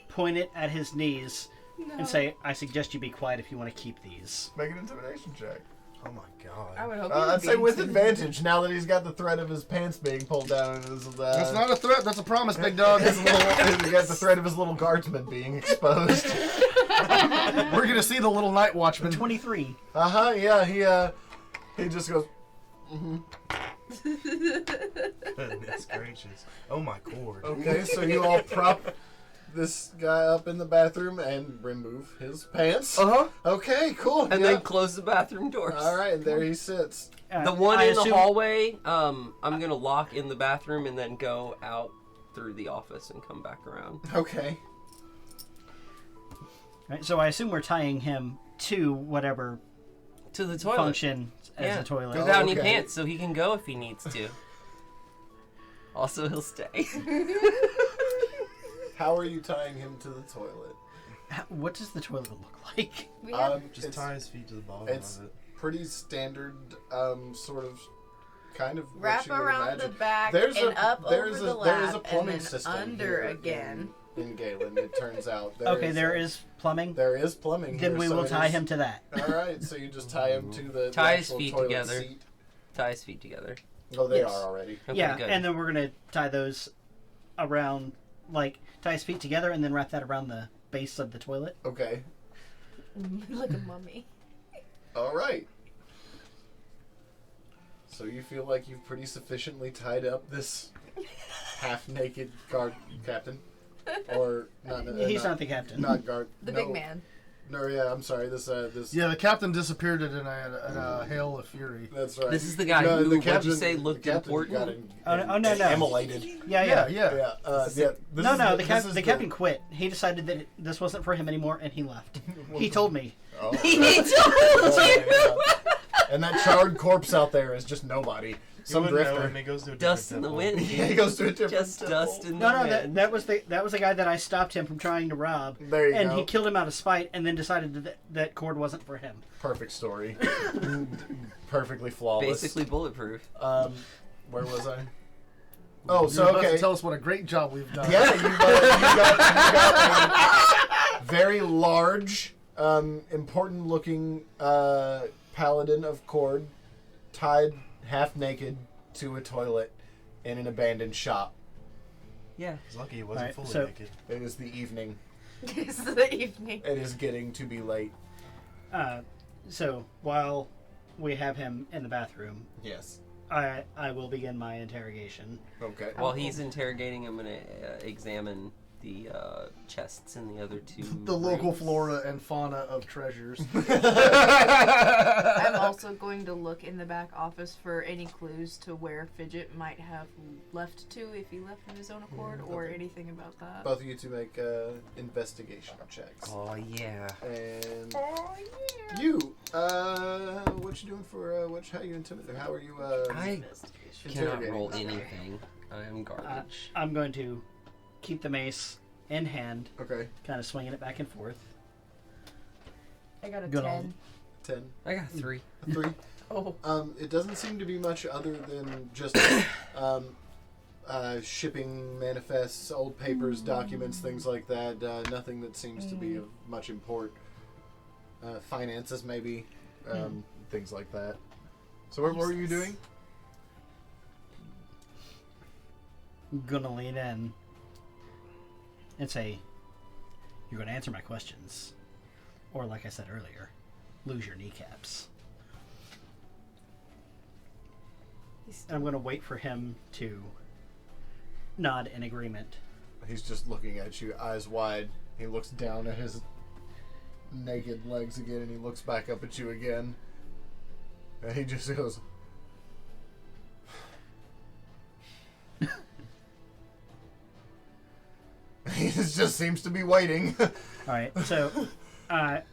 point it at his knees, and say, "I suggest you be quiet if you want to keep these." Make an intimidation check. Oh my god. I would hope I'd say with advantage now that he's got the threat of his pants being pulled down and his. That's not a threat. That's a promise, big dog. He's got the threat of his little guardsman being exposed. We're gonna see the little night watchman. 23. Yeah. He just goes. Goodness gracious. Oh my cord. Okay, so you all prop this guy up in the bathroom and remove his pants. Uh-huh. Okay, cool. And then close the bathroom doors. All right, and there he sits. The one I in the assume- hallway, I'm gonna lock in the bathroom and then go out through the office and come back around. Okay. Right, so I assume we're tying him to whatever To the toilet. function as a toilet. Without any okay. pants, so he can go if he needs to. Also, he'll stay. How are you tying him to the toilet? What does the toilet look like? We have Just It's tie his feet to the bottom it's- of it. pretty standard, sort of, kind of what wrap you would around imagine. the back There's and a- up there's over a- the lap there is a plumbing and then system under here again. In Galen, it turns out. Okay, there is plumbing. There is plumbing Then here, we so will it tie is- him to that. All right, so you just tie him to the Tie his actual feet toilet together. seat. Tie his feet together. Oh, they Yes. are already. Okay, Yeah, good. and then we're gonna tie those around, like tie his feet together, and then wrap that around the base of the toilet. Okay. Like a mummy. All right. So you feel like you've pretty sufficiently tied up this half-naked guard captain, or not? He's not the captain. Not guard. The no. big man. No, yeah, I'm sorry. This. Yeah, the captain disappeared in a hail of fury. That's right. This is the guy who, what'd you say, looked the captain important? got Oh, no. immolated. Yeah. Yeah. Yeah. This No, is the captain quit. He decided that this wasn't for him anymore, and he left. He told me. Oh. He told you! And that charred corpse out there is just nobody. Some You wouldn't know drifter. him, he goes to a Dust different in the temple. wind. Yeah, he goes to a different Just temple. dust in the No, wind. that was the guy that I stopped him from trying to rob. There you and go. he killed him out of spite, and then decided that cord wasn't for him. Perfect story. Perfectly flawless. Basically bulletproof. Where was I? Oh, You're so about okay. to tell us what a great job we've done. Yeah, you got a very large, important-looking paladin of cord tied half naked to a toilet in an abandoned shop. Yeah. He's lucky he wasn't Alright, fully so- naked. It is the evening. It's the evening. It is getting to be late. So while we have him in the bathroom, Yes. I will begin my interrogation. Okay. While he's interrogating, I'm going to examine the chests in the other two. The local rooms. flora and fauna of treasures. I'm also going to look in the back office for any clues to where Fidget might have left to if he left of his own accord or okay. anything about that. Both of you to make investigation checks. Oh, yeah. And Oh, yeah. you, what you doing for, how you intimidating? How are you, I cannot interrogating roll this guy? anything. I am garbage. I'm going to keep the mace in hand, Okay. kind of swinging it back and forth. I got a Good 10. 10. I got 3. 3. Oh. It doesn't seem to be much other than just shipping manifests, old papers, documents, things like that. Nothing that seems to be of much import. Finances, maybe. Things like that. So what were you doing? I'm gonna lean in and say, "You're gonna answer my questions, or like I said earlier, lose your kneecaps." And I'm going to wait for him to nod in agreement. He's just looking at you, eyes wide. He looks down at his naked legs again, and he looks back up at you again. And he just goes... He just seems to be waiting. Alright, so I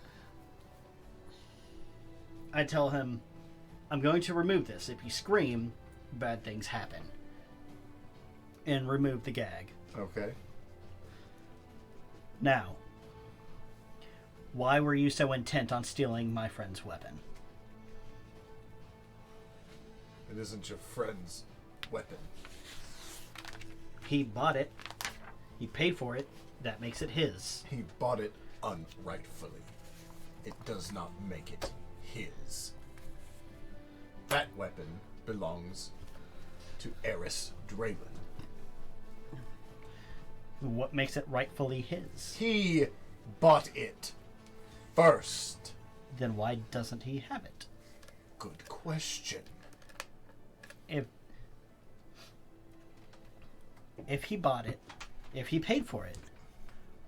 tell him, I'm going to remove this. If you scream, bad things happen. And remove the gag. Okay. Now, why were you so intent on stealing my friend's weapon? It isn't your friend's weapon. He bought it. He paid for it. That makes it his. He bought it unrightfully. It does not make it his. That weapon belongs to Eris Draven. What makes it rightfully his? He bought it first. Then why doesn't he have it? Good question. If he bought it, if he paid for it,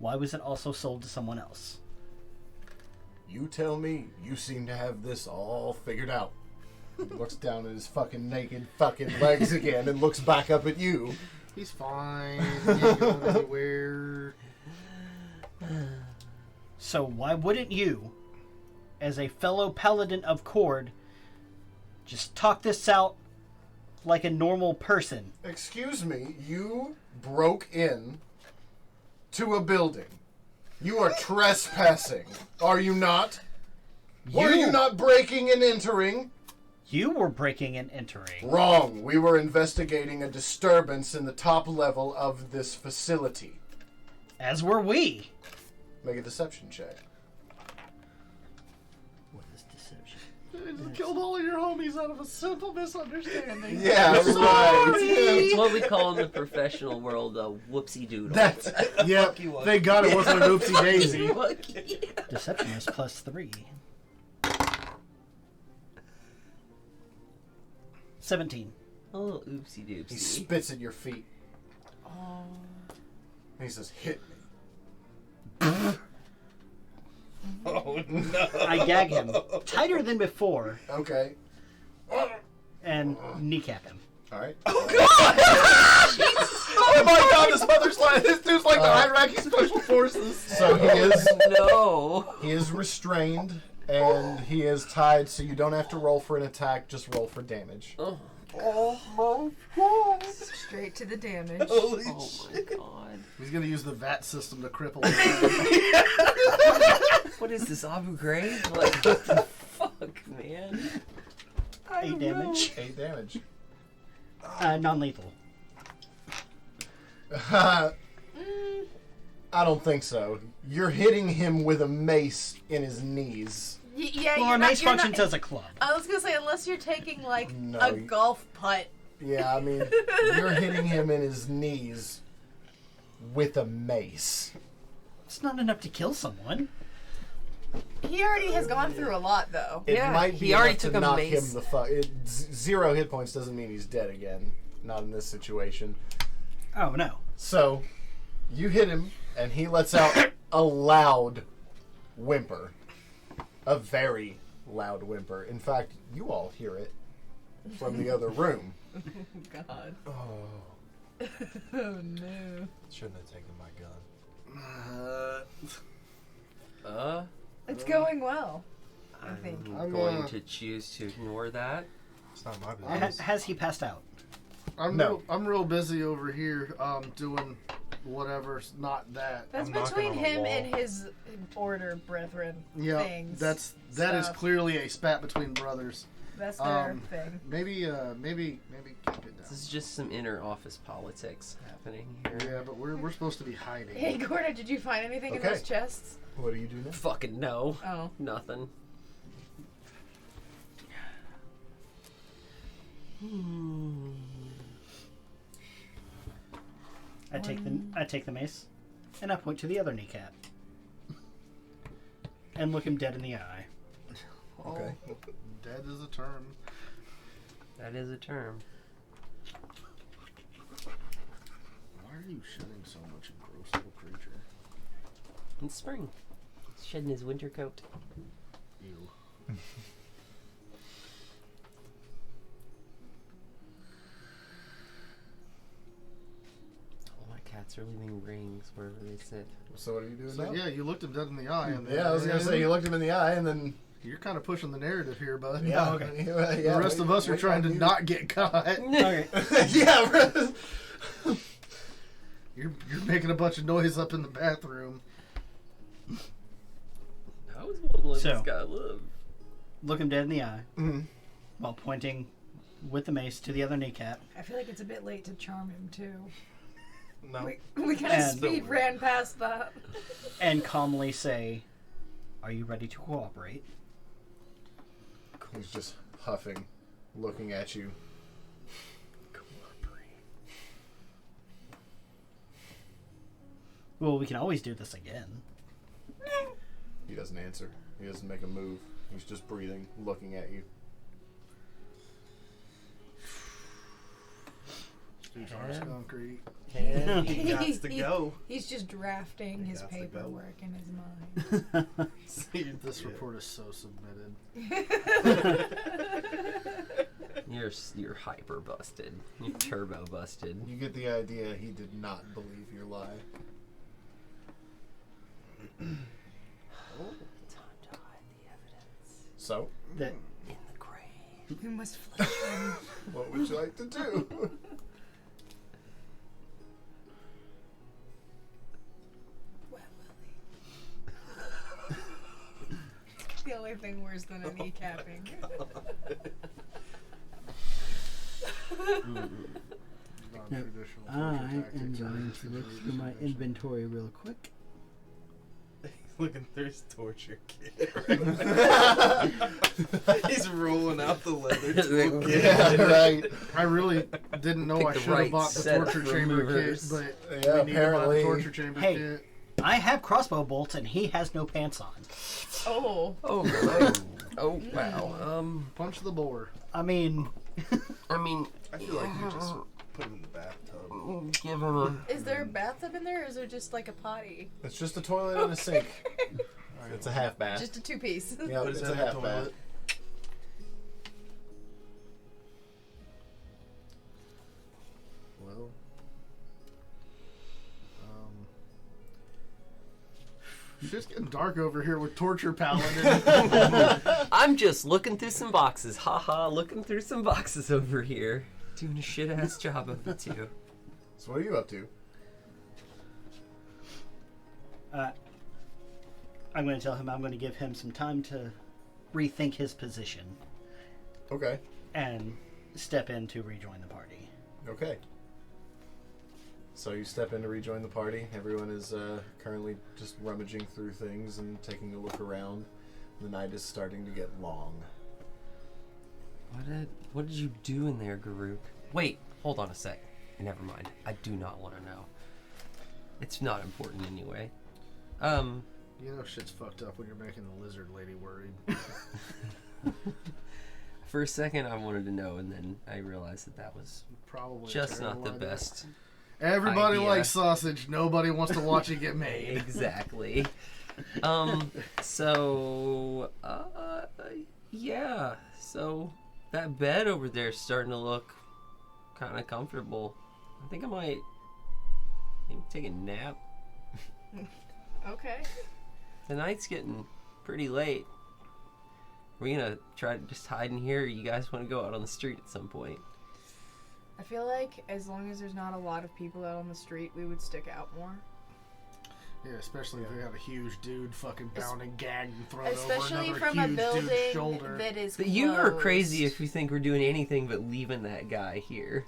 why was it also sold to someone else? You tell me. You seem to have this all figured out. He looks down at his fucking naked fucking legs again and looks back up at you. He's fine. He ain't going anywhere. So why wouldn't you, as a fellow paladin of Cord, just talk this out like a normal person? Excuse me, you broke in to a building. You are trespassing, are you not? Were you not breaking and entering? You were breaking and entering. Wrong. We were investigating a disturbance in the top level of this facility. As were we. Make a deception check. What is deception? You just killed all of your homies out of a simple misunderstanding. Yeah, right. It's what we call in the professional world a whoopsie doodle. That's yeah. Thank God it wasn't an oopsie daisy. Deception is +3. 17. Oh, oopsie He doopsie. spits at your feet. Oh. And he says, hit me. Oh no! I gag him tighter than before Okay. and kneecap him. Alright. Oh my god, this mother's like this dude's like the Iraqi special forces. So No. he is restrained and he is tied, so you don't have to roll for an attack, just roll for damage. Oh, Straight to the damage. oh my god! He's gonna use the VAT system to cripple him. What is this, Abu Ghraib? Like, what the fuck, man? 8 damage. 8 damage. Non-lethal. I don't think so. You're hitting him with a mace in his knees. Yeah, Well, you're a not, mace you're functions not, as a club. I was gonna say, unless you're taking like No, a you- golf putt. Yeah, I mean, you're hitting him in his knees with a mace. It's not enough to kill someone. He already has gone through a lot, though. It Yeah, might be he already enough took to a knock mace. him the fuck. 0 hit points doesn't mean he's dead again. Not in this situation. Oh, no. So, you hit him, and he lets out a loud whimper. A very loud whimper. In fact, you all hear it from the other room. God. Oh, Oh no. shouldn't have taken my gun. It's going well. I think. I'm going to choose to ignore that. It's not my business. Has he passed out? No. I'm real busy over here doing whatever's not that. That's I'm knocking between on a him wall. and his order brethren Yeah, things. that is stuff. clearly a spat between brothers. That's their um, thing. Maybe keep it down. This is just some inner office politics happening here. Yeah, but we're supposed to be hiding. Hey, Gordon, did you find anything in Okay. those chests? What do you do now? Fucking no. Oh. Nothing. I take the mace, and I point to the other kneecap, and look him dead in the eye. Okay. Dead is a term. That is a term. are you shedding so much, you gross little creature? It's spring. He's shedding his winter coat. Ew. All my cats are leaving rings wherever they sit. So what are you doing So now? yeah, you looked him dead in the eye. And Yeah, I was gonna say you looked him in the eye, and then You're kind of pushing the narrative here, bud. yeah, okay. yeah, The rest of us are trying to not get caught. Okay. yeah. You're making a bunch of noise up in the bathroom. I was one to let So- this guy live. Look him dead in the eye Mhm. while pointing with the mace to the other kneecap. I feel like it's a bit late to charm him too. No. We kind of And- speed ran past that. And calmly say, "Are you ready to cooperate?" He's just huffing, looking at you. Well, we can always do this again. He doesn't answer. He doesn't make a move. He's just breathing, looking at you. Dude's on concrete. And He gots to go. He's just drafting He his gots to go. paperwork in his mind. This report is so submitted. you're hyper busted. You're turbo busted. You get the idea he did not believe your lie. Time to hide the evidence So, That in the grave. We must flush him. what would you like to do? Wet Willie. The only thing worse than a kneecapping. Non-traditional I torture am tactics are going to look through my traditional. inventory real quick. He's looking through his torture kit. He's rolling out the leather toolkit. yeah, right. I really didn't know Pick I the should have right bought the set of torture chamber removers. kit, but Yeah, we need to buy apparently. the torture chamber Hey. kit. I have crossbow bolts, and he has no pants on. Oh. Oh wow. Punch the boar. I mean, I mean, I feel like you just put him in the bathtub. give him a. Is there a bathtub in there, or is it just like a potty? It's just a toilet and a sink. It's a half bath. Just a two-piece. Yeah, Put it's his a head in half the bath. toilet. Well, shit's getting dark over here with torture paladin. I'm just looking through some boxes. Haha, looking through some boxes over here. Doing a shit ass job of it too. So what are you up to? I'm going to tell him I'm going to give him some time to rethink his position Okay. and step in to rejoin the party. Okay. So you step in to rejoin the party. Everyone is currently just rummaging through things and taking a look around. The night is starting to get long. What did you do in there, Garuk? Wait, hold on a sec. Never mind. I do not want to know. It's not important anyway. You know shit's fucked up when you're making the lizard lady worried. For a second I wanted to know, and then I realized that was Probably a just not terrible the idea. best. Everybody idea. likes sausage. Nobody wants to watch it get made. Exactly. Yeah. So that bed over there is starting to look kind of comfortable. I think I might maybe take a nap. Okay. The night's getting pretty late. Are we gonna try to just hide in here, or you guys want to go out on the street at some point? I feel like as long as there's not a lot of people out on the street, we would stick out more. Yeah, especially if we have a huge dude fucking bound and gagged and thrown over Especially another from a huge dude's building shoulder. that is But you are closed. crazy if you think we're doing anything but leaving that guy here.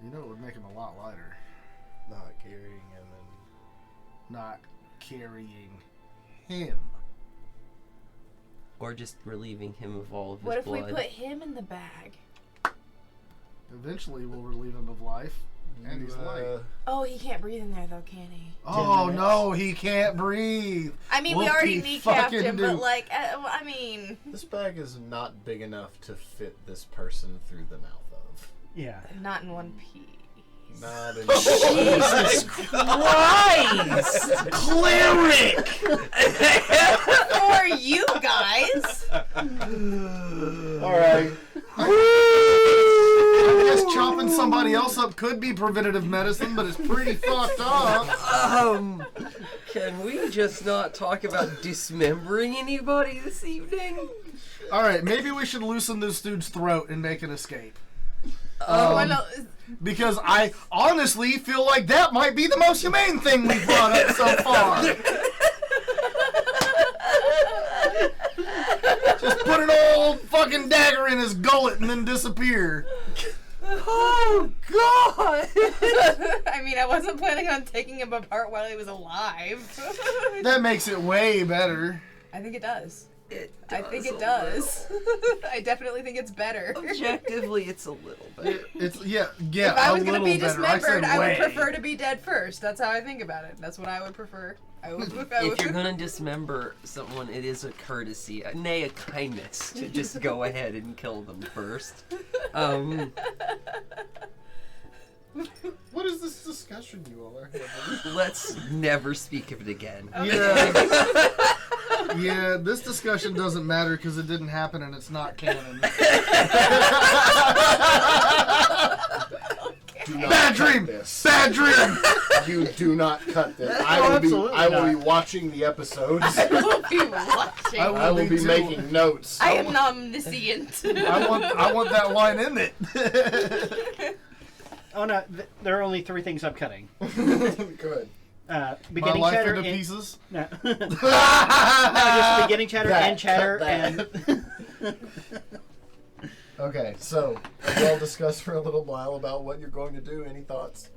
You know, it would make him a lot lighter. Not carrying him and Not carrying him. Or just relieving him of all of his What if blood. we put him in the bag? Eventually, we'll relieve him of life. And he's light. Oh, he can't breathe in there though, can he? Oh minutes. no, he can't breathe. I mean, we already kneecapped Whoop-de-fucking him, do. but like, I mean, This bag is not big enough to fit this person through the mouth of. Yeah. not in one piece. Not in Jesus Christ! Cleric! For you guys. All right. I guess chopping somebody else up could be preventative medicine, but it's pretty fucked up. Can we just not talk about dismembering anybody this evening? All right, maybe we should loosen this dude's throat and make an escape. Well, no, Because I honestly feel like that might be the most humane thing we've brought up so far. Just put an old fucking dagger in his gullet and then disappear. Oh, God! I mean, I wasn't planning on taking him apart while he was alive. That makes it way better. I think it does. I think it does. I definitely think it's better. Objectively, it's a little bit. It's yeah, If I was a going to little be better. dismembered, I would way. prefer to be dead first. That's how I think about it. That's what I would prefer. If you're gonna dismember someone, it is a courtesy, nay, a kindness, to just go ahead and kill them first. What is this discussion you all are having? Let's never speak of it again. Yeah. Yeah, this discussion doesn't matter because it didn't happen and it's not canon. Do not Bad cut dream! this. Bad dream! You do not cut this. Oh, I will absolutely be not. watching the episodes. I will be watching. I I will be too. making notes. I am omniscient. I want that line in it. Oh no, there are only 3 things I'm cutting. Good. My Beginning life chatter into and pieces. no, no, just beginning chatter That, and chatter cut and Okay, so you all discuss for a little while about what you're going to do. Any thoughts?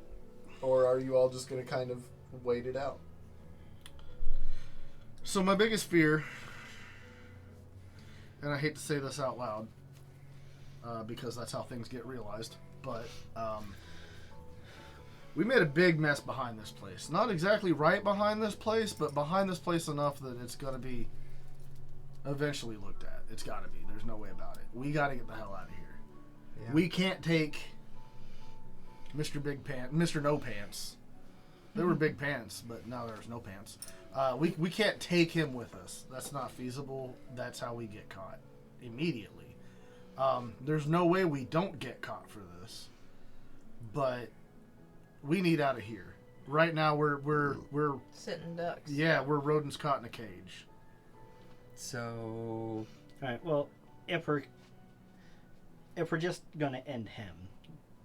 Or are you all just going to kind of wait it out? So my biggest fear, and I hate to say this out loud, because that's how things get realized, but we made a big mess behind this place. Not exactly right behind this place, but behind this place enough that it's going to be eventually looked at. It's got to be. There's no way about it. We got to get the hell out of here. Yeah. We can't take Mr. Big Pants, Mr. No Pants. There were big pants, but now there's no pants. We can't take him with us. That's not feasible. That's how we get caught immediately. There's no way we don't get caught for this. But we need out of here. Right now we're Sitting ducks. yeah, we're rodents caught in a cage. So, Alright, well, if we're just gonna end him,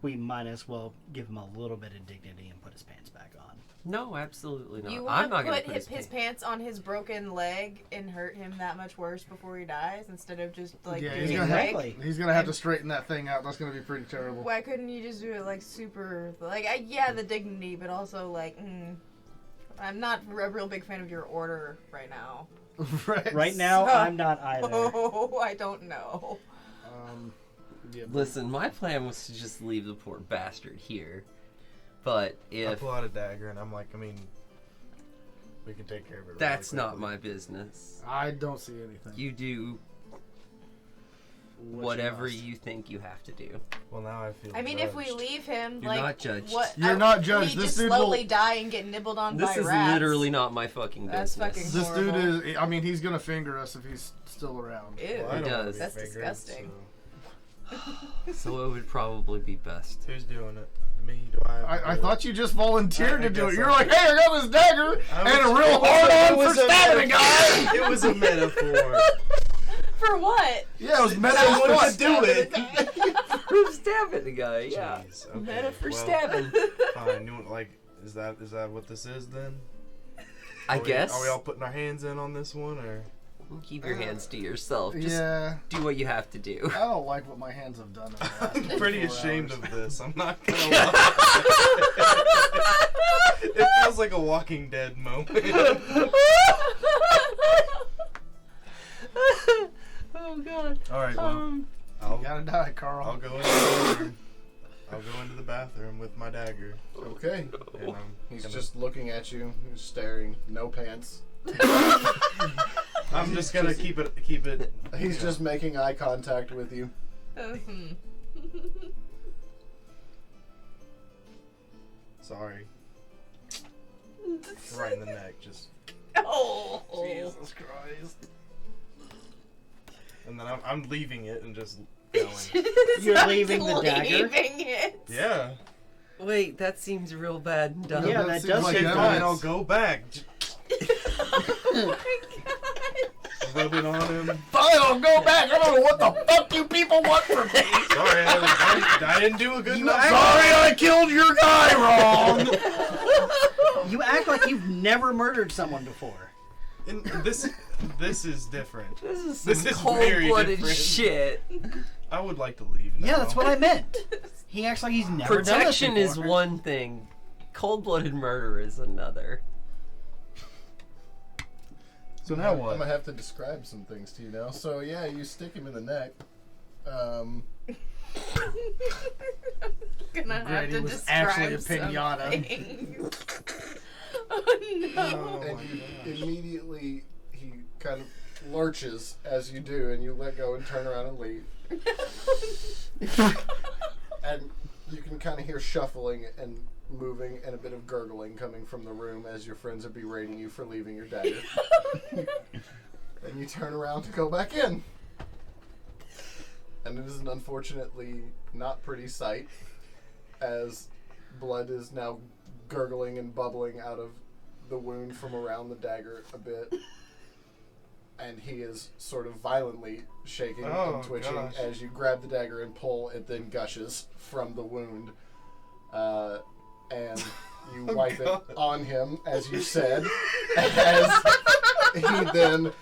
we might as well give him a little bit of dignity and put his pants back on. no, absolutely not. You I'm want not to gonna put put his pants on his broken leg and hurt him that much worse before he dies instead of just like Yeah, doing he's it gonna right? Exactly. He's gonna have to straighten that thing out. That's gonna be pretty terrible. Why couldn't you just do it like super like yeah, the dignity, but also like I'm not a real big fan of your order right now. Right now, So- I'm not either. Oh, I don't know. Yeah, Listen, my plan was to just leave the poor bastard here. But I if pull out a dagger and I'm like, I mean, we can take care of it. that's really not quickly. my business, I don't see anything. you do What whatever must. you think you have to do. Well, now I feel. I mean, if we judged. leave him, You're like not judged. what? You're not judged. We This just dude will- slowly die and get nibbled on This by is rats. literally not my fucking That's business. fucking This dude horrible. is. I mean, he's gonna finger us if he's still around. Ew. Well, I He don't wanna does. be That's fingered, disgusting. So it would probably be best. So who's doing it? Me? Do I? Have to I do thought you just volunteered I to do it. guess You're I like, did. hey, I got this dagger I and a was- real it was hard it on for was a stabbing a metaphor. guy. It was a metaphor. For what? Yeah, it was I meta wanted what? to do it. For stabbing the guy, yeah. Jeez, okay. Meta for well, stabbing. Fine. Like, is that what this is then? I Are we- guess. Are we all putting our hands in on this one, or? Keep your hands to yourself. Just Yeah, do what you have to do. I don't like what my hands have done. In the last I'm pretty 24 ashamed hours. of this. I'm not gonna lie. It feels like a Walking Dead moment. Oh god. All right. Well, You I'll gotta die, Carl. I'll go into the bathroom. I'll go into the bathroom with my dagger, Okay. and He's just looking at you, he's staring, no pants. I'm just gonna keep it. He's just making eye contact with you. Sorry. Right in the neck, just. Oh. Jesus Christ. And then I'm leaving it and just going. You're leaving the dagger? Leaving it. Yeah. Wait, that seems real bad and dumb. Yeah, that seems does like seem that Fine, is- I'll go back. Oh my god. Rub it on him. Fine, I'll go back. I don't know what the fuck you people want from me. Sorry, I didn't do a good enough Sorry, job. I killed your guy wrong. You act like you've never murdered someone before. And this is different. This is This some is very cold-blooded different. shit. I would like to leave now. Yeah, that's what I meant. He acts like he's never Protection done this is before. one thing. Cold-blooded murder is another. So now I'm what? gonna have to describe some things to you now. So yeah, you stick him in the neck. Gonna have Grady to was describe actually a some pinata. things. Oh no. And you immediately, he kind of lurches as you do, and you let go and turn around and leave. And you can kind of hear shuffling and moving and a bit of gurgling coming from the room as your friends are berating you for leaving your dagger. And you turn around to go back in. And it is an unfortunately not pretty sight, as blood is now gurgling and bubbling out of the wound from around the dagger a bit. And he is sort of violently shaking and twitching gosh. as you grab the dagger and pull. It then gushes from the wound. And you wipe God. it on him, as you said, as he then Like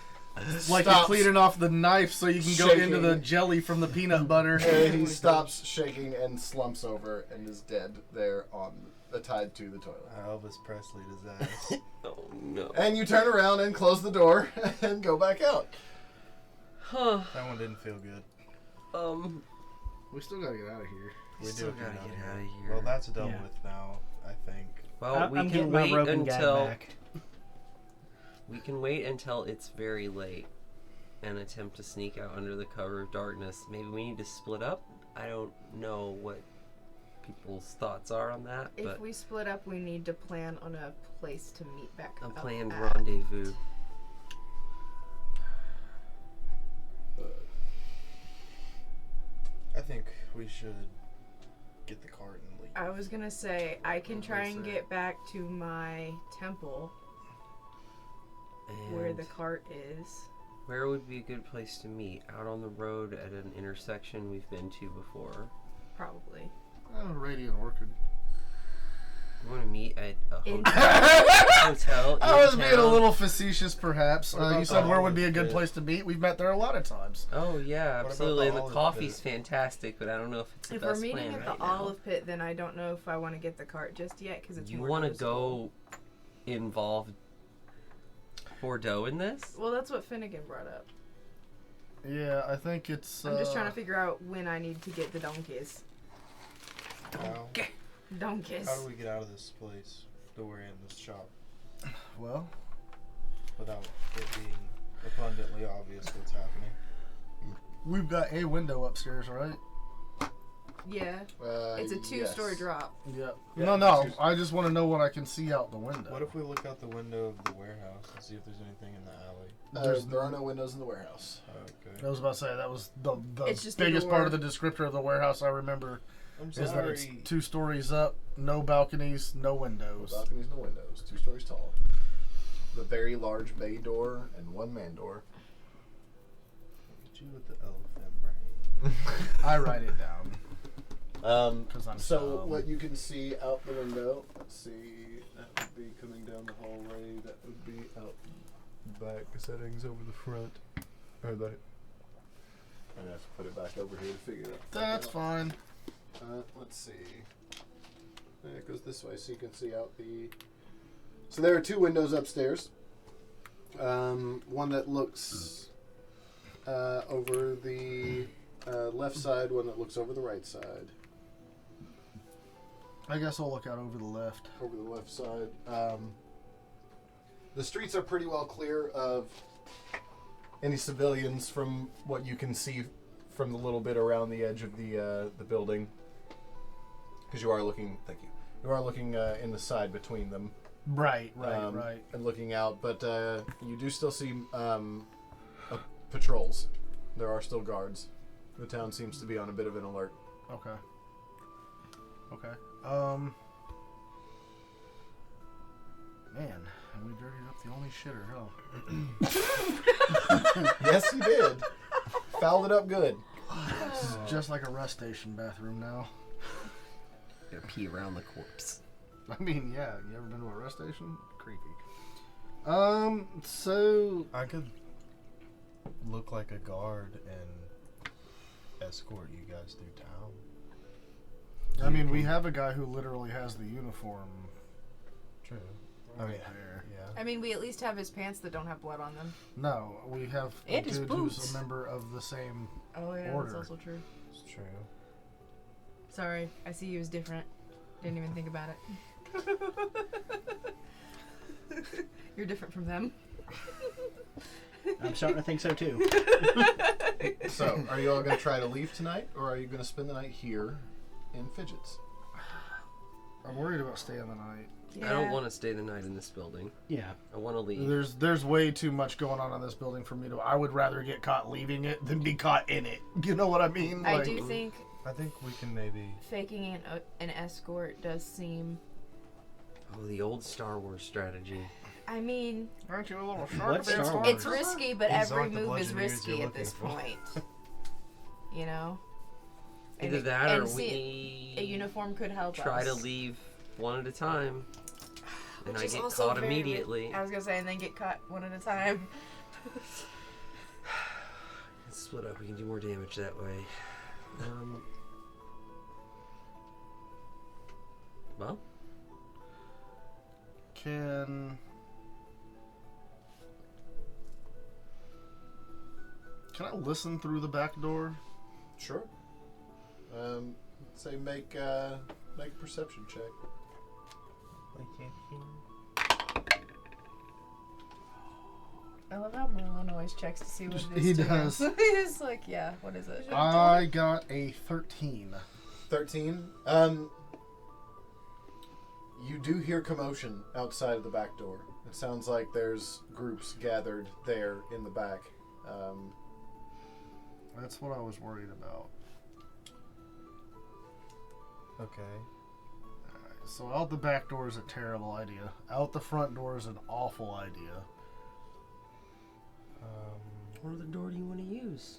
you're stops cleaning off the knife so you can go shaking. into the jelly from the peanut butter. and he stops shaking and slumps over and is dead there tied to the toilet. Elvis Presley his ass. Oh no. And you turn around and close the door and go back out. Huh. That one didn't feel good. We still gotta get out of here. We Still do gotta get get out out of of here. here. Well, that's done Yeah. with now, I think. Well, we I'm can getting my wait rope and gag until back. it's very late and attempt to sneak out under the cover of darkness. Maybe we need to split up. I don't know what people's thoughts are on that, If but we split up, we need to plan on a place to meet back a up planned at. rendezvous. I think we should get the cart and leave. I was gonna say, I can try and say. get back to my temple And where the cart is. where would be a good place to meet? Out on the road at an intersection we've been to before. Probably. Radiant Orchid. We want to meet at a In hotel. I was in being a town. little facetious, perhaps. What about You said the where would be a olive good pit? place to meet. We've met there a lot of times. Oh yeah, What about absolutely. the The olive coffee's pit? fantastic, but I don't know if it's the If we're best meeting plan at right the now. olive pit, then I don't know if I want to get the cart just yet because it's You more want to noticeable. go involve Bordeaux in this? Well, that's what Finnegan brought up. Yeah, I think it's. I'm just trying to figure out when I need to get the donkeys. How Donkeys. do we get out of this place that we're in, this shop, Well, without it being abundantly obvious what's happening? we've got a window upstairs, right? Yeah, it's a two-story yes. drop. Yeah. Yeah, No. it's I just want to know what I can see out the window. What if we look out the window of the warehouse and see if there's anything in the alley? There are no windows in the warehouse. Okay. I was about to say that was the It's just the biggest part of door. the descriptor of the warehouse I remember I'm is that sorry. it's 2 stories up, no balconies, no No windows. balconies, no windows. 2 stories tall. The very large bay door and one man door. Get you with the elephant brain. I write it down. 'Cause I'm So dumb. what you can see out the window, let's see, that would be coming down the hallway, that would be out back settings over the front. Or the, I'm gonna have to put it back over here to figure it out. That's fine. Let's see. It goes this way so you can see out the... So there are 2 windows upstairs. One that looks over the left side, one that looks over the right side. I guess I'll look out over the left. Over the left side. The streets are pretty well clear of any civilians from what you can see from the little bit around the edge of the building. Because you are looking, thank you, You are looking in the side between them. Right. And looking out, but you do still see patrols. There are still guards. The town seems to be on a bit of an alert. Okay. Man, we dirtied up the only shitter, huh? Yes, you did. Fouled it up good. This is just like a rest station bathroom now. Gotta pee around the corpse. I mean, yeah. You ever been to a rest station? Creepy. So I could look like a guard and escort you guys through town. I mean, we have a guy who literally has the uniform. True. Right I mean, there. yeah. I mean, we at least have his pants that don't have blood on them. No, we have a And his dude who's boots. a member of the same. Oh yeah, Order. that's also true. It's true. Sorry, I see you as different. Didn't even think about it. You're different from them. I'm starting to think so too. So, are you all going to try to leave tonight, or are you going to spend the night here in Fidgets? I'm worried about staying the night. I don't want to stay the night in this building. Yeah. I want to leave. There's way too much going on in this building for me to. I would rather get caught leaving it than be caught in it. You know what I mean? I do think I think we can maybe. faking an escort does seem. Oh, the old Star Wars strategy. I mean, Aren't you a little What sharp? Star it's Wars? risky, but These every aren't the move is Bludgeoneers risky you're at this looking for. point. You know. Either that or see, a we uniform could help try us. to leave one at a time. And Which I is get also caught very immediately. I was gonna say, and then get caught one at a time. Let's split up. We can do more damage that way. Well, Can I listen through the back door? Sure. Say make a perception check. I love how Merlin always checks to see what it is. He to him. does. He's like, yeah, what is it? I got a 13. 13. You do hear commotion outside of the back door. It sounds like there's groups gathered there in the back. That's what I was worried about. Okay. Alright, so out the back door is a terrible idea. Out the front door is an awful idea. what other door do you want to use?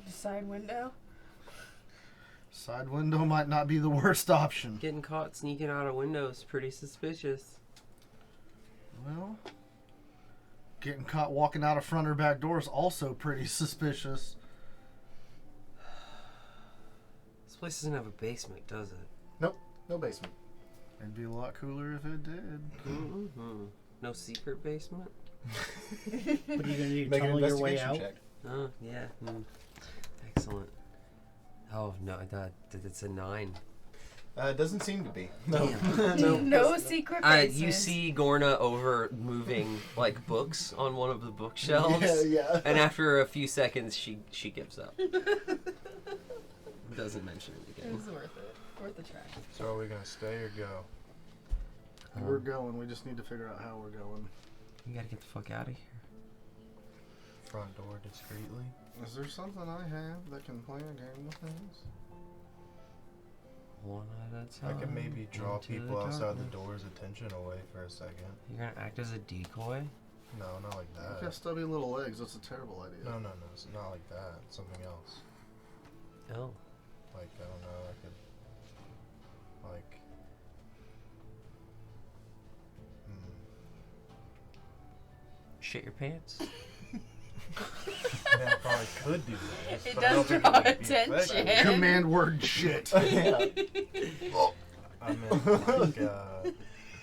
The side window. Side window might not be the worst option. Getting caught sneaking out a window is pretty suspicious. Well, getting caught walking out a front or back door is also pretty suspicious. This place doesn't have a basement, does it? Nope, no basement. It'd be a lot cooler if it did. Mm-hmm. No secret basement? What are you gonna do? Make an Tunnel your way investigation out? check. Oh, yeah. Excellent. Oh, no, it's a 9. Doesn't seem to be. No. No secret basement. You see Gorna over moving like books on one of the bookshelves, Yeah. and after a few seconds, she gives up. Doesn't mention it It again. was worth it. Worth the try. So are we gonna stay or go? We're going. We just need to figure out how we're going. You gotta get the fuck out of here. Front door discreetly. Is there something I have that can play a game with things? One at a I time. can maybe draw into people outside the darkness. door's attention away for a second. You're gonna act as a decoy? No, not like You that. got stubby little legs. That's a terrible idea. No, it's not like that. Something else. Oh. Like, I don't know, I could, like, Shit your pants? I mean, I probably could do that. It but I don't does think draw it would be attention. effective. Command word shit. I meant, like,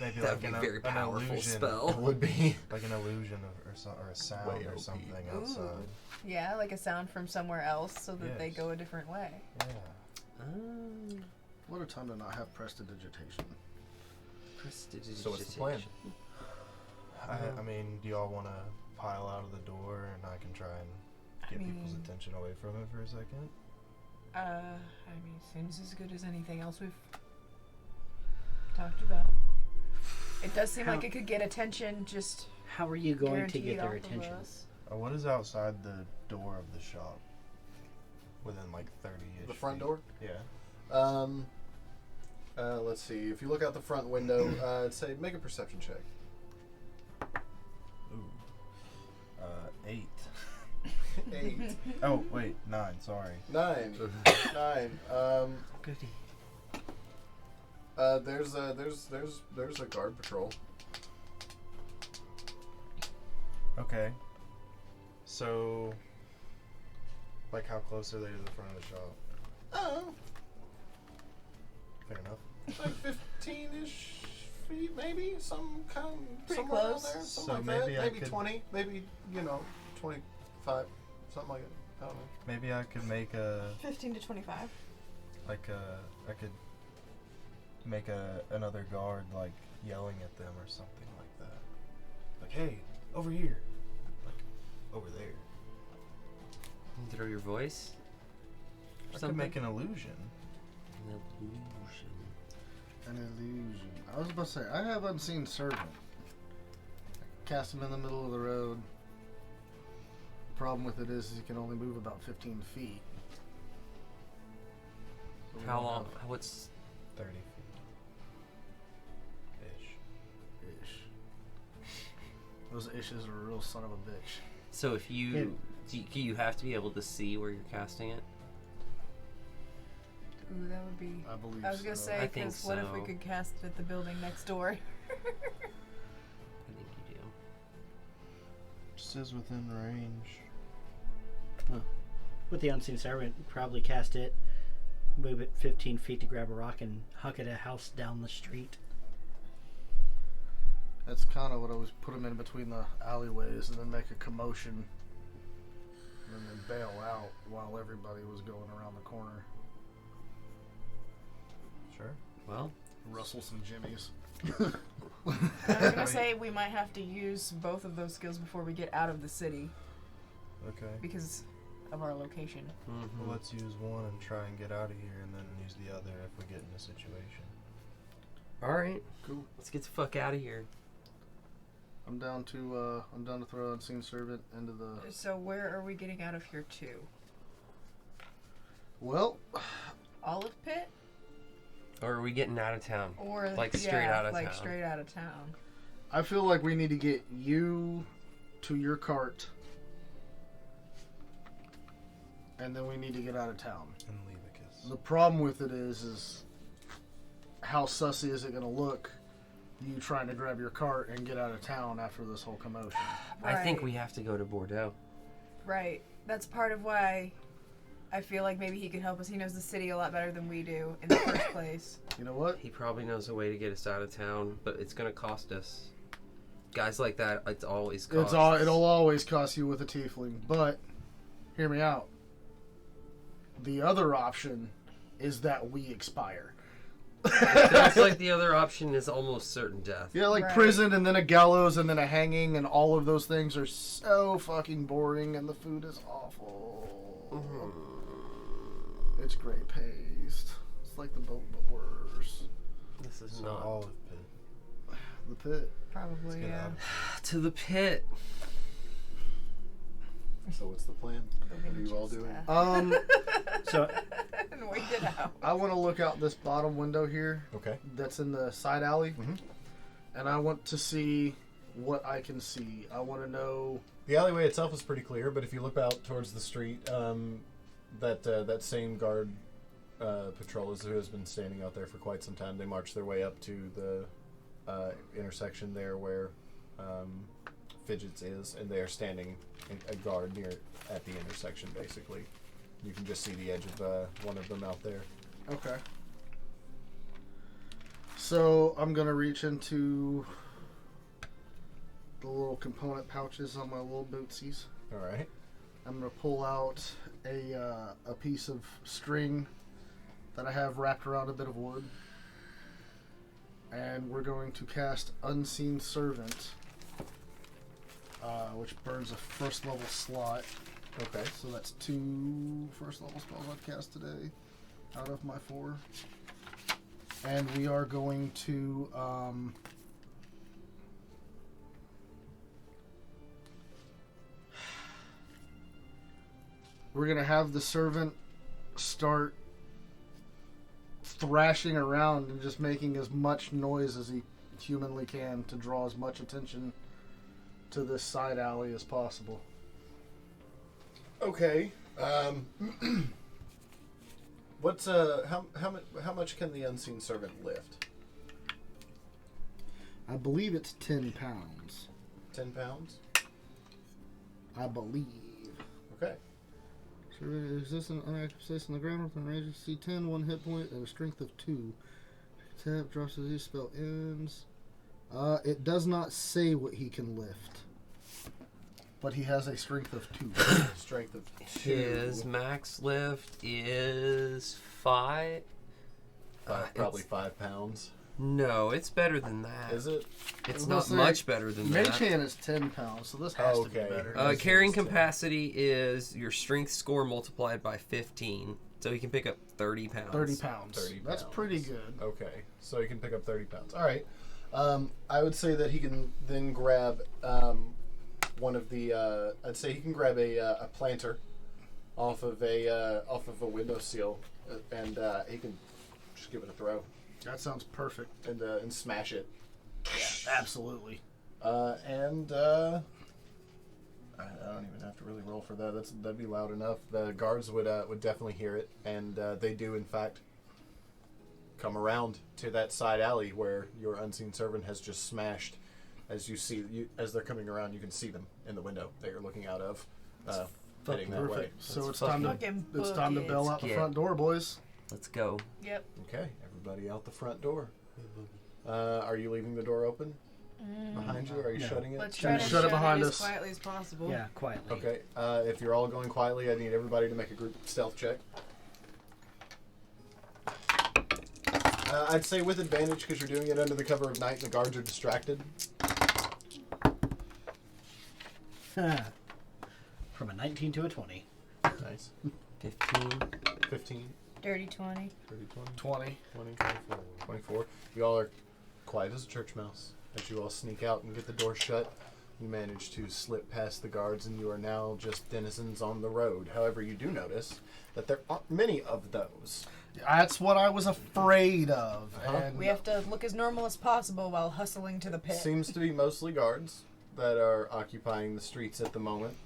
maybe That would like be a an, very an powerful illusion, spell. It would be. like an illusion or a sound Way or OP. something Ooh. outside. Yeah, like a sound from somewhere else so that they Yes. go a different way. Yeah. What a time to not have prestidigitation. So what's the plan? I mean, do y'all want to pile out of the door and I can try and get people's mean- attention away from it for a second? I mean, seems as good as anything else we've. talked about. It does seem How- like it could get attention. Just How are you going to get guaranteed their off of attention? us. What is outside the door of the shop? Within like 30-ish. The front feet? door? Yeah. Let's see. If you look out the front window, say make a perception check. Ooh. 8. 8, Oh wait, 9. Sorry. 9, 9. Goody. There's a guard patrol. Okay. So, like, how close are they to the front of the shop? Oh, Fair enough. like 15-ish feet, maybe Pretty somewhere around close. there. Something So like maybe that. I Maybe could- 20, maybe 25, something like that. I don't know. Maybe I could make 15 to 25. I could make another guard, like, yelling at them or something like that. Like, hey, over here. Like, over there. Through your voice? I Something? could make an illusion. An illusion. An illusion. I was about to say, I have Unseen Servant. Cast him in the middle of the road. Problem with it is he can only move about 15 feet. So we How don't long? have What's 30 feet. Ish. Ish. Those ishes are a real son of a bitch. so? If you do you have to be able to see where you're casting it? Ooh, that would be. I believe I was gonna so. say, I think because what if we so. could cast it at the building next door? I think you do. Just is within range. With the Unseen Servant, probably cast it, move it 15 feet to grab a rock and huck it at a house down the street. That's kind of what I was put him in between the alleyways and then make a commotion. And then bail out while everybody was going around the corner. Sure. Well, Rustle some jimmies. I was gonna say we might have to use both of those skills before we get out of the city Okay. because of our location. Well, let's use one and try and get out of here, and then use the other if we get in a situation. all right. Cool. Let's get the fuck out of here. I'm down to throw Unseen Servant into the. So where are we getting out of here to? Well, Olive Pit, Or are we getting out of town? or Like straight out of like town. straight out of town. I feel like we need to get you to your cart, and then we need to get out of town. And leave a kiss. The problem with it is how sussy is it going to look? You trying to grab your cart and get out of town after this whole commotion. I think Right. we have to go to Bordeaux. Right. That's part of why I feel like maybe he could help us. He knows the city a lot better than we do in the first place. You know what? He probably knows a way to get us out of town, but it's gonna cost us. Guys like that, it's always cost. It'll always cost you with a tiefling, but hear me out. The other option is that we expire. It feels like the other option is almost certain death. Yeah, like Right. prison and then a gallows and then a hanging, and all of those things are so fucking boring, and the food is awful. It's great paste. It's like the boat, but worse. This is So not olive pit. The pit. Probably, Let's get yeah. out of to the pit. So what's the plan? What are you all doing? So And wait it out. I want to look out this bottom window here Okay. that's in the side alley, Mhm. and I want to see what I can see. I want to know. The alleyway itself is pretty clear, but if you look out towards the street, that same guard patrol who has been standing out there for quite some time. They march their way up to the intersection there where Fidget's is, and they are standing in a guard near at the intersection. Basically, you can just see the edge of one of them out there. Okay. So I'm gonna reach into the little component pouches on my little bootsies. All right. I'm gonna pull out a piece of string that I have wrapped around a bit of wood, and we're going to cast Unseen Servant, which burns a first level slot. Okay. So that's 2 first level spells I've cast today out of my 4. And we are going to we're gonna have the servant start thrashing around and just making as much noise as he humanly can to draw as much attention to this side alley as possible. Okay. What's how much can the unseen servant lift? I believe it's 10 pounds. 10 pounds. I believe. Okay. Servant exists in unactive space on the ground with a range of C10, 1 hit point, and a strength of 2. Tap drops as his spell ends. It does not say what he can lift, but he has a strength of 2. Strength of 2. His max lift is 5. Probably 5 pounds. No, it's better than that. Is it? It's I not was gonna much say, better than Mage that. hand is 10 pounds, so this has to be Okay. better. Carrying It's 10. capacity is your strength score multiplied by 15. So he can pick up 30 pounds. 30 pounds. 30 That's pounds. pretty good. Okay, so he can pick up 30 pounds. All right. I would say that he can then grab one of the. I'd say he can grab a planter off of a windowsill, and he can just give it a throw That sounds perfect. and smash it. Absolutely. I don't even have to really roll for that. That'd be loud enough. The guards would definitely hear it, and they do in fact come around to that side alley where your unseen servant has just smashed. As you see, as they're coming around, you can see them in the window that you're looking out of, heading that way. Perfect. So That's it's time fucking to bail out the Yeah. front door, boys. Let's go. Yep. Okay, everybody out the front door. Are you leaving the door open behind you? Or are you No. shutting it? Let's try to Shut shut it it behind as us. quietly as possible. Yeah, quietly. Okay, if you're all going quietly, I need everybody to make a group stealth check. I'd say with advantage because you're doing it under the cover of night and the guards are distracted. From a 19 to a 20. Nice. 15. 15, Dirty 20. 30, 20, 20. 20, 24. You all are quiet as a church mouse. As you all sneak out and get the door shut, you manage to slip past the guards and you are now just denizens on the road. However, you do notice that there aren't many of those. That's what I was afraid of. Uh-huh. And We have to look as normal as possible while hustling to the pit. Seems to be mostly guards that are occupying the streets at the moment.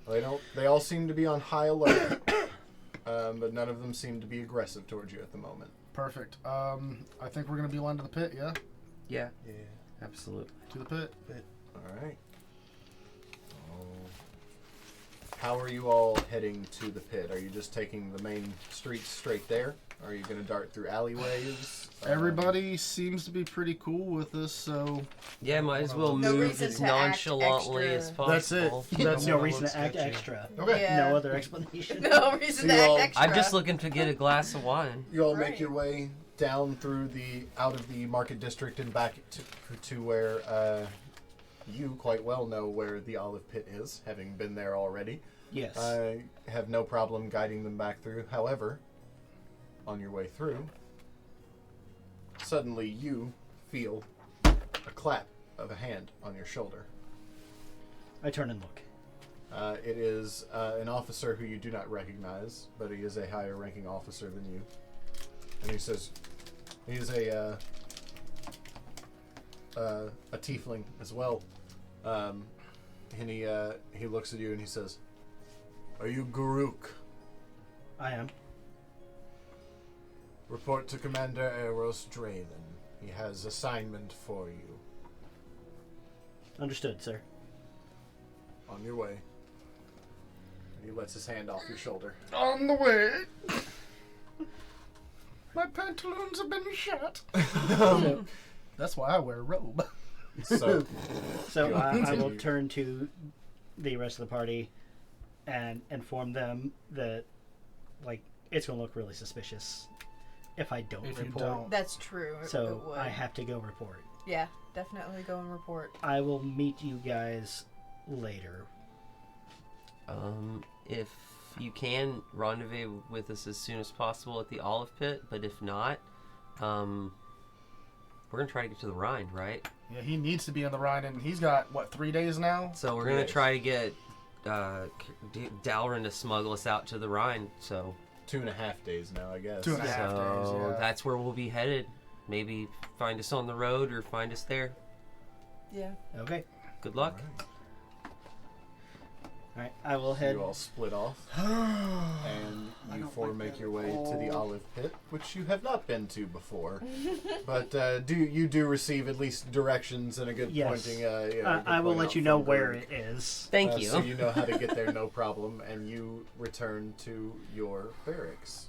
They all seem to be on high alert, but none of them seem to be aggressive towards you at the moment. perfect. I think we're going to be lined to the pit, yeah? Yeah, Yeah. absolutely. To the pit. All right. How are you all heading to the pit? Are you just taking the main streets straight there? Are you going to dart through alleyways? Everybody seems to be pretty cool with this, so Yeah, might as well No move reason as to act nonchalantly as extra. possible. That's it. That's no That reason looks to act sketchy. extra. Okay. Yeah. No other explanation. No reason So to you all- act extra. I'm just looking to get a glass of wine. You all Right. make your way down through out of the market district and back to where you quite well know where the olive pit is, having been there already. Yes. I have no problem guiding them back through. However, on your way through, suddenly you feel a clap of a hand on your shoulder. I turn and look. It is an officer who you do not recognize, but he is a higher ranking officer than you. And he says, he's a tiefling as well. And he looks at you and he says, "Are you Garuk? I am. Report to Commander Eros Draven. He has assignment for you. Understood, sir. On your way." And he lets his hand off your shoulder. on the way. My pantaloons have been shot. That's why I wear a robe. So, So You'll I will continue. turn to the rest of the party and inform them that, like, it's going to look really suspicious if I don't If you report. don't. That's true. It So would. I have to go report. Yeah, definitely go and report. I will meet you guys later. If you can, rendezvous with us as soon as possible at the olive pit, but if not, We're gonna try to get to the Rhine, right? Yeah, he needs to be in the Rhine, and he's got, what, 3 days now? So we're 3 gonna days. try to get Dalrin to smuggle us out to the Rhine. So 2.5 days now, I guess. 2.5 days, yeah. that's where we'll be headed. Maybe find us on the road or find us there. Yeah. Okay. Good luck. All right. I will So head. you all split off, and you four make your way to the olive pit, which you have not been to before. But you do receive at least directions and a good Yes. pointing. Good I will point let out you know from where Greg. it is. Thank you. So you know how to get there, no problem, and you return to your barracks.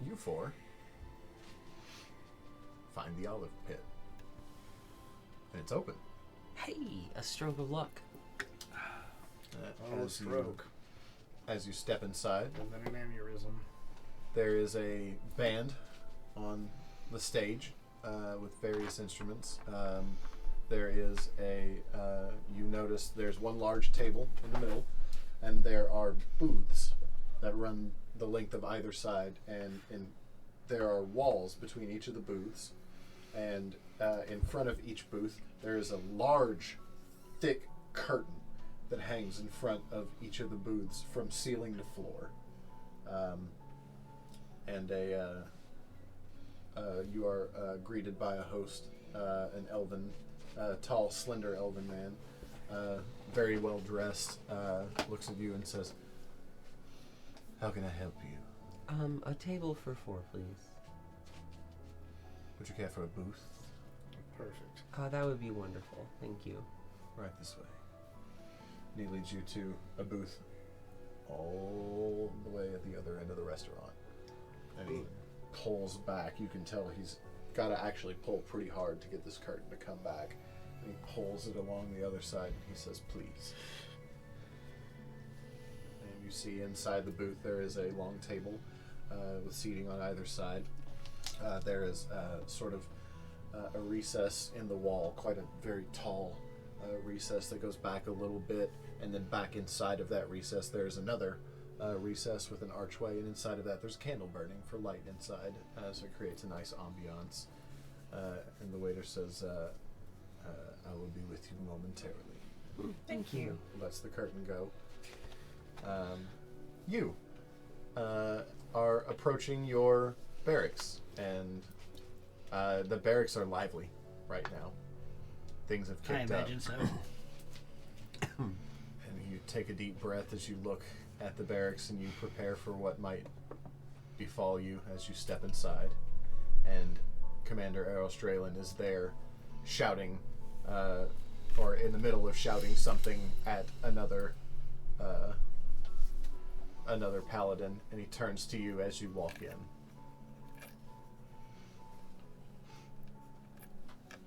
You four find the olive pit, and it's open. Hey, a stroke of luck. As you step inside, And then an aneurysm. there is a band on the stage with various instruments. There is you notice there's one large table in the middle, and there are booths that run the length of either side, and there are walls between each of the booths, and in front of each booth there is a large, thick curtain that hangs in front of each of the booths from ceiling to floor. You are greeted by a host, an elven, tall, slender elven man, very well dressed, looks at you and says, "How can I help you? A table for 4, please. Would you care for a booth? Perfect. That would be wonderful. Thank you. Right this way." And he leads you to a booth all the way at the other end of the restaurant. And he pulls back. You can tell he's got to actually pull pretty hard to get this curtain to come back. And he pulls it along the other side and he says, "Please." And you see inside the booth there is a long table with seating on either side. There is sort of a recess in the wall, quite a very tall recess that goes back a little bit, and then back inside of that recess there's another recess with an archway, and inside of that there's a candle burning for light inside, so it creates a nice ambiance. And the waiter says, "I will be with you momentarily." Thank you. Lets the curtain go. You are approaching your barracks, and the barracks are lively right now. Things have I kicked up. imagine so. And you take a deep breath as you look at the barracks and you prepare for what might befall you as you step inside. And Commander Aerostralen is there shouting, or in the middle of shouting something at another paladin, and he turns to you as you walk in.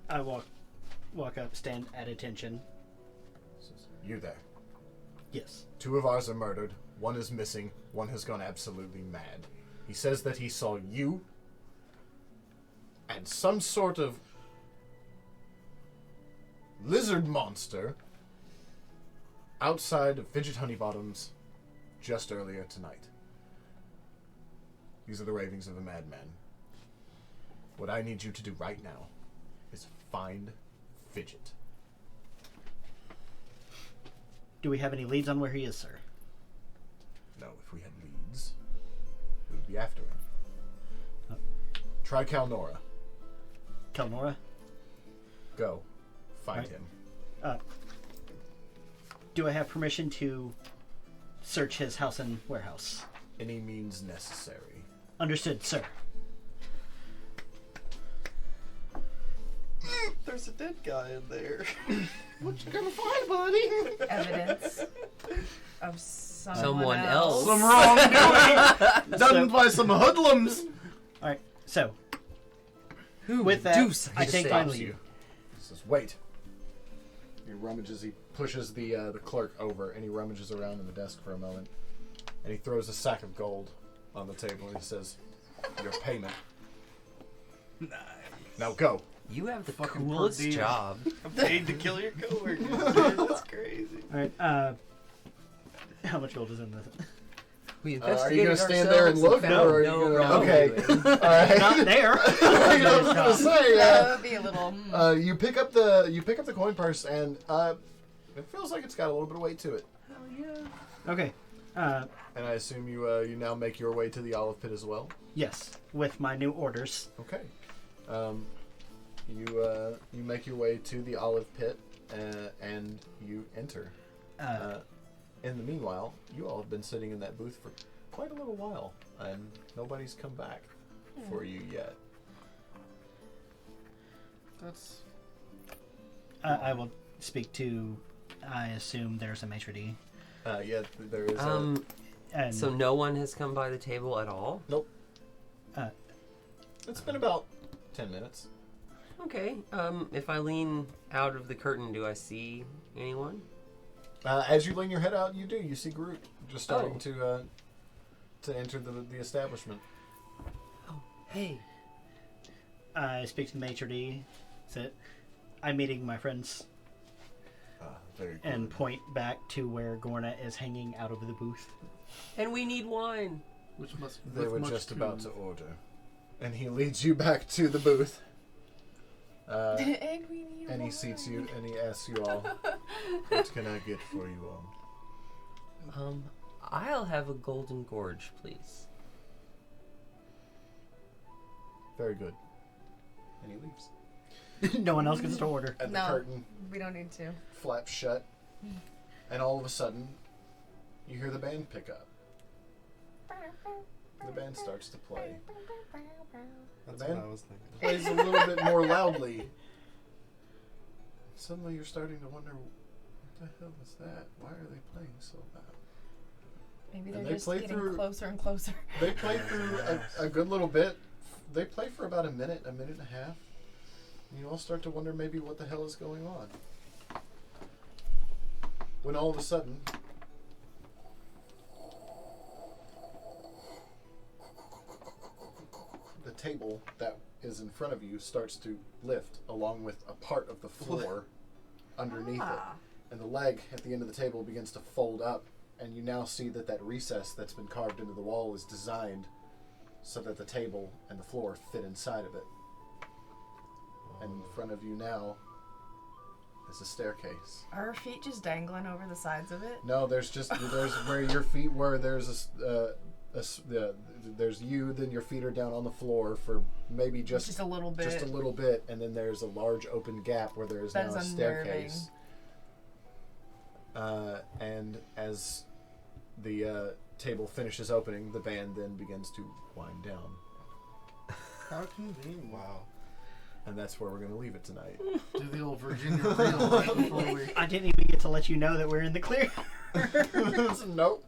I walk up, stand at attention. Says, "You there. Yes. 2 of ours are murdered. 1 is missing. 1 has gone absolutely mad. He says that he saw you and some sort of lizard monster outside of Fidget Honeybottom's just earlier tonight. These are the ravings of a madman. What I need you to do right now is find Fidget." Do we have any leads on where he is, sir? No, if we had leads, we would be after him. Oh. Try Kalnora. Kelnora? Go. Find Right. him. Do I have permission to search his house and warehouse? Any means necessary. Understood, sir. There's a dead guy in there. What you gonna find, buddy? Evidence of someone Someone else. Some wrongdoing done by some hoodlums. All right. So, Who with that, deuce I take my Stops lead. you. He says, "Wait." He rummages. He pushes the clerk over, and he rummages around in the desk for a moment, and he throws a sack of gold on the table, and he says, "Your payment. Nice. Now go." You have the Fucking coolest per diem. job. I'm paid to kill your coworkers, dude. That's crazy. All right. How much gold is in this? We Are you investigated gonna stand there and ourselves look, found or are you no gonna? Okay, wrongdoing. all right. Not there. I was gonna say. That would be a little. You pick up the coin purse, and it feels like it's got a little bit of weight to it. Okay. And I assume you now make your way to the olive pit as well. Yes, with my new orders. Okay. You make your way to the olive pit, and you enter. In the meanwhile, you all have been sitting in that booth for quite a little while, and nobody's come back for you yet. That's I will speak to. I assume there's a maitre d'. Yeah, there is. And So no one has come by the table at all? Nope. It's been about 10 minutes. Okay. If I lean out of the curtain, do I see anyone? As you lean your head out, you do. You see Groot just starting Oh. to enter the establishment. Oh, hey. I speak to the maitre d'. Said, I'm meeting my friends. Very good. And point back to where Gorna is hanging out of the booth. And we need wine. which must. They with were much just about to tune. order. And he leads you back to the booth. And we need. And he seats you, and he asks you all, "What can I get for you all?" I'll have a golden gorge, please. Very good. And he leaves. No one else gets to order. And the No. curtain We don't need to. flaps shut, and all of a sudden, you hear the band pick up. The band starts to play. That's Man. what I was thinking. Plays a little bit more loudly. Suddenly, you're starting to wonder, what the hell was that? Why are they playing so loud? Maybe And they're they just play getting through- closer and closer. They play through a good little bit. They play for about a minute and a half. And you all start to wonder maybe what the hell is going on. When all of a sudden, the table that is in front of you starts to lift along with a part of the floor underneath it. And the leg at the end of the table begins to fold up, and you now see that recess that's been carved into the wall is designed so that the table and the floor fit inside of it. And in front of you now is a staircase. Are our feet just dangling over the sides of it? No, there's where your feet were. There's there's you. Then your feet are down on the floor for maybe just a little bit. just a little bit, and then there's a large open gap where there is That now a is staircase. And as the table finishes opening, the band then begins to wind down, How convenient. Wow. and that's where we're going to leave it tonight. Do the old Virginia reel right before we. I didn't even get to let you know that we're in the clear. Nope.